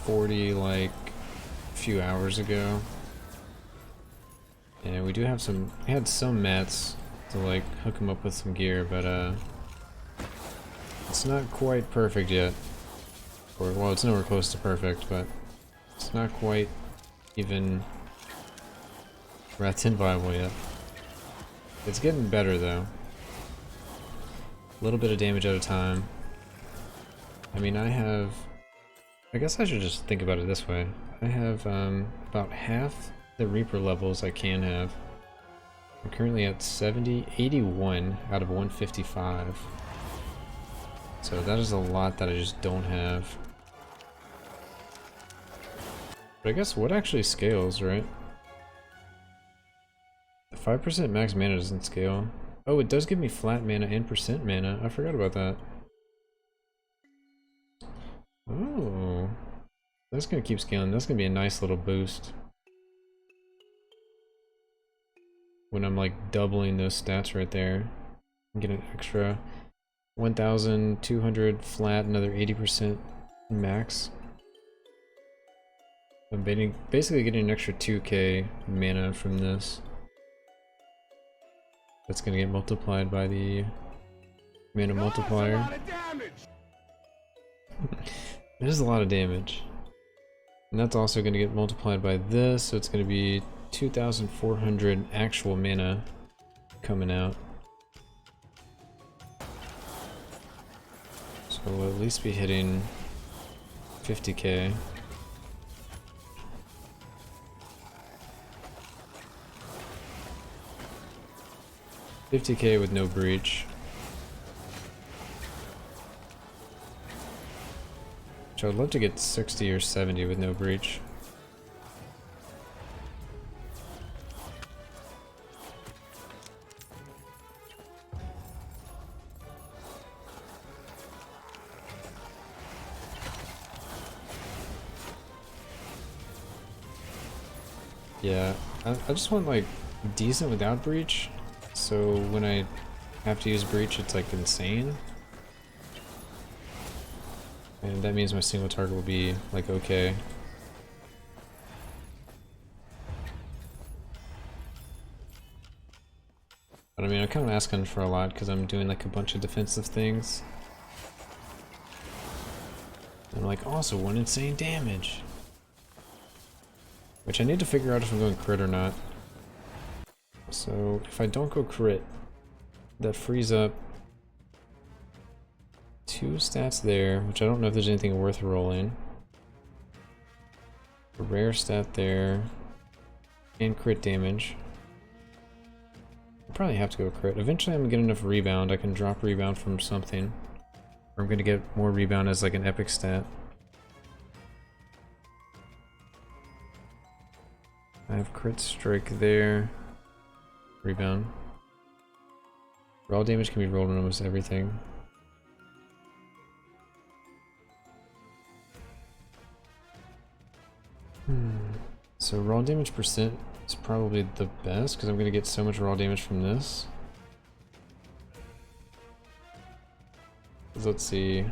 40 like a few hours ago. And we do have some, we had some mats to like hook him up with some gear, but it's not quite perfect yet. Or, well, it's nowhere close to perfect, but it's not quite even Wrath 10 viable yet. It's getting better though. A little bit of damage at a time. I mean, I guess I should just think about it this way. I have about half the Reaper levels I can have. I'm currently at 81 out of 155. So that is a lot that I just don't have. But I guess what actually scales, right? The 5% max mana doesn't scale. Oh, it does give me flat mana and percent mana. I forgot about that. Oh. That's gonna keep scaling. That's gonna be a nice little boost. When I'm like doubling those stats right there. Get an extra 1,200 flat, another 80% max. I'm basically getting an extra 2k mana from this. That's gonna get multiplied by the mana multiplier. It is a lot of damage. And that's also gonna get multiplied by this, so it's gonna be 2,400 actual mana coming out. So we'll at least be hitting 50k. 50k with no breach. Which I would love to get 60 or 70 with no breach. Yeah, I just want like decent without breach. So when I have to use breach, it's like insane. And that means my single target will be like okay. But I mean, I'm kind of asking for a lot because I'm doing like a bunch of defensive things. And like also one insane damage. Which I need to figure out if I'm going crit or not. So if I don't go crit, that frees up 2 stats there, which I don't know if there's anything worth rolling. A rare stat there, and crit damage. I probably have to go crit. Eventually I'm gonna get enough rebound, I can drop rebound from something. Or I'm gonna get more rebound as like an epic stat. I have crit strike there. Rebound. Raw damage can be rolled on almost everything. So raw damage percent is probably the best because I'm going to get so much raw damage from this. Let's see.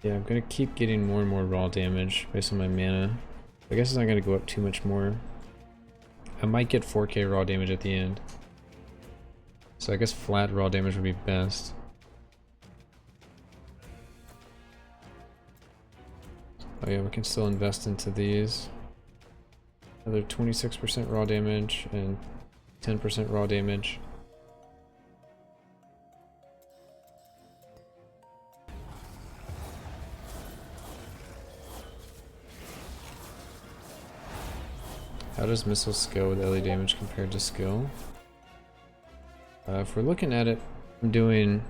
Yeah, I'm going to keep getting more and more raw damage based on my mana. I guess it's not going to go up too much more. I might get 4k raw damage at the end. So I guess flat raw damage would be best. Oh yeah, we can still invest into these. Another 26% raw damage and 10% raw damage. How does missile scale with LE damage compared to skill? If we're looking at it, I'm doing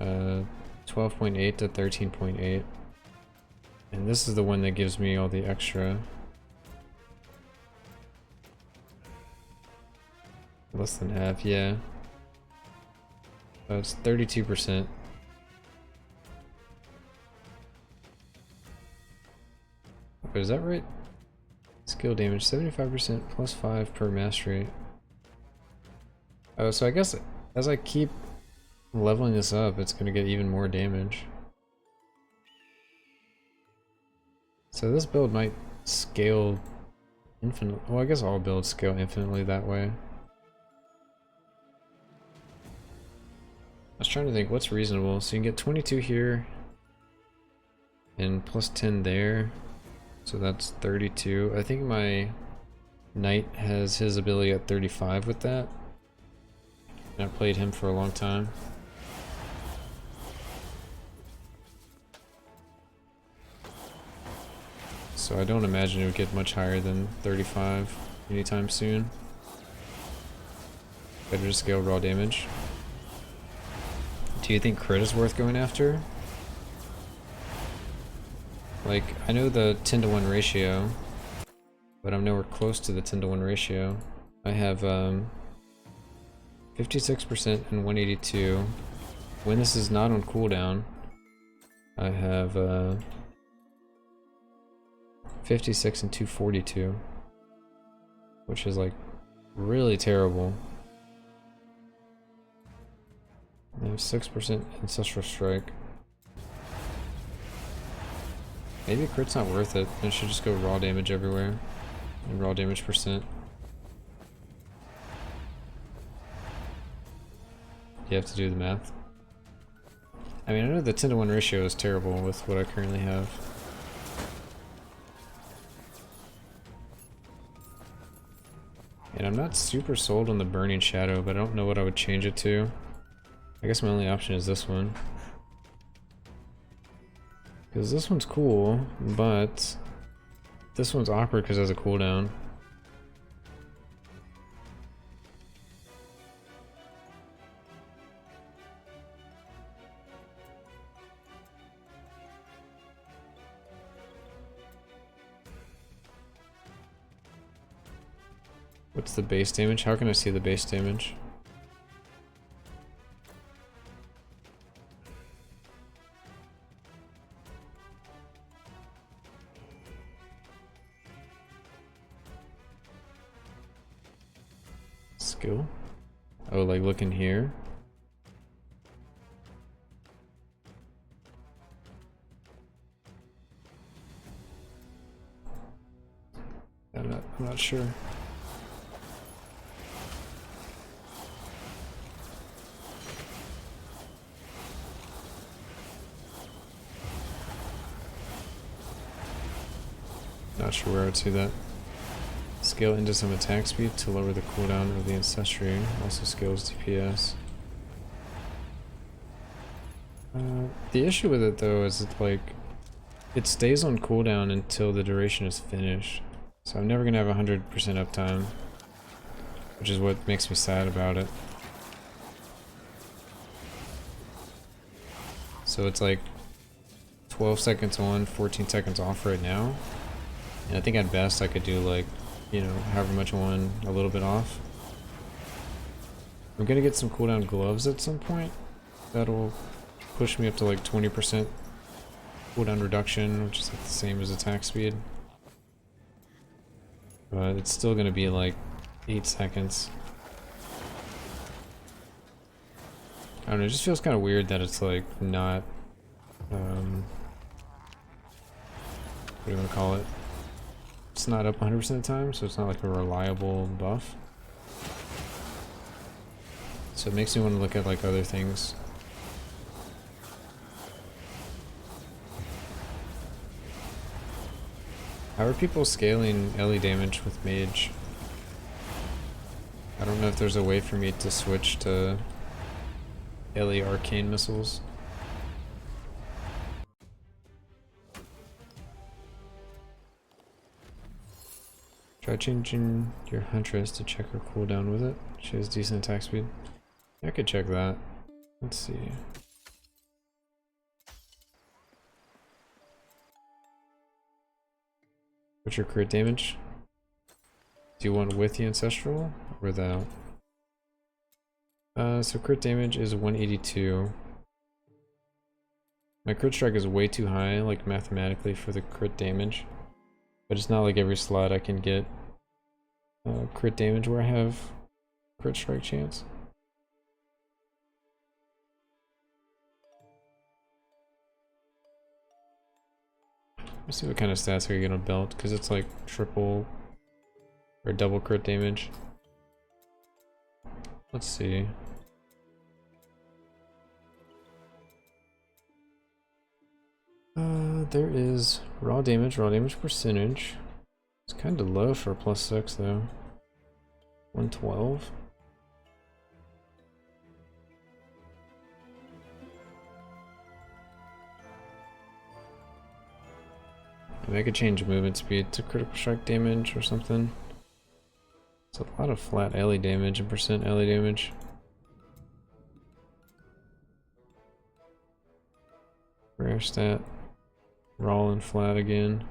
12.8 to 13.8. And this is the one that gives me all the extra. Less than half, yeah. It's 32%. Wait, is that right? Skill damage, 75% plus 5 per mastery. Oh, so I guess as I keep leveling this up, it's going to get even more damage. So this build might scale infinitely. Well, I guess all builds scale infinitely that way. I was trying to think what's reasonable. So you can get 22 here and plus 10 there. So that's 32. I think my knight has his ability at 35 with that. And I played him for a long time. So I don't imagine it would get much higher than 35 anytime soon. Better just scale raw damage. Do you think crit is worth going after? Like, I know the 10-to-1 ratio, but I'm nowhere close to the 10-to-1 ratio. I have 56% and 182. When this is not on cooldown, I have 56 and 242, which is like really terrible. I have 6% Ancestral Strike. Maybe crit's not worth it. I should just go raw damage everywhere and raw damage percent. You have to do the math. I mean, I know the 10-to-1 ratio is terrible with what I currently have. And I'm not super sold on the Burning Shadow, but I don't know what I would change it to. I guess my only option is this one. Because this one's cool, but this one's awkward because it has a cooldown. What's the base damage? How can I see the base damage? Skill? Oh, like look in here? I'm not sure. Not sure where I would see that. Scale into some attack speed to lower the cooldown of the Ancestry. Also scales DPS. The issue with it though is it's like it stays on cooldown until the duration is finished. So I'm never gonna have 100% uptime, which is what makes me sad about it. So it's like 12 seconds on, 14 seconds off right now. And I think at best I could do like, you know, however much on, a little bit off. I'm gonna get some cooldown gloves at some point. That'll push me up to like 20% cooldown reduction, which is like the same as attack speed. But it's still gonna be like 8 seconds. I don't know, it just feels kind of weird that it's like not, what do you want to call it? It's not up 100% of the time, so it's not like a reliable buff. So it makes me want to look at like other things. How are people scaling LE damage with Mage? I don't know if there's a way for me to switch to LE arcane missiles. Try changing your Huntress to check her cooldown with it. She has decent attack speed. I could check that. Let's see. What's your crit damage? Do you want with the Ancestral or without? So crit damage is 182. My crit strike is way too high, like mathematically, for the crit damage. But it's not like every slot I can get crit damage where I have crit strike chance. Let's see what kind of stats are you gonna belt, because it's like triple or double crit damage. Let's see. There is raw damage percentage. It's kind of low for a +6 though. 112. Maybe I could change movement speed to critical strike damage or something. It's a lot of flat alley damage and percent alley damage. Rare stat. Raw and flat again.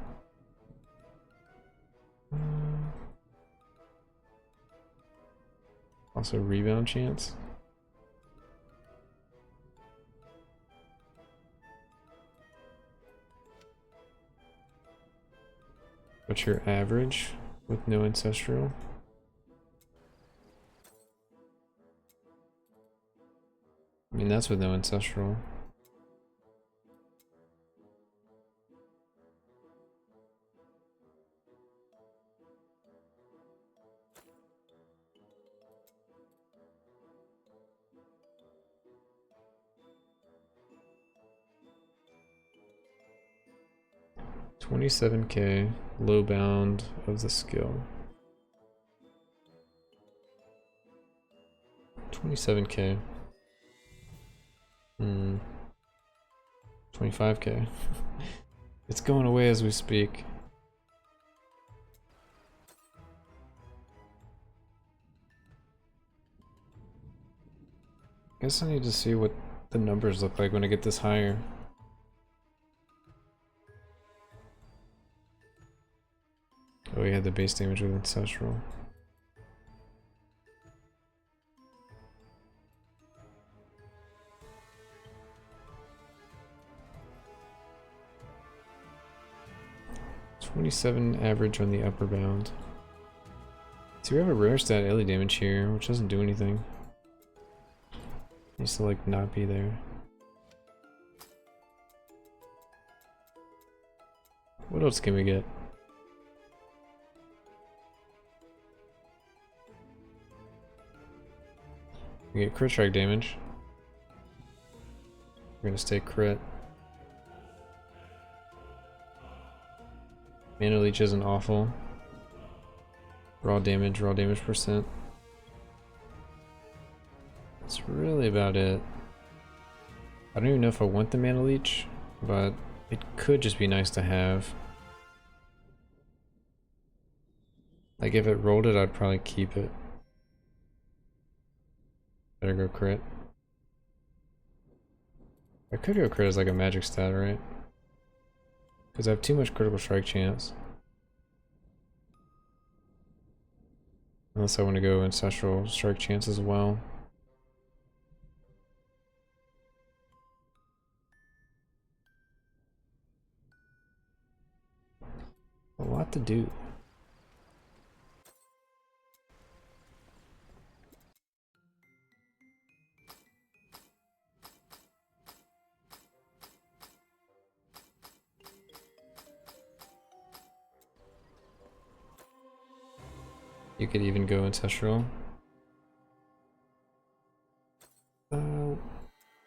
Also rebound chance. What's your average with no ancestral? I mean, that's with no ancestral. $27K, low bound of the skill. 27K. 25K. It's going away as we speak. Guess I need to see what the numbers look like when I get this higher. Oh, we had the base damage with Ancestral. $27 average on the upper bound. So we have a rare stat alley damage here, which doesn't do anything. Needs to like not be there. What else can we get? We get crit strike damage. We're gonna stay crit. Mana leech isn't awful. Raw damage percent. That's really about it. I don't even know if I want the mana leech, but it could just be nice to have. Like if it rolled it, I'd probably keep it. Better go crit. I could go crit as like a magic stat, right? Because I have too much critical strike chance. Unless I want to go ancestral strike chance as well. A lot to do. You could even go ancestral. I'm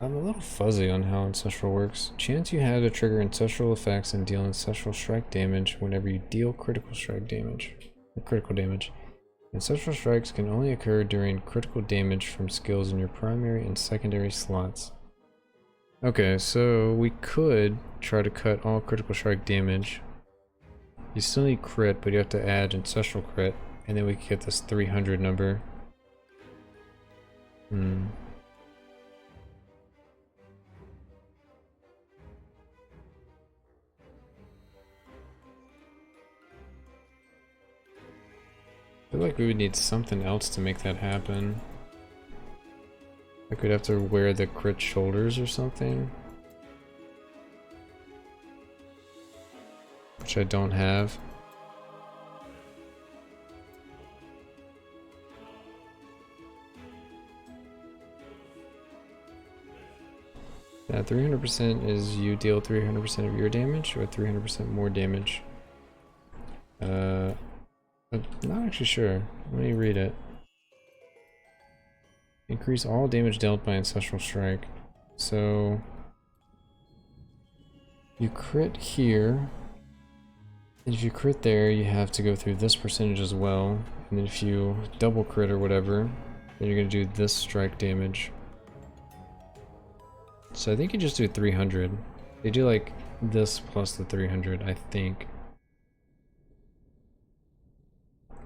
a little fuzzy on how ancestral works. Chance you had to trigger ancestral effects and deal ancestral strike damage whenever you deal critical strike damage. Critical damage. Ancestral strikes can only occur during critical damage from skills in your primary and secondary slots. Okay, so we could try to cut all critical strike damage. You still need crit, but you have to add ancestral crit, and then we can get this 300 number. I feel like we would need something else to make that happen. Like we'd have to wear the crit shoulders or something. Which I don't have. Now 300% is you deal 300% of your damage or 300% more damage. I'm not actually sure. Let me read it. Increase all damage dealt by Ancestral Strike. So you crit here. And if you crit there, you have to go through this percentage as well. And then if you double crit or whatever, then you're gonna do this strike damage. So I think you just do 300. They do like this plus the 300, I think.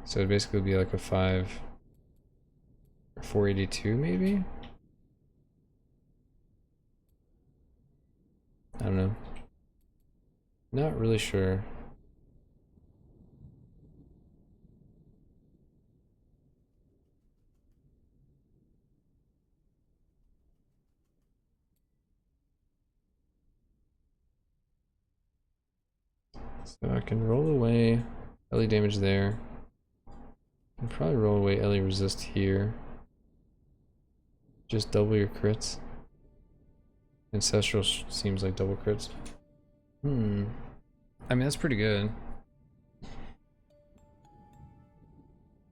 So it basically would be like a 5 or 482 maybe? I don't know. Not really sure. So I can roll away LE damage there. And probably roll away LE resist here. Just double your crits. Ancestral seems like double crits. I mean, that's pretty good.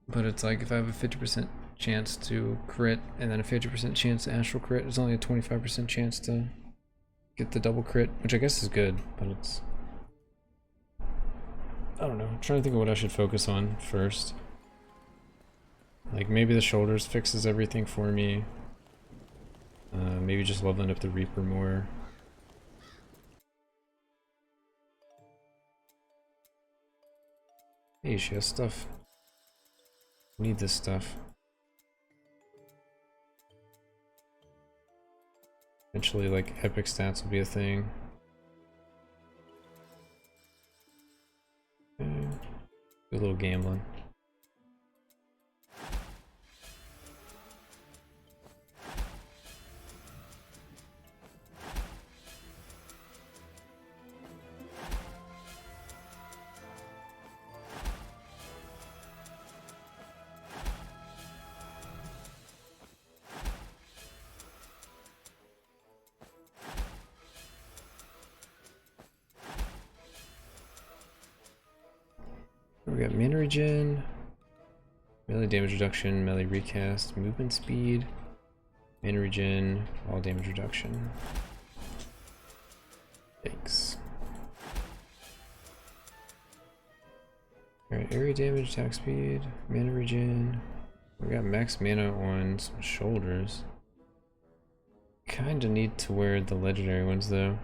But it's like if I have a 50% chance to crit and then a 50% chance to astral crit, there's only a 25% chance to get the double crit, which I guess is good, but it's... I don't know. I'm trying to think of what I should focus on first. Like maybe the shoulders fixes everything for me. Maybe just leveling up the Reaper more. Hey, she has stuff. Need this stuff. Eventually, like, epic stats will be a thing. Okay. Do a little gambling. We got mana regen, melee damage reduction, melee recast, movement speed, mana regen, all damage reduction. Thanks. Alright, area damage, attack speed, mana regen. We got max mana on some shoulders. Kinda need to wear the legendary ones though.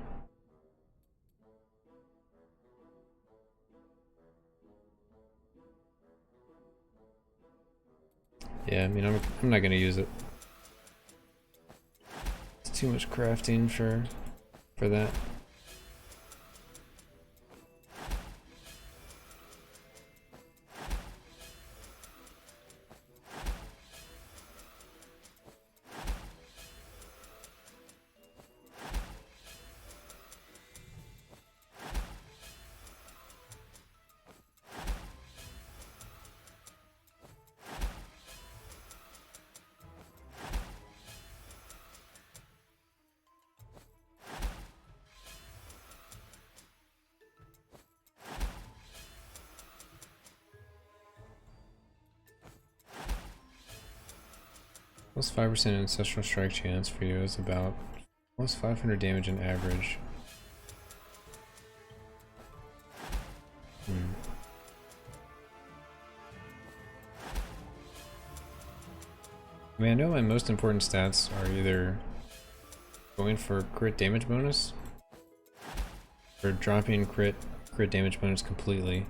Yeah, I mean, I'm not gonna use it. It's too much crafting for that. Plus 5% Ancestral Strike chance for you is about plus 500 damage in average. I mean, I know my most important stats are either going for crit damage bonus or dropping crit damage bonus completely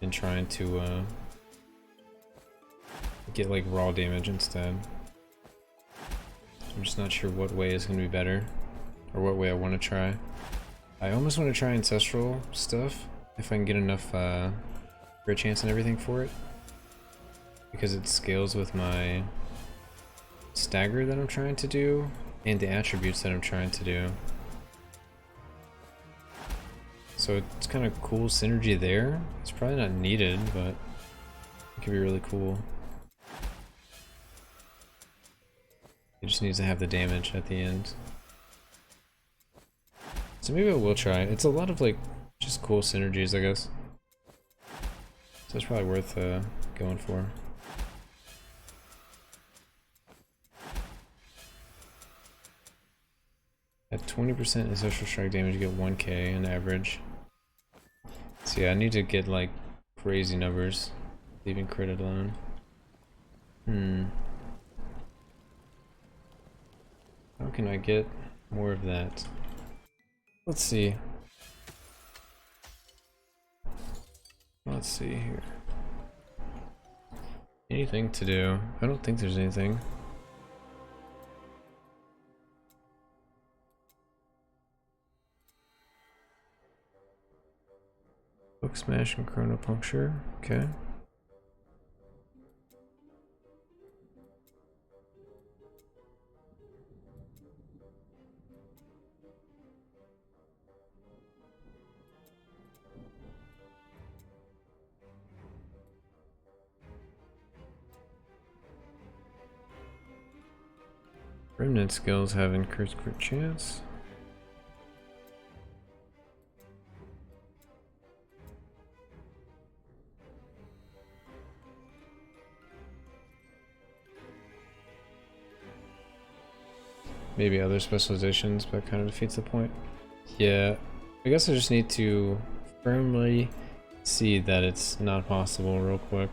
and trying to get like raw damage instead. I'm just not sure what way is going to be better or what way I want to try. I almost want to try Ancestral stuff if I can get enough crit chance and everything for it, because it scales with my stagger that I'm trying to do and the attributes that I'm trying to do. So it's kind of cool synergy there. It's probably not needed, but it could be really cool. It just needs to have the damage at the end. So maybe I will try. It's a lot of like just cool synergies, I guess. So it's probably worth going for. At 20% ancestral strike damage, you get 1k on average. So yeah, I need to get like crazy numbers, leaving crit alone. How can I get more of that? Let's see. Let's see here. Anything to do? I don't think there's anything. Book smash and chrono puncture. Okay. Remnant skills have increased crit chance. Maybe other specializations, but kind of defeats the point. Yeah, I guess I just need to firmly see that it's not possible real quick.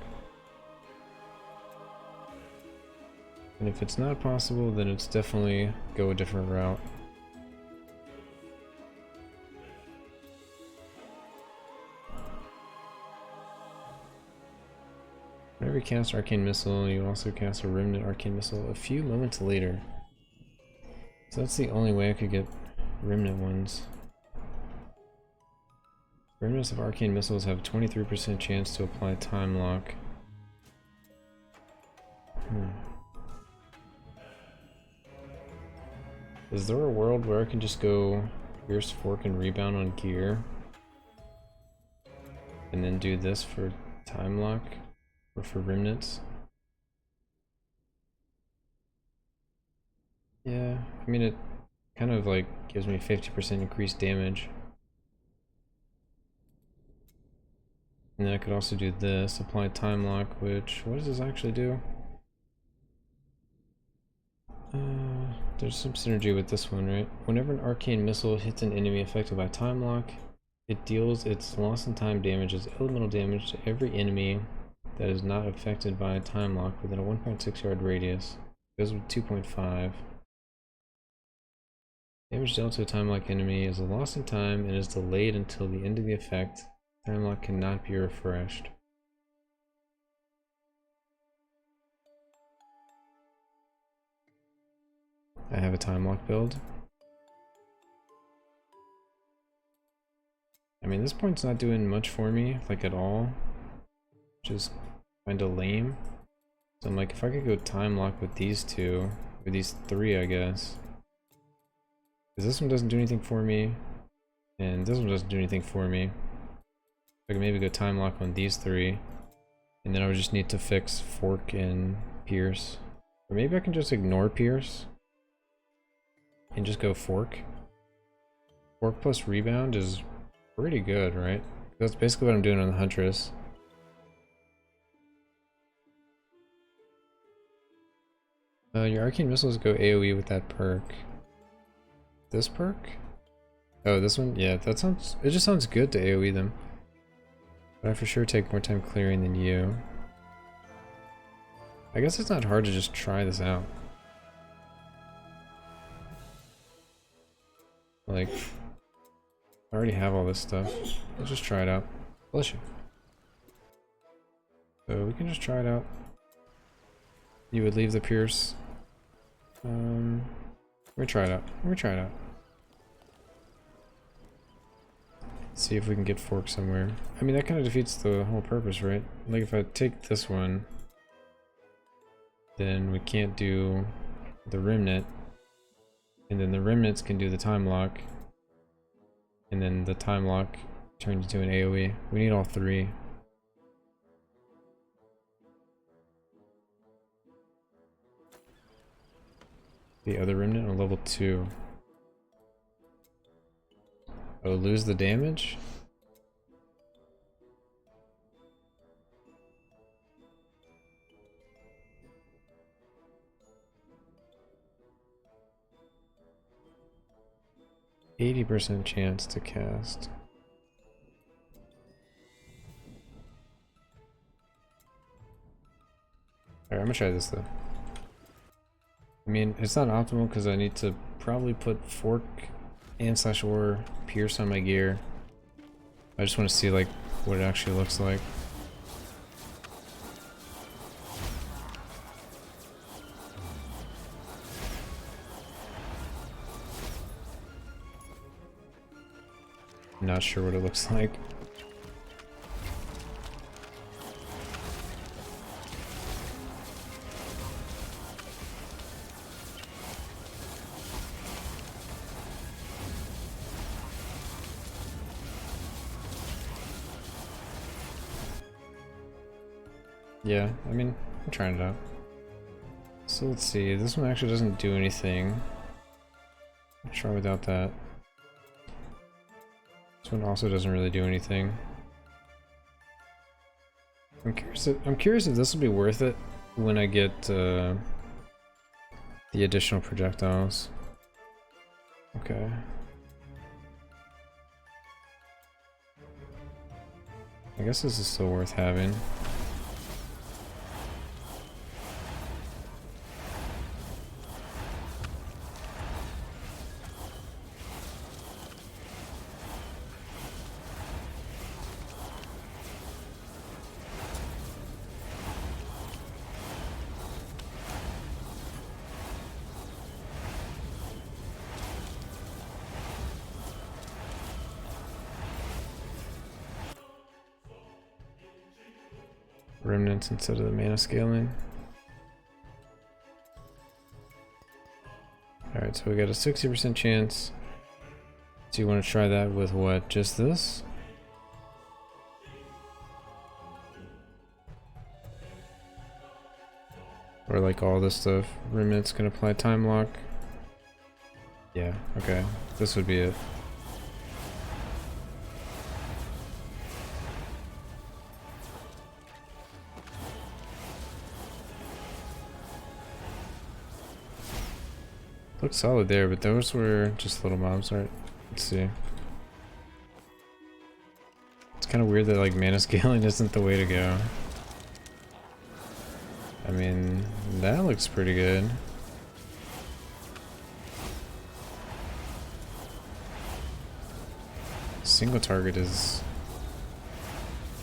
And if it's not possible, then it's definitely go a different route. Whenever you cast Arcane Missile, you also cast a Remnant Arcane Missile a few moments later. So that's the only way I could get Remnant ones. Remnants of Arcane Missiles have 23% chance to apply Time Lock. Is there a world where I can just go Pierce, Fork, and Rebound on gear? And then do this for Time Lock? Or for Remnants? Yeah, I mean it kind of like gives me 50% increased damage. And then I could also do this, apply Time Lock, which, what does this actually do? There's some synergy with this one, right? Whenever an arcane missile hits an enemy affected by Time Lock, it deals its loss in time damage as elemental damage to every enemy that is not affected by Time Lock within a 1.6 yard radius. It goes with 2.5. Damage dealt to a Time Lock enemy is a loss in time and is delayed until the end of the effect. Time Lock cannot be refreshed. I have a Time Lock build. I mean, this point's not doing much for me, like at all. Just kinda lame. So I'm like, if I could go Time Lock with these two, or these three, I guess. Because this one doesn't do anything for me, and this one doesn't do anything for me. I could maybe go Time Lock on these three, and then I would just need to fix Fork and Pierce. Or maybe I can just ignore Pierce and just go Fork. Fork plus Rebound is pretty good, right? That's basically what I'm doing on the Huntress. Your Arcane Missiles go AoE with that perk. This perk? Oh, this one? Yeah, that sounds... It just sounds good to AoE them. But I for sure take more time clearing than you. I guess it's not hard to just try this out. Like, I already have all this stuff. Let's just try it out. Bless you. So we can just try it out. You would leave the Pierce. Let me try it out. Let me try it out. See if we can get Fork somewhere. I mean, that kind of defeats the whole purpose, right? Like, if I take this one, then we can't do the Remnant. And then the Remnants can do the Time Lock. And then the Time Lock turns into an AoE. We need all three. The other Remnant on level 2. Oh, lose the damage? %80 chance to cast. Alright, I'm gonna try this though. I mean, it's not optimal because I need to probably put fork and slash or pierce on my gear. I just want to see like what it actually looks like. Not sure what it looks like. Yeah, I mean, I'm trying it out. So let's see, this one actually doesn't do anything. I'll try without that. This one also doesn't really do anything. I'm curious if this will be worth it when I get the additional projectiles. Okay. I guess this is still worth having. Remnants instead of the mana scaling. Alright, so we got a 60% chance. So you want to try that with what? Just this? Or like all this stuff? Remnants can apply time lock. Yeah, okay. This would be it. Looks solid there, but those were just little mobs, right? Let's see. It's kind of weird that like mana scaling isn't the way to go. I mean, that looks pretty good. Single target is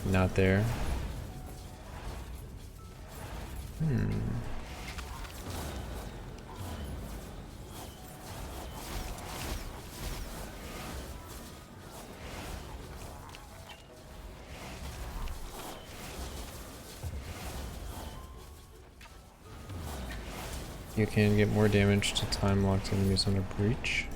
not there. You can get more damage to time locked enemies on a breach.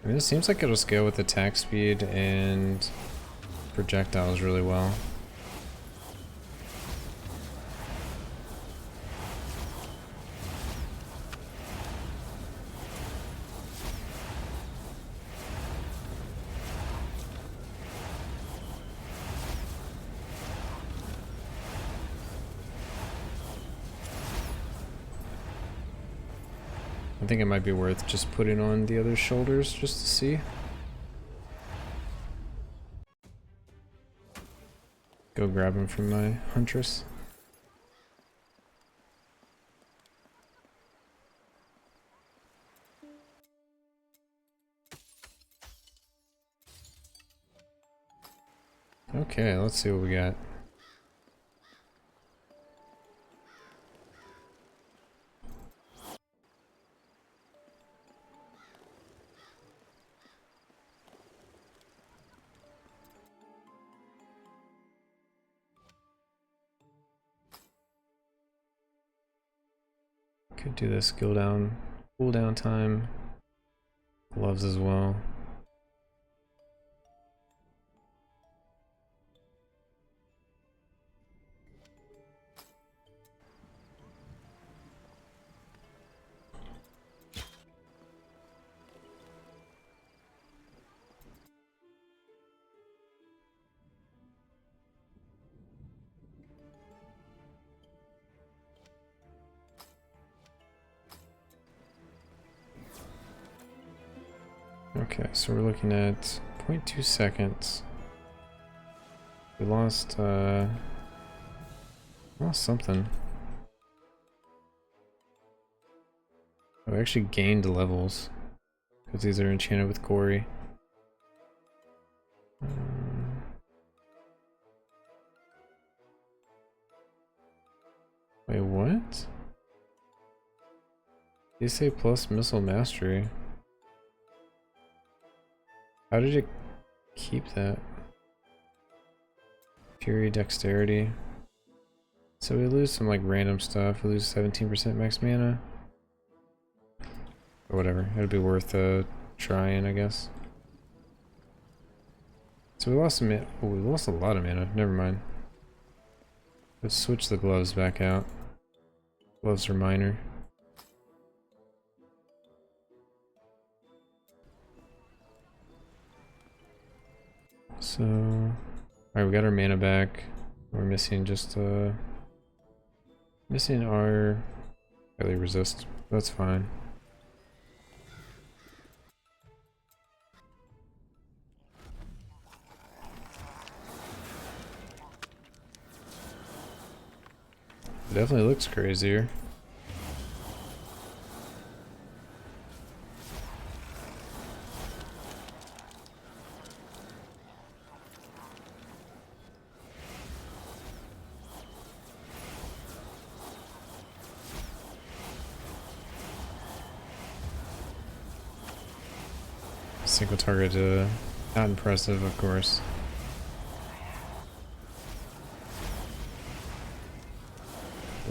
I mean, it seems like it'll scale with attack speed and projectiles really well. I think it might be worth just putting on the other shoulders just to see. Go grab him from my huntress. Okay, let's see what we got. Could do this cooldown time. Gloves as well. Okay, so we're looking at 0.2 seconds. We lost something. Oh, we actually gained levels because these are enchanted with Gory. Wait, what? You say plus missile mastery. How did it keep that? Fury dexterity. So we lose some like random stuff. We lose 17% max mana. Or whatever. It'd be worth trying, I guess. So we lost some mana. Oh, we lost a lot of mana. Never mind. Let's switch the gloves back out. Gloves are minor. So, alright, we got our mana back. We're missing just missing our highly resist. That's fine. It definitely looks crazier. Single target, not impressive, of course.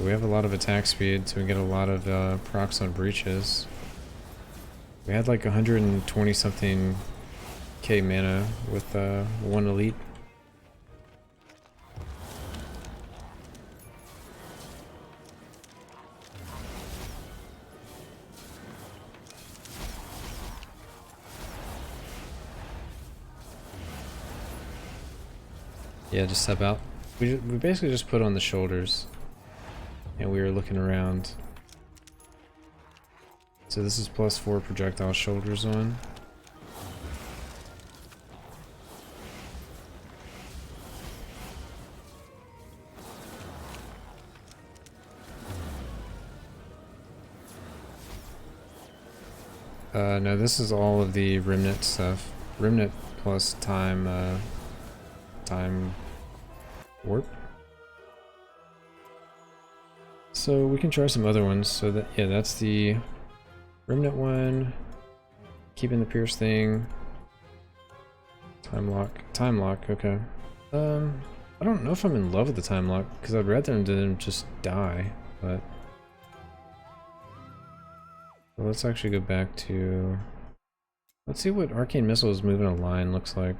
We have a lot of attack speed, so we get a lot of procs on breaches. We had like 120 something K mana with one elite. Yeah, just step out. We basically just put on the shoulders. And we were looking around. So this is +4 projectile shoulders on. No, this is all of the remnant stuff. Remnant plus time, time warp. So we can try some other ones. So that, yeah, that's the remnant one. Keeping the pierce thing. Time lock, okay. I don't know if I'm in love with the time lock, because I'd rather them just die, but well, let's actually go back to, let's see what arcane missiles moving a line looks like.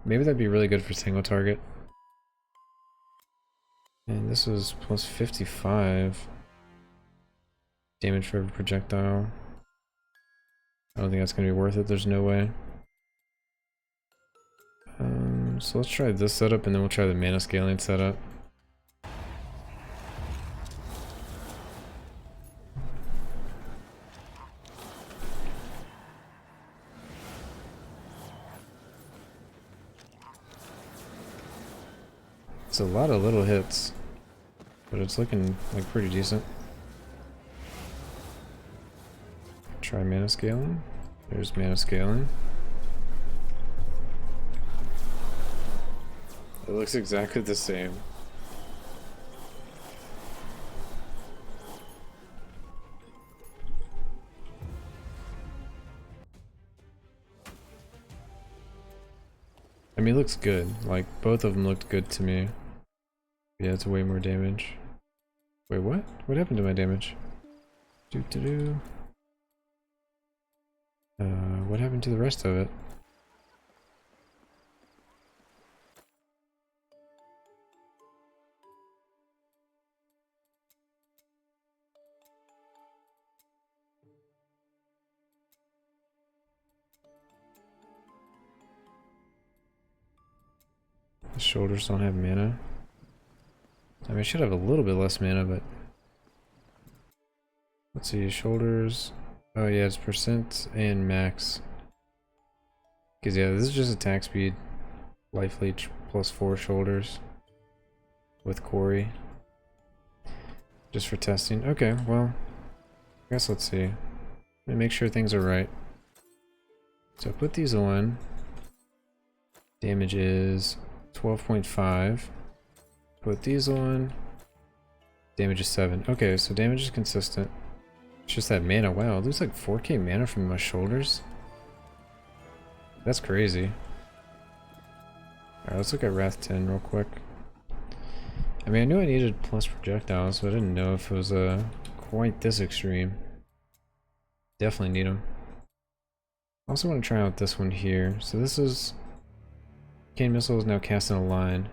Maybe that'd be really good for single target. And this is +55 damage for every projectile. I don't think that's gonna be worth it, there's no way. So let's try this setup and then we'll try the mana scaling setup. It's a lot of little hits, but it's looking like pretty decent. Try mana scaling. There's mana scaling. It looks exactly the same. I mean, it looks good. Like, both of them looked good to me. Yeah, it's way more damage. Wait, what? What happened to my damage? Doo-doo-doo. What happened to the rest of it? The shoulders don't have mana. I mean, I should have a little bit less mana, but... Let's see, shoulders... Oh yeah, it's percent and max. Because yeah, this is just attack speed. Life leech plus 4 shoulders. With Quarry. Just for testing. Okay, well... I guess let's see. Let me make sure things are right. So put these on. Damage is 12.5. Put these on. Damage is 7. Okay, so damage is consistent. It's just that mana. Wow, it looks like 4k mana from my shoulders. That's crazy. Alright, let's look at Wrath 10 real quick. I mean, I knew I needed plus projectiles, but I didn't know if it was quite this extreme. Definitely need them. I also want to try out this one here. So this is... Arcane Missile is now cast in a line.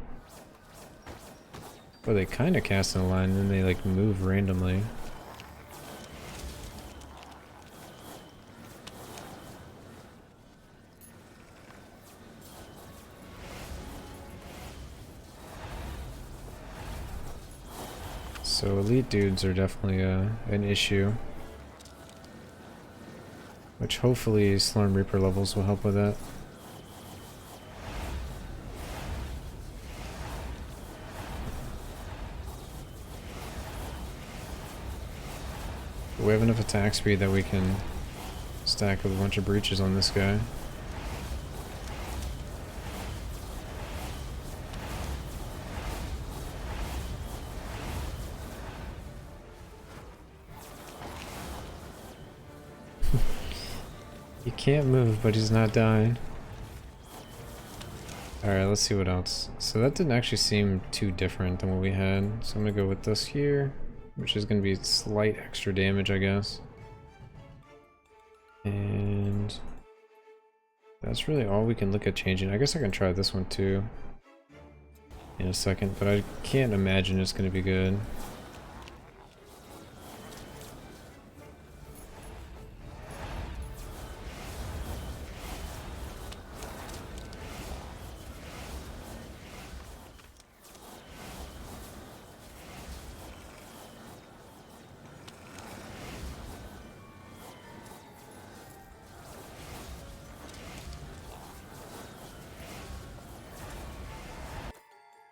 Well, they kind of cast in a line, and then they like move randomly. So elite dudes are definitely an issue. Which hopefully Slorm Reaper levels will help with that. But we have enough attack speed that we can stack with a bunch of breaches on this guy. He can't move, but he's not dying. Alright, let's see what else. So that didn't actually seem too different than what we had. So I'm gonna go with this here, which is gonna be slight extra damage, I guess. And that's really all we can look at changing. I guess I can try this one too in a second, but I can't imagine it's gonna be good.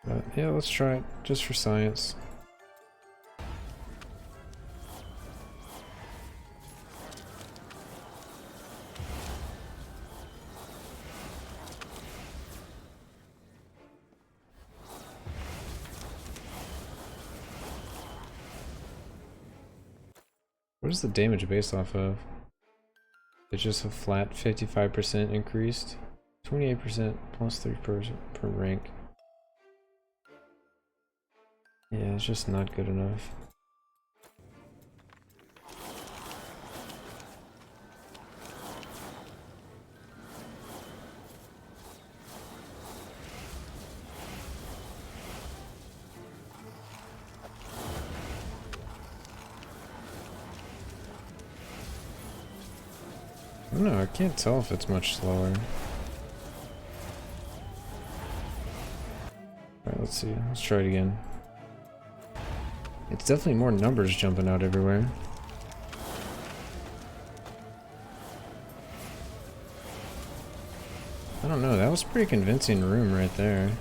But yeah, let's try it, just for science. What is the damage based off of? It's just a flat 55% increased, 28% plus 3% per rank. Yeah, it's just not good enough. I don't know, I can't tell if it's much slower. Alright, let's see. Let's try it again. It's definitely more numbers jumping out everywhere. I don't know, that was a pretty convincing room right there.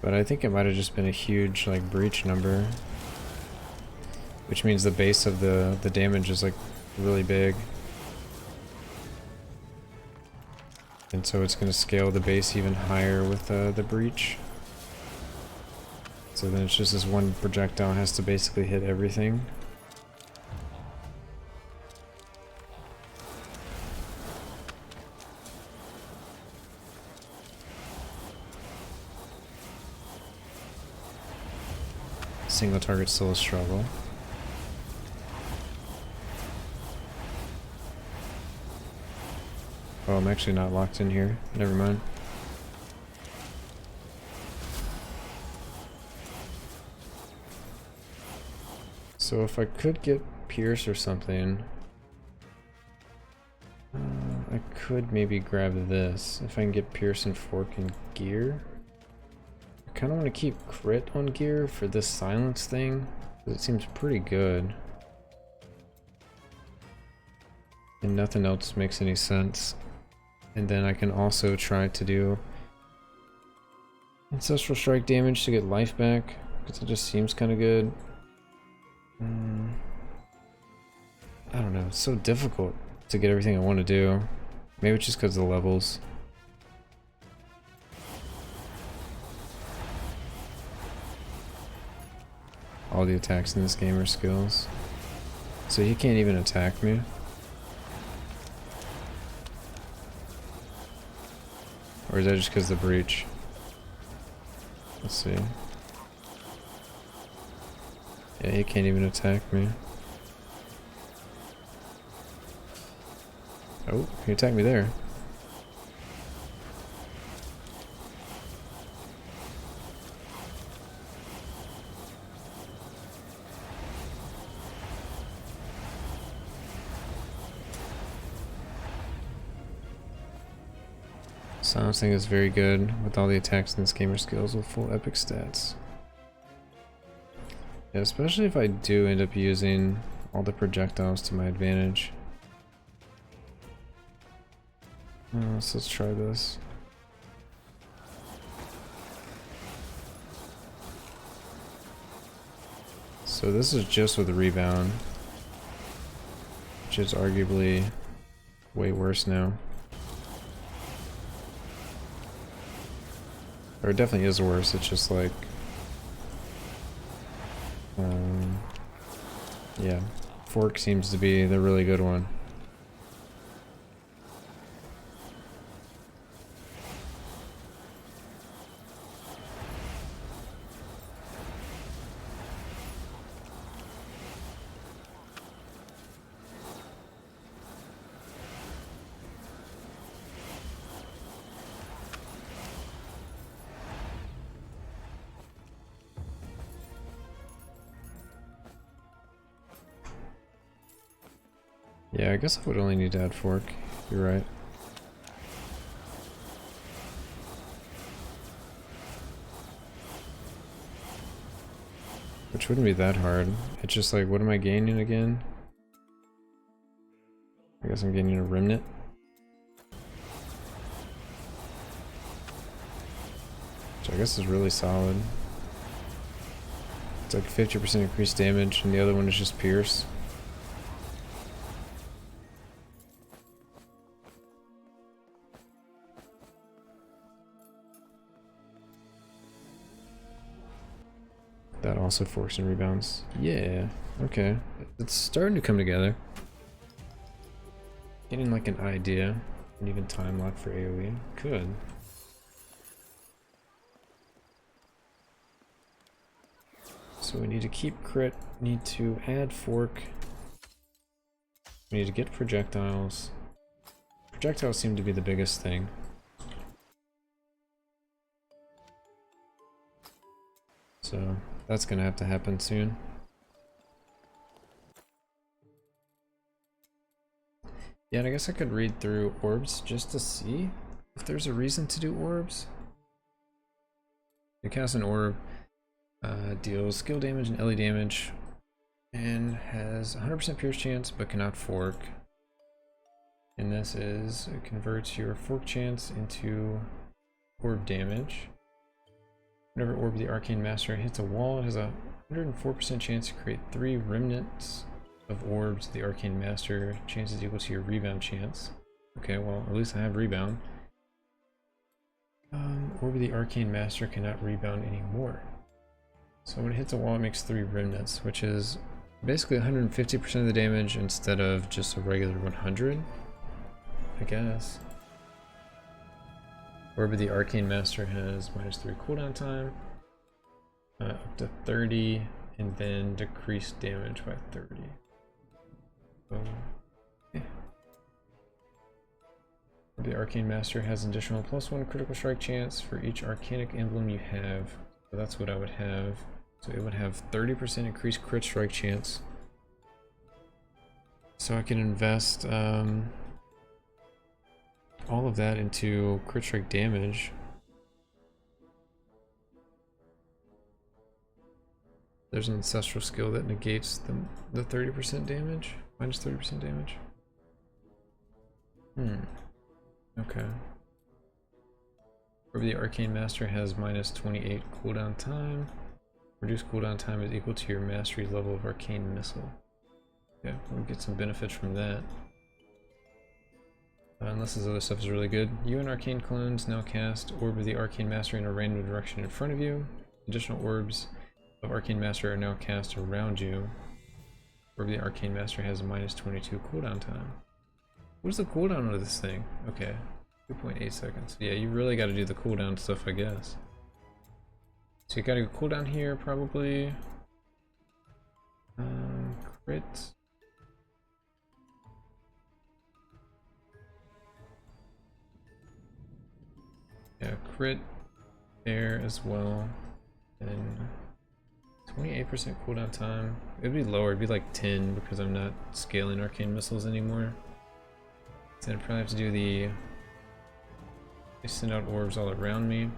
But I think it might have just been a huge, like, breach number. Which means the base of the damage is, like, really big. And so it's going to scale the base even higher with the breach. So then it's just this one projectile has to basically hit everything. Single target still a struggle. Oh, I'm actually not locked in here. Never mind. So if I could get Pierce or something, I could maybe grab this. If I can get Pierce and Fork and Gear. I kind of want to keep Crit on Gear for this Silence thing, because it seems pretty good. And nothing else makes any sense. And then I can also try to do Ancestral Strike damage to get life back, because it just seems kind of good. I don't know, it's so difficult to get everything I want to do. Maybe it's just because of the levels. All the attacks in this game are skills. So he can't even attack me. Or is that just because of the breach? Let's see. Yeah, he can't even attack me. Oh, he attacked me there. Silencing is very good with all the attacks in this game are skills with full epic stats. Yeah, especially if I do end up using all the projectiles to my advantage. So let's try this. So this is just with rebound, which is arguably way worse now. Or it definitely is worse, it's just like... yeah, Fork seems to be the really good one. Yeah, I guess I would only need to add Fork. You're right. Which wouldn't be that hard. It's just like, what am I gaining again? I guess I'm gaining a remnant. Which I guess is really solid. It's like 50% increased damage, and the other one is just Pierce. That also forks and rebounds. Yeah, okay. It's starting to come together. Getting like an idea. And even time lock for AoE. Could. So we need to keep crit, need to add fork. We need to get projectiles. Projectiles seem to be the biggest thing. So that's gonna have to happen soon. Yeah, and I guess I could read through orbs just to see if there's a reason to do orbs. You cast an orb, deals skill damage and LE damage, and has 100% pierce chance but cannot fork. And this is, it converts your fork chance into orb damage. Whenever Orb of the Arcane Master hits a wall, it has a 104% chance to create 3 remnants of orbs of the Arcane Master. Chance is equal to your rebound chance. Okay, well, at least I have rebound. Orb of the Arcane Master cannot rebound anymore. So when it hits a wall, it makes 3 remnants, which is basically 150% of the damage instead of just a regular 100, I guess. Orb of the Arcane Master has -3 cooldown time, up to 30, and then decreased damage by 30. So, yeah. The Arcane Master has an additional +1 critical strike chance for each arcanic emblem you have. So that's what I would have. So it would have 30% increased crit strike chance. So I can invest all of that into crit strike damage. There's an Ancestral skill that negates the 30% damage, -30% damage. Okay. Orb of the Arcane Master has -28 cooldown time. Reduced cooldown time is equal to your mastery level of Arcane Missile. Yeah, we'll get some benefits from that. Unless this other stuff is really good. You and Arcane Clones now cast Orb of the Arcane Master in a random direction in front of you. Additional orbs of Arcane Master are now cast around you. Orb of the Arcane Master has a -22 cooldown time. What's the cooldown of this thing? Okay, 2.8 seconds. Yeah, you really got to do the cooldown stuff, I guess. So you got to go cooldown here, probably. Crit. Yeah, crit there as well. And 28% cooldown time. It'd be lower, it'd be like 10 because I'm not scaling arcane missiles anymore. So I'd probably have to do the... They send out orbs all around me.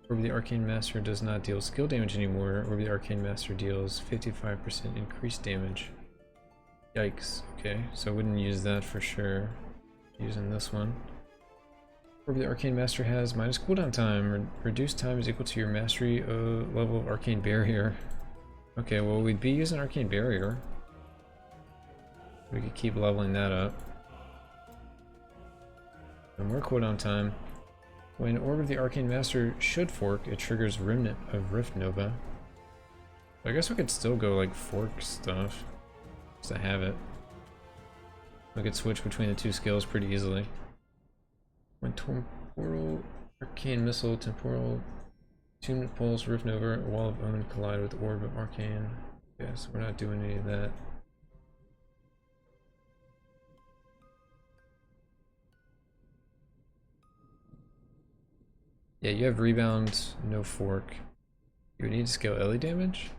Orb of the Arcane Master does not deal skill damage anymore. Orb of the Arcane Master deals 55% increased damage. Yikes. Okay, so I wouldn't use that for sure. Using this one. Orb of the Arcane Master has minus cooldown time. Reduced time is equal to your mastery level of Arcane Barrier. Okay, well we'd be using Arcane Barrier. We could keep leveling that up. And more cooldown time. When Orb of the Arcane Master should fork, it triggers Remnant of Rift Nova. I guess we could still go like fork stuff, just to have it. We could switch between the two skills pretty easily. When Temporal Arcane Missile, Temporal Attunement Pulse, Rift Nova, Wall of Omen collide with Orb of Arcane. Yeah, so we're not doing any of that. Yeah, you have rebound, no fork. You would need to scale Ellie damage.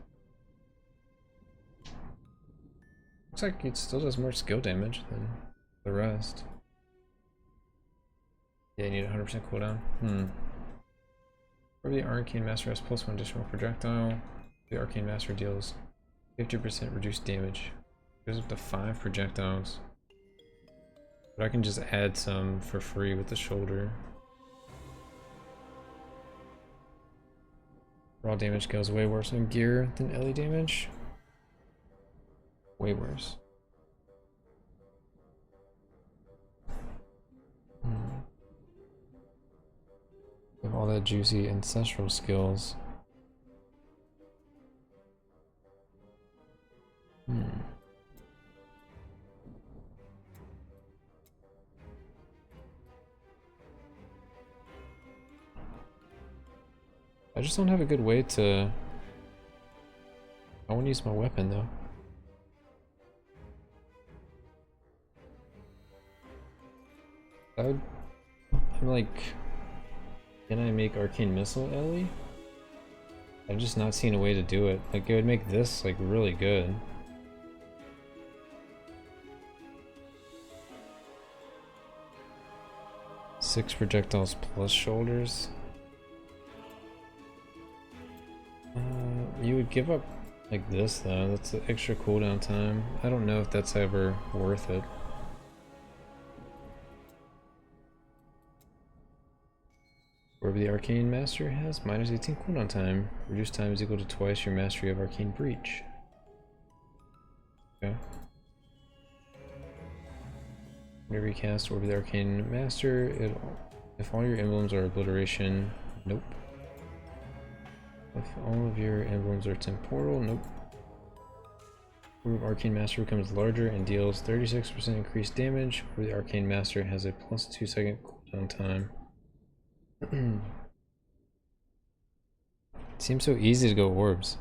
Looks like it still does more skill damage than the rest. Yeah, you need 100% cooldown. Or the Arcane Master has +1 additional projectile. The Arcane Master deals 50% reduced damage. Goes up to 5 projectiles. But I can just add some for free with the shoulder. Raw damage goes way worse on gear than Ellie damage. Way worse. We have all that juicy ancestral skills. I just don't have a good way to... I want to use my weapon though. I'm like... Can I make Arcane Missile Ellie? I've just not seen a way to do it. Like, it would make this, like, really good. Six projectiles plus shoulders. You would give up, like, this, though. That's the extra cooldown time. I don't know if that's ever worth it. Orb of the Arcane Master has -18 cooldown time. Reduced time is equal to twice your mastery of Arcane Breach. Okay. Whenever you cast Orb of the Arcane Master, it If all your emblems are obliteration, nope. If all of your emblems are temporal, nope. Arcane Master becomes larger and deals 36% increased damage, or the Arcane Master has a plus 2-second cooldown time. It seems so easy to go orbs.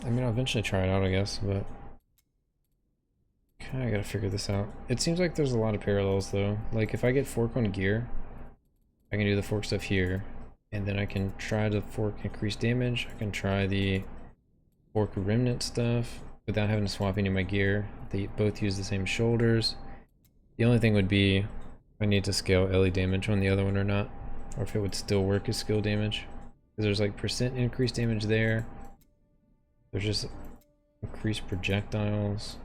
I mean, I'll eventually try it out, I guess, but kinda gotta figure this out. It seems like there's a lot of parallels, though. Like, if I get fork on gear, I can do the fork stuff here, and then I can try the fork increase damage. I can try the fork remnant stuff without having to swap any of my gear. They both use the same shoulders. The only thing would be if I need to scale LE damage on the other one or not, or if it would still work as skill damage. Because there's like percent increased damage there. There's just increased projectiles.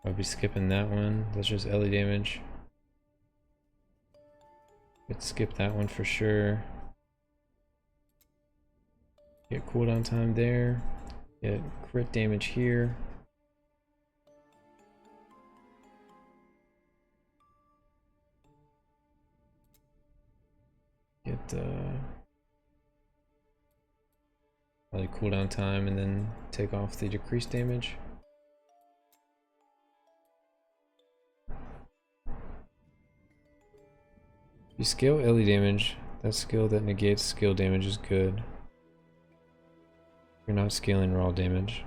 I'll be skipping that one. That's just LE damage. Let's skip that one for sure. Get cooldown time there. Get crit damage here. Get probably cooldown time and then take off the decreased damage. If you scale LE damage, that skill that negates skill damage is good. You're not scaling raw damage.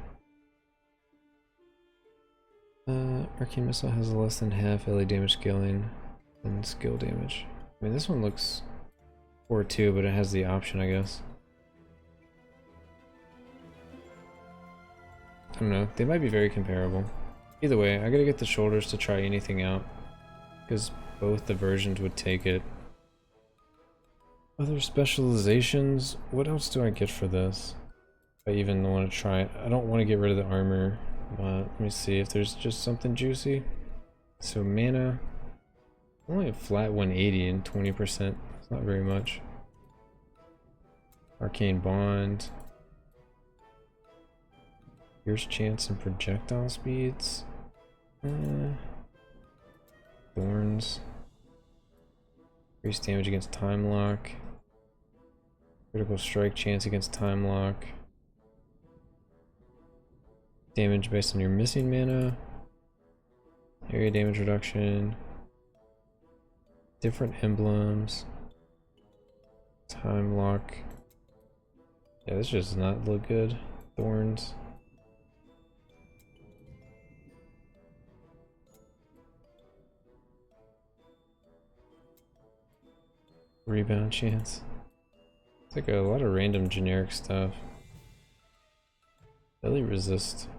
Arcane Missile has less than half LE damage scaling than skill damage. I mean, this one looks poor too, but it has the option, I guess. I don't know. They might be very comparable. Either way, I gotta get the shoulders to try anything out, because both the versions would take it. Other specializations? What else do I get for this? If I even want to try it. I don't want to get rid of the armor, but let me see if there's just something juicy. So mana, only a flat 180 and 20%. It's not very much. Arcane Bond. Here's chance and projectile speeds. Thorns. Increase damage against time lock. Critical strike chance against time lock. Damage based on your missing mana. Area damage reduction. Different emblems. Time lock. Yeah, this just does not look good. Thorns. Rebound chance. It's like a lot of random generic stuff. Belly resist.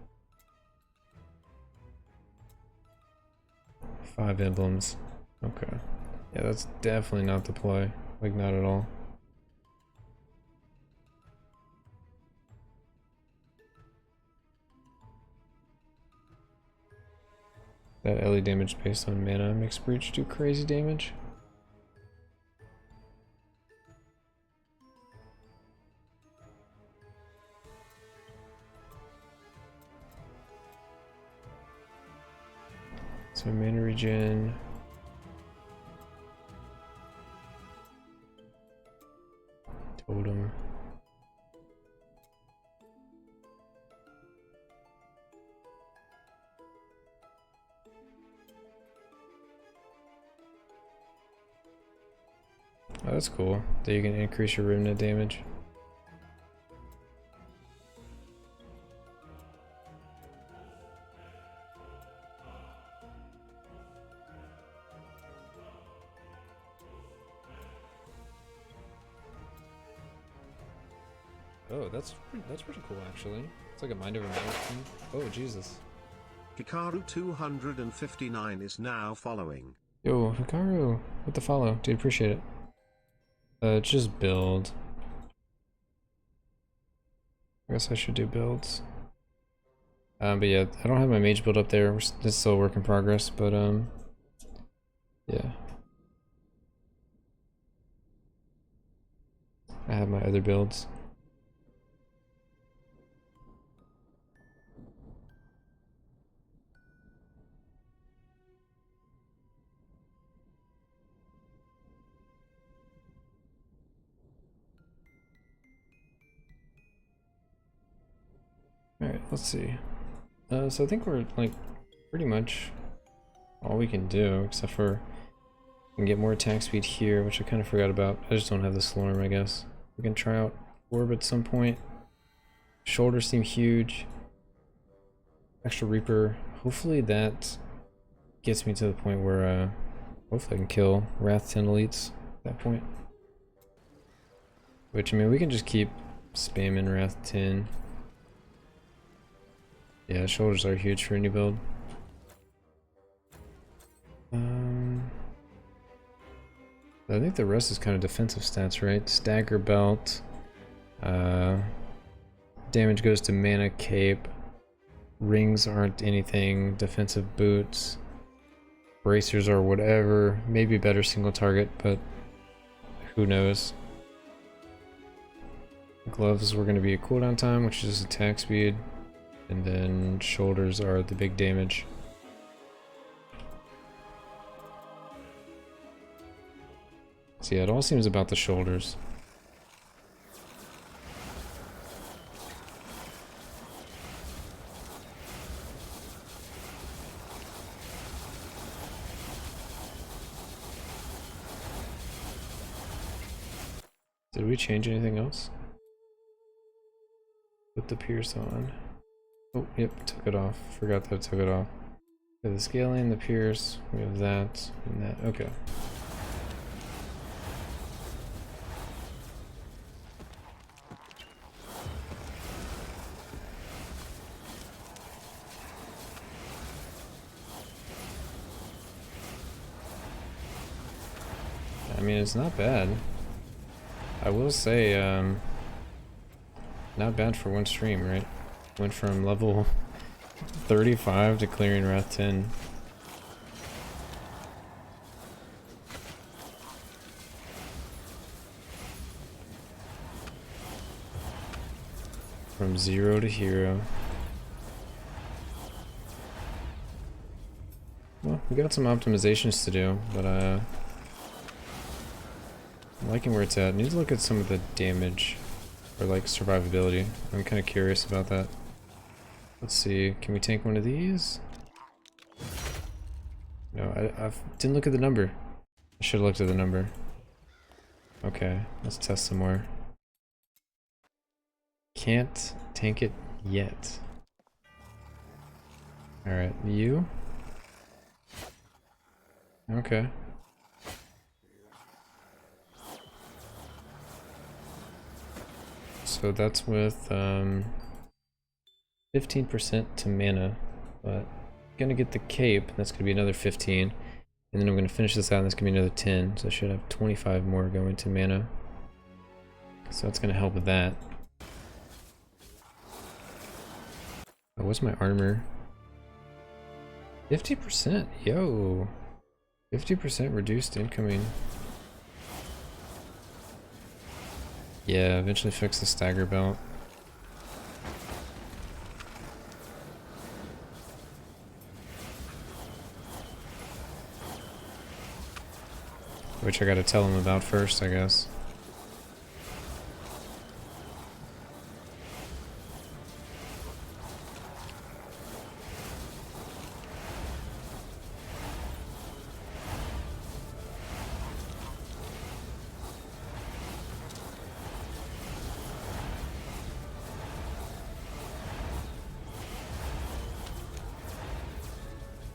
5 emblems. Okay. Yeah, that's definitely not the play. Like, not at all. That LE damage based on mana makes Breach do crazy damage. So mana regen. Totem. Oh, that's cool. That you can increase your remnant damage. Oh, that's pretty cool actually. It's like a mind over matter thing. Oh Jesus. Hikaru 259 is now following. Yo, Hikaru, with the follow, dude, appreciate it. Just build. I guess I should do builds. But yeah, I don't have my mage build up there. It's still a work in progress, but yeah. I have my other builds. Alright, let's see. So I think we're like pretty much all we can do, except for we can get more attack speed here, which I kind of forgot about. I just don't have the Slorm, I guess. We can try out Orb at some point. Shoulders seem huge. Extra Reaper. Hopefully that gets me to the point where hopefully I can kill Wrath 10 elites at that point. Which, I mean, we can just keep spamming Wrath 10. Yeah, shoulders are huge for any build. I think the rest is kind of defensive stats, right? Stagger belt. Damage goes to mana cape. Rings aren't anything. Defensive boots. Bracers are whatever. Maybe better single target, but who knows. Gloves were going to be a cooldown time, which is attack speed. And then shoulders are the big damage. So yeah, it all seems about the shoulders. Did we change anything else? Put the pierce on. Oh, yep, took it off. Forgot that I took it off. We have the scaling, the pierce, we have that, and that. Okay. I mean, it's not bad. I will say, not bad for one stream, right? Went from level 35 to clearing Wrath 10. From 0 to hero. Well, we got some optimizations to do, but I'm liking where it's at. Need to look at some of the damage, or like survivability. I'm kind of curious about that. Let's see, can we tank one of these? No, I didn't look at the number. I should have looked at the number. Okay, let's test some more. Can't tank it yet. Alright, you? Okay. So that's with 15% to mana, but I'm gonna get the cape, that's gonna be another 15, and then I'm gonna finish this out and that's gonna be another 10, so I should have 25 more going to mana. So that's gonna help with that. Oh, what's my armor? 50%, yo! 50% reduced incoming. Yeah, eventually fix the stagger belt. Which I gotta tell him about first, I guess.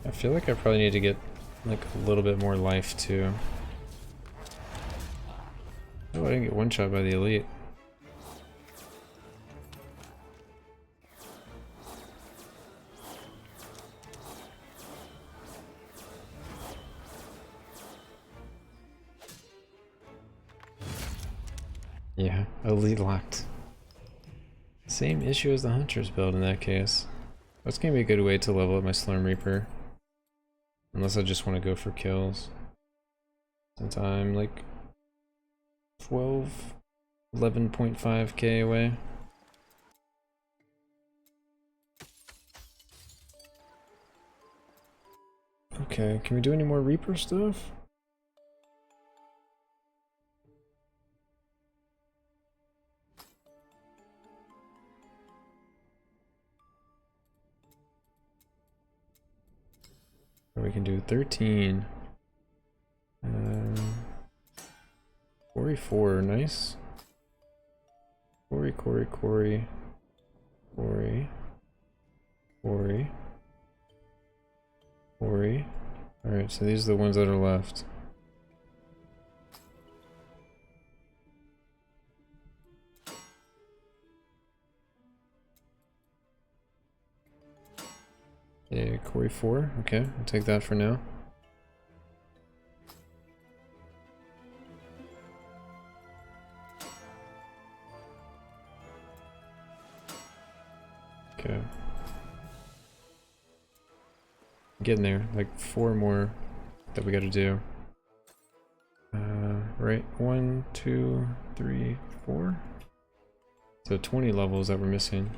I feel like I probably need to get like a little bit more life too. Oh, I didn't get one shot by the elite. Yeah, elite locked. Same issue as the Hunter's build in that case. That's gonna be a good way to level up my Slurm Reaper. Unless I just want to go for kills. Since I'm like 11.5k away. Okay, can we do any more Reaper stuff? Or we can do 13. 44, nice. Quarry. Alright, so these are the ones that are left. Yeah, quarry 4. Okay, I'll take that for now. Okay. Getting there, like 4 more that we gotta do. Right, 1, 2, 3, 4. So 20 levels that we're missing.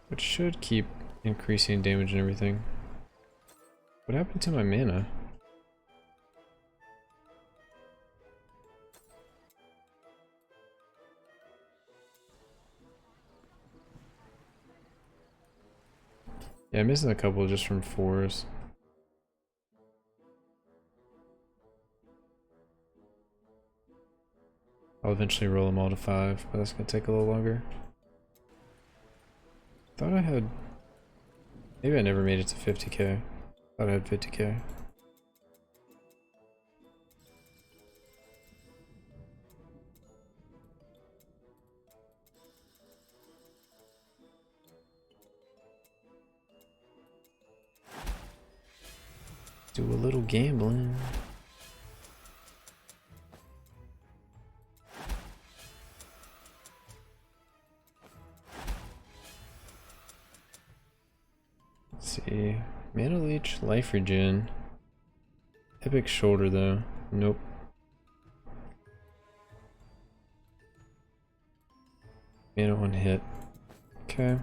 Which should keep increasing damage and everything. What happened to my mana? Yeah, I'm missing a couple just from 4s. I'll eventually roll them all to 5, but that's gonna take a little longer. Thought I had... Maybe I never made it to 50k. Thought I had 50k. Do a little gambling. Let's see. Mana Leech, Life Regen. Epic Shoulder though. Nope. Mana 1 hit. Okay.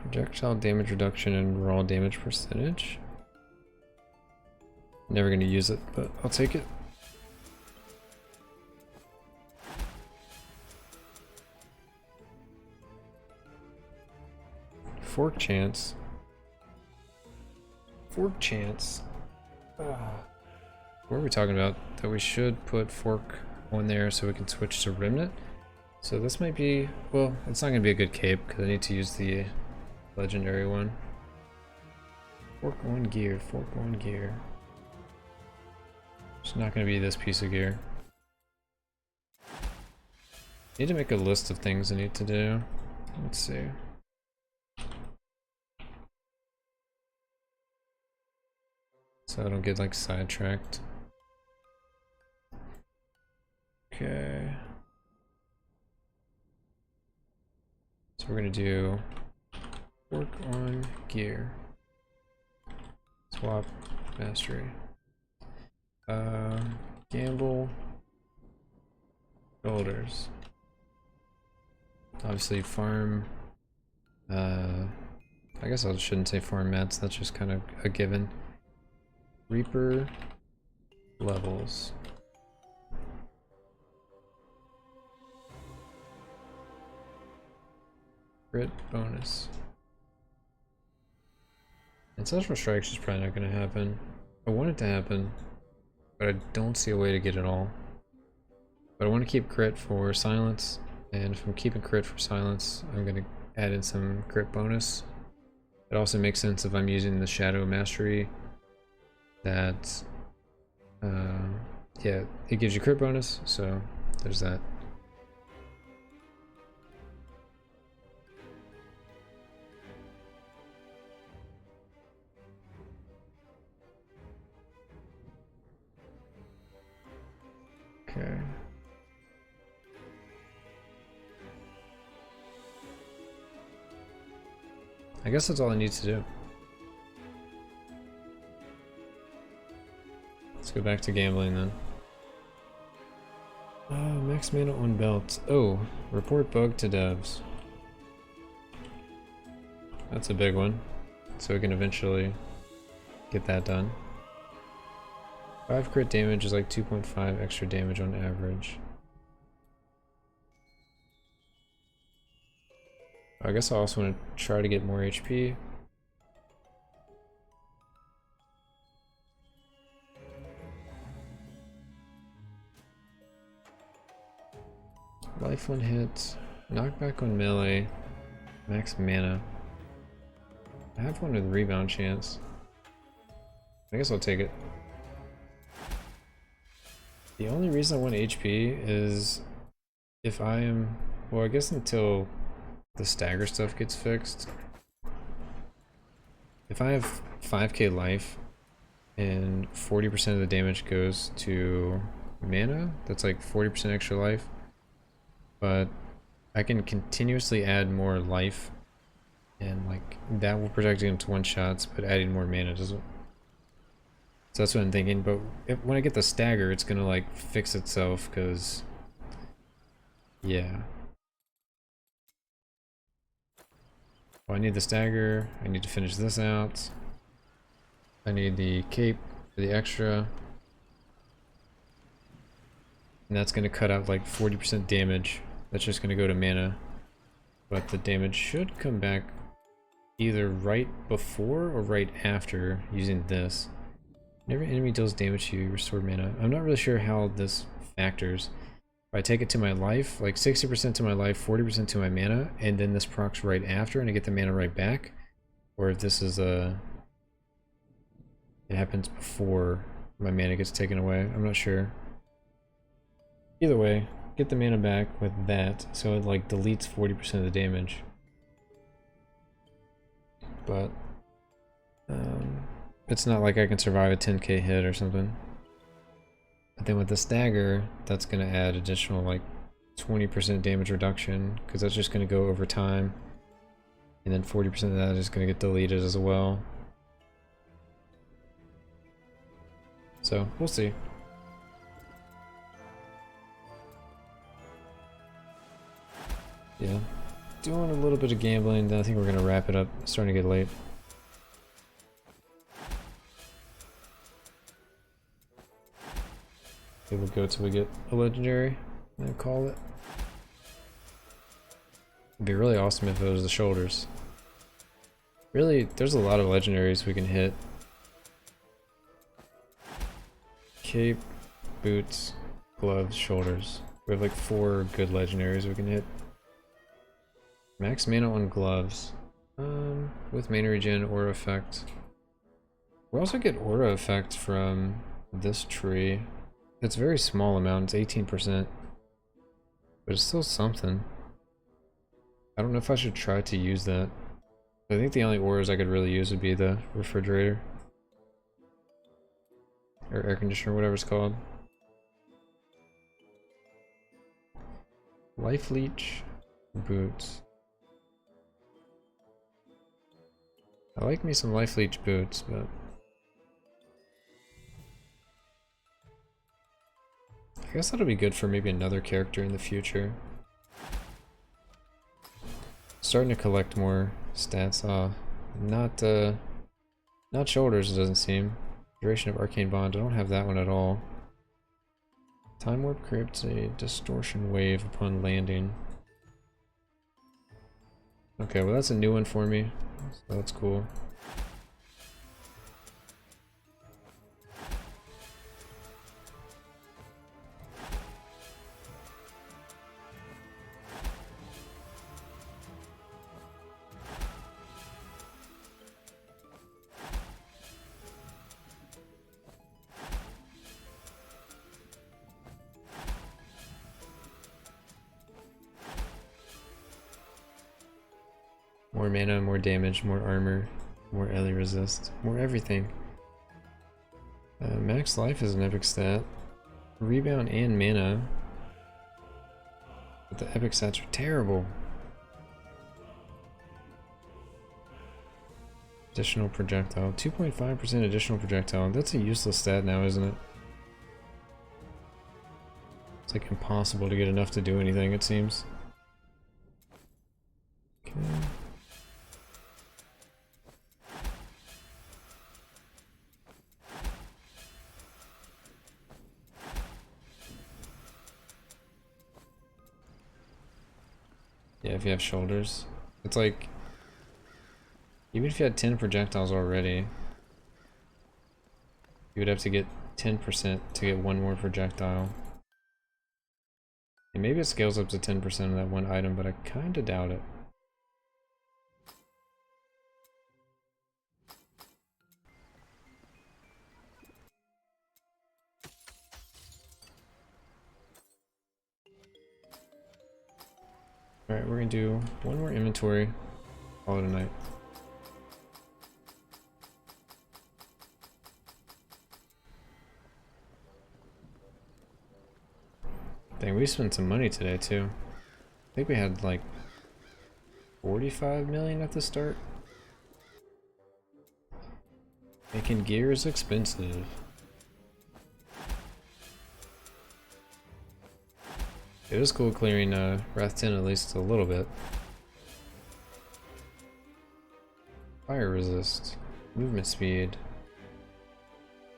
Projectile damage reduction and raw damage percentage. Never gonna use it, but I'll take it. Fork chance. Fork chance. What are we talking about? That we should put fork on there so we can switch to remnant. So this might be, well, it's not gonna be a good cape because I need to use the legendary one. Fork 1 gear, fork 1 gear. It's not going to be this piece of gear. Need to make a list of things I need to do. Let's see. So I don't get like sidetracked. Okay. So we're going to do work on gear. Swap mastery. Gamble. Shoulders. Obviously farm. I guess I shouldn't say farm mats, that's just kind of a given. Reaper levels. Crit bonus. Ancestral Strikes is probably not going to happen. I want it to happen, but I don't see a way to get it all. But I want to keep crit for silence, and if I'm keeping crit for silence, I'm going to add in some crit bonus. It also makes sense if I'm using the Shadow Mastery that, yeah, it gives you crit bonus, so there's that. Okay. I guess that's all I need to do. Let's go back to gambling then. Max mana on belt. Oh, report bug to devs. That's a big one. So we can eventually get that done. 5 crit damage is like 2.5 extra damage on average. I guess I also want to try to get more HP. Life when hit, knockback on melee, max mana. I have one with rebound chance. I guess I'll take it. The only reason I want HP is if I am, well, I guess until the stagger stuff gets fixed. If I have 5k life and 40% of the damage goes to mana, that's like 40% extra life. But I can continuously add more life, and like that will protect against one shots, but adding more mana doesn't. So that's what I'm thinking. But when I get the stagger, it's gonna like fix itself, because yeah. Well, I need the stagger. I need to finish this out. I need the cape for the extra. And that's gonna cut out like 40% damage. That's just gonna go to mana. But the damage should come back either right before or right after using this. Whenever an enemy deals damage to you, you restore mana. I'm not really sure how this factors. If I take it to my life, like 60% to my life, 40% to my mana, and then this procs right after and I get the mana right back. Or if this is it happens before my mana gets taken away. I'm not sure. Either way, get the mana back with that, so it like deletes 40% of the damage. But it's not like I can survive a 10k hit or something. But then with the stagger, that's gonna add additional like 20% damage reduction, because that's just gonna go over time. And then 40% of that is gonna get deleted as well. So we'll see. Yeah, doing a little bit of gambling, then I think we're gonna wrap it up. It's starting to get late. Okay, we'll go till we get a legendary and then call it. It'd be really awesome if it was the shoulders. Really, there's a lot of legendaries we can hit. Cape, boots, gloves, shoulders. We have like 4 good legendaries we can hit. Max mana on gloves. With mana regen, aura effect. We also get aura effect from this tree. It's a very small amount, it's 18%. But it's still something. I don't know if I should try to use that. I think the only auras I could really use would be the refrigerator. Or air conditioner, whatever it's called. Life leech, boots. I like me some life leech boots, but I guess that'll be good for maybe another character in the future. Starting to collect more stats. Not shoulders, it doesn't seem. Duration of arcane bond. I don't have that one at all. Time warp creates a distortion wave upon landing. Okay, well that's a new one for me, so that's cool. More mana, more damage, more armor, more ele resist, more everything. Max life is an epic stat. Rebound and mana. But the epic stats are terrible. Additional projectile. 2.5% additional projectile. That's a useless stat now, isn't it? It's like impossible to get enough to do anything, it seems. Okay. Yeah, if you have shoulders. It's like, even if you had 10 projectiles already, you would have to get 10% to get one more projectile. And maybe it scales up to 10% of that one item, but I kinda doubt it. Alright, we're gonna do one more inventory, call it a night. Dang, we spent some money today too. I think we had like 45 million at the start. Making gear is expensive. It was cool clearing Wrath 10 at least a little bit. Fire resist, movement speed,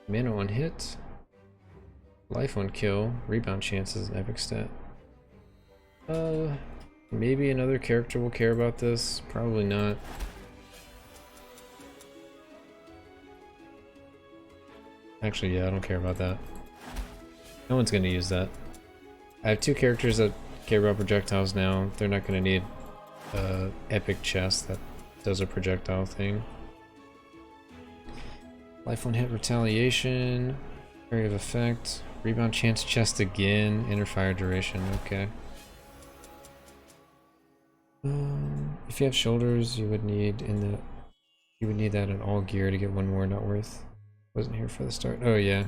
mana on hit, life on kill, rebound chance is an epic stat. Maybe another character will care about this, probably not. Actually, yeah, I don't care about that. No one's gonna use that. I have two characters that care about projectiles now. They're not gonna need epic chest that does a projectile thing. Life on hit retaliation, area of effect, rebound chance chest again, inner fire duration, okay. If you have shoulders, you would need that in all gear to get one more not worth. Wasn't here for the start. Oh yeah,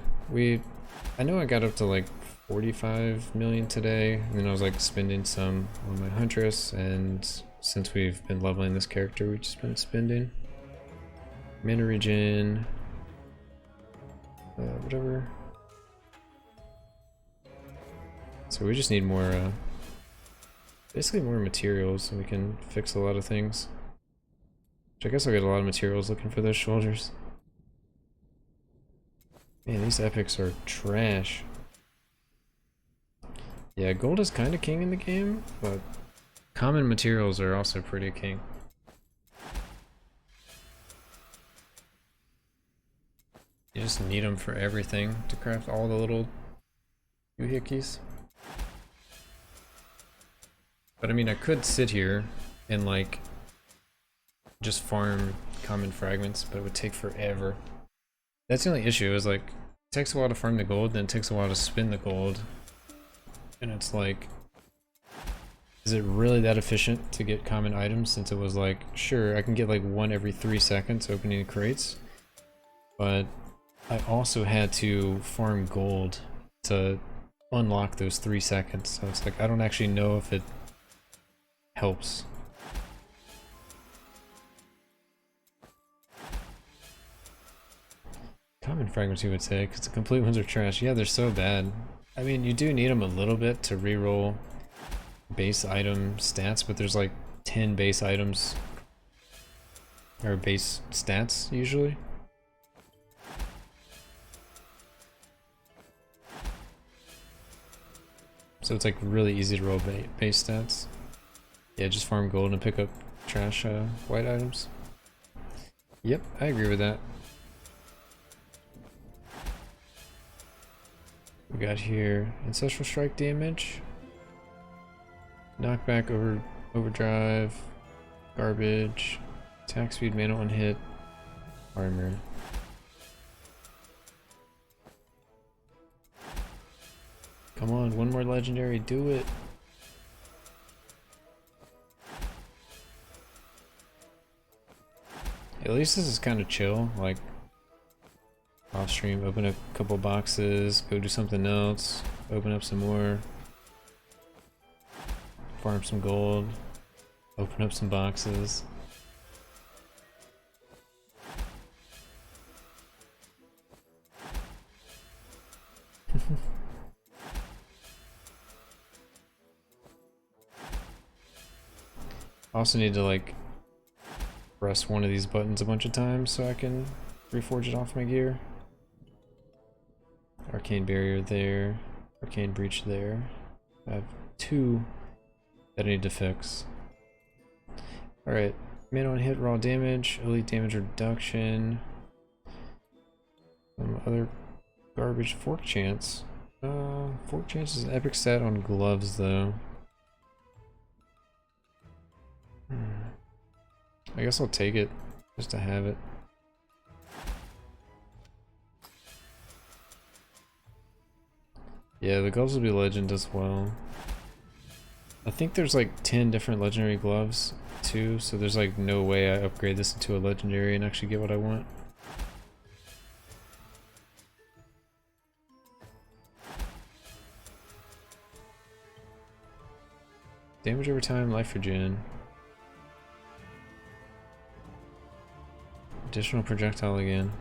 I know I got up to like 45 million today, and then I was like spending some on my huntress, and since we've been leveling this character, we've just been spending. Mana regen, whatever. So we just need more, basically more materials so we can fix a lot of things. Which I guess I'll get a lot of materials looking for those shoulders. Man, these epics are trash. Yeah, gold is kind of king in the game, but common materials are also pretty king. You just need them for everything to craft all the little doohickeys. But I mean, I could sit here and like just farm common fragments, but it would take forever. That's the only issue, is like it takes a while to farm the gold, then it takes a while to spin the gold. And it's like, is it really that efficient to get common items, since it was like, sure, I can get like one every 3 seconds opening crates, but I also had to farm gold to unlock those 3 seconds, so it's like I don't actually know if it helps. Common fragments, you would say, because the complete ones are trash. Yeah, they're so bad. I mean, you do need them a little bit to reroll base item stats, but there's like 10 base items, or base stats, usually. So it's like really easy to roll base stats. Yeah, just farm gold and pick up trash white items. Yep, I agree with that. We got here Ancestral strike damage, knockback, overdrive, garbage, attack speed, mana on hit, armor. Come on, one more legendary, do it. At least this is kind of chill, like off stream, open a couple boxes, go do something else, open up some more, farm some gold, open up some boxes. I also need to like press one of these buttons a bunch of times so I can reforge it off my gear. Arcane barrier there, arcane breach there. I have 2 that I need to fix. Alright, mid on hit, raw damage, elite damage reduction. Some other garbage. Fork chance. Fork chance is an epic stat on gloves though. I guess I'll take it just to have it. Yeah, the gloves will be legend as well. I think there's like 10 different legendary gloves too, so there's like no way I upgrade this into a legendary and actually get what I want. Damage over time, life regen. Additional projectile again.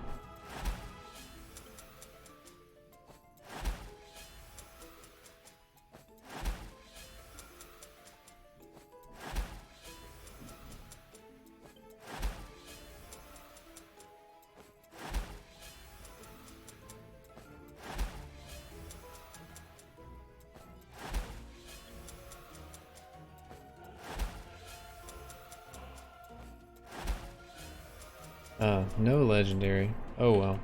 No legendary. Oh well.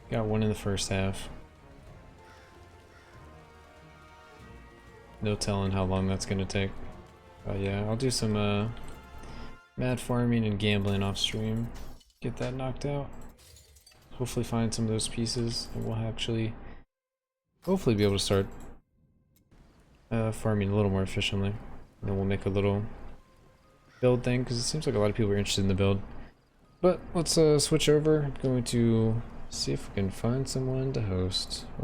Got one in the first half. No telling how long that's gonna take. Yeah, I'll do some mad farming and gambling off stream. Get that knocked out. Hopefully find some of those pieces and we'll actually hopefully be able to start farming a little more efficiently. And then we'll make a little build thing because it seems like a lot of people are interested in the build. But let's switch over. I'm going to see if we can find someone to host or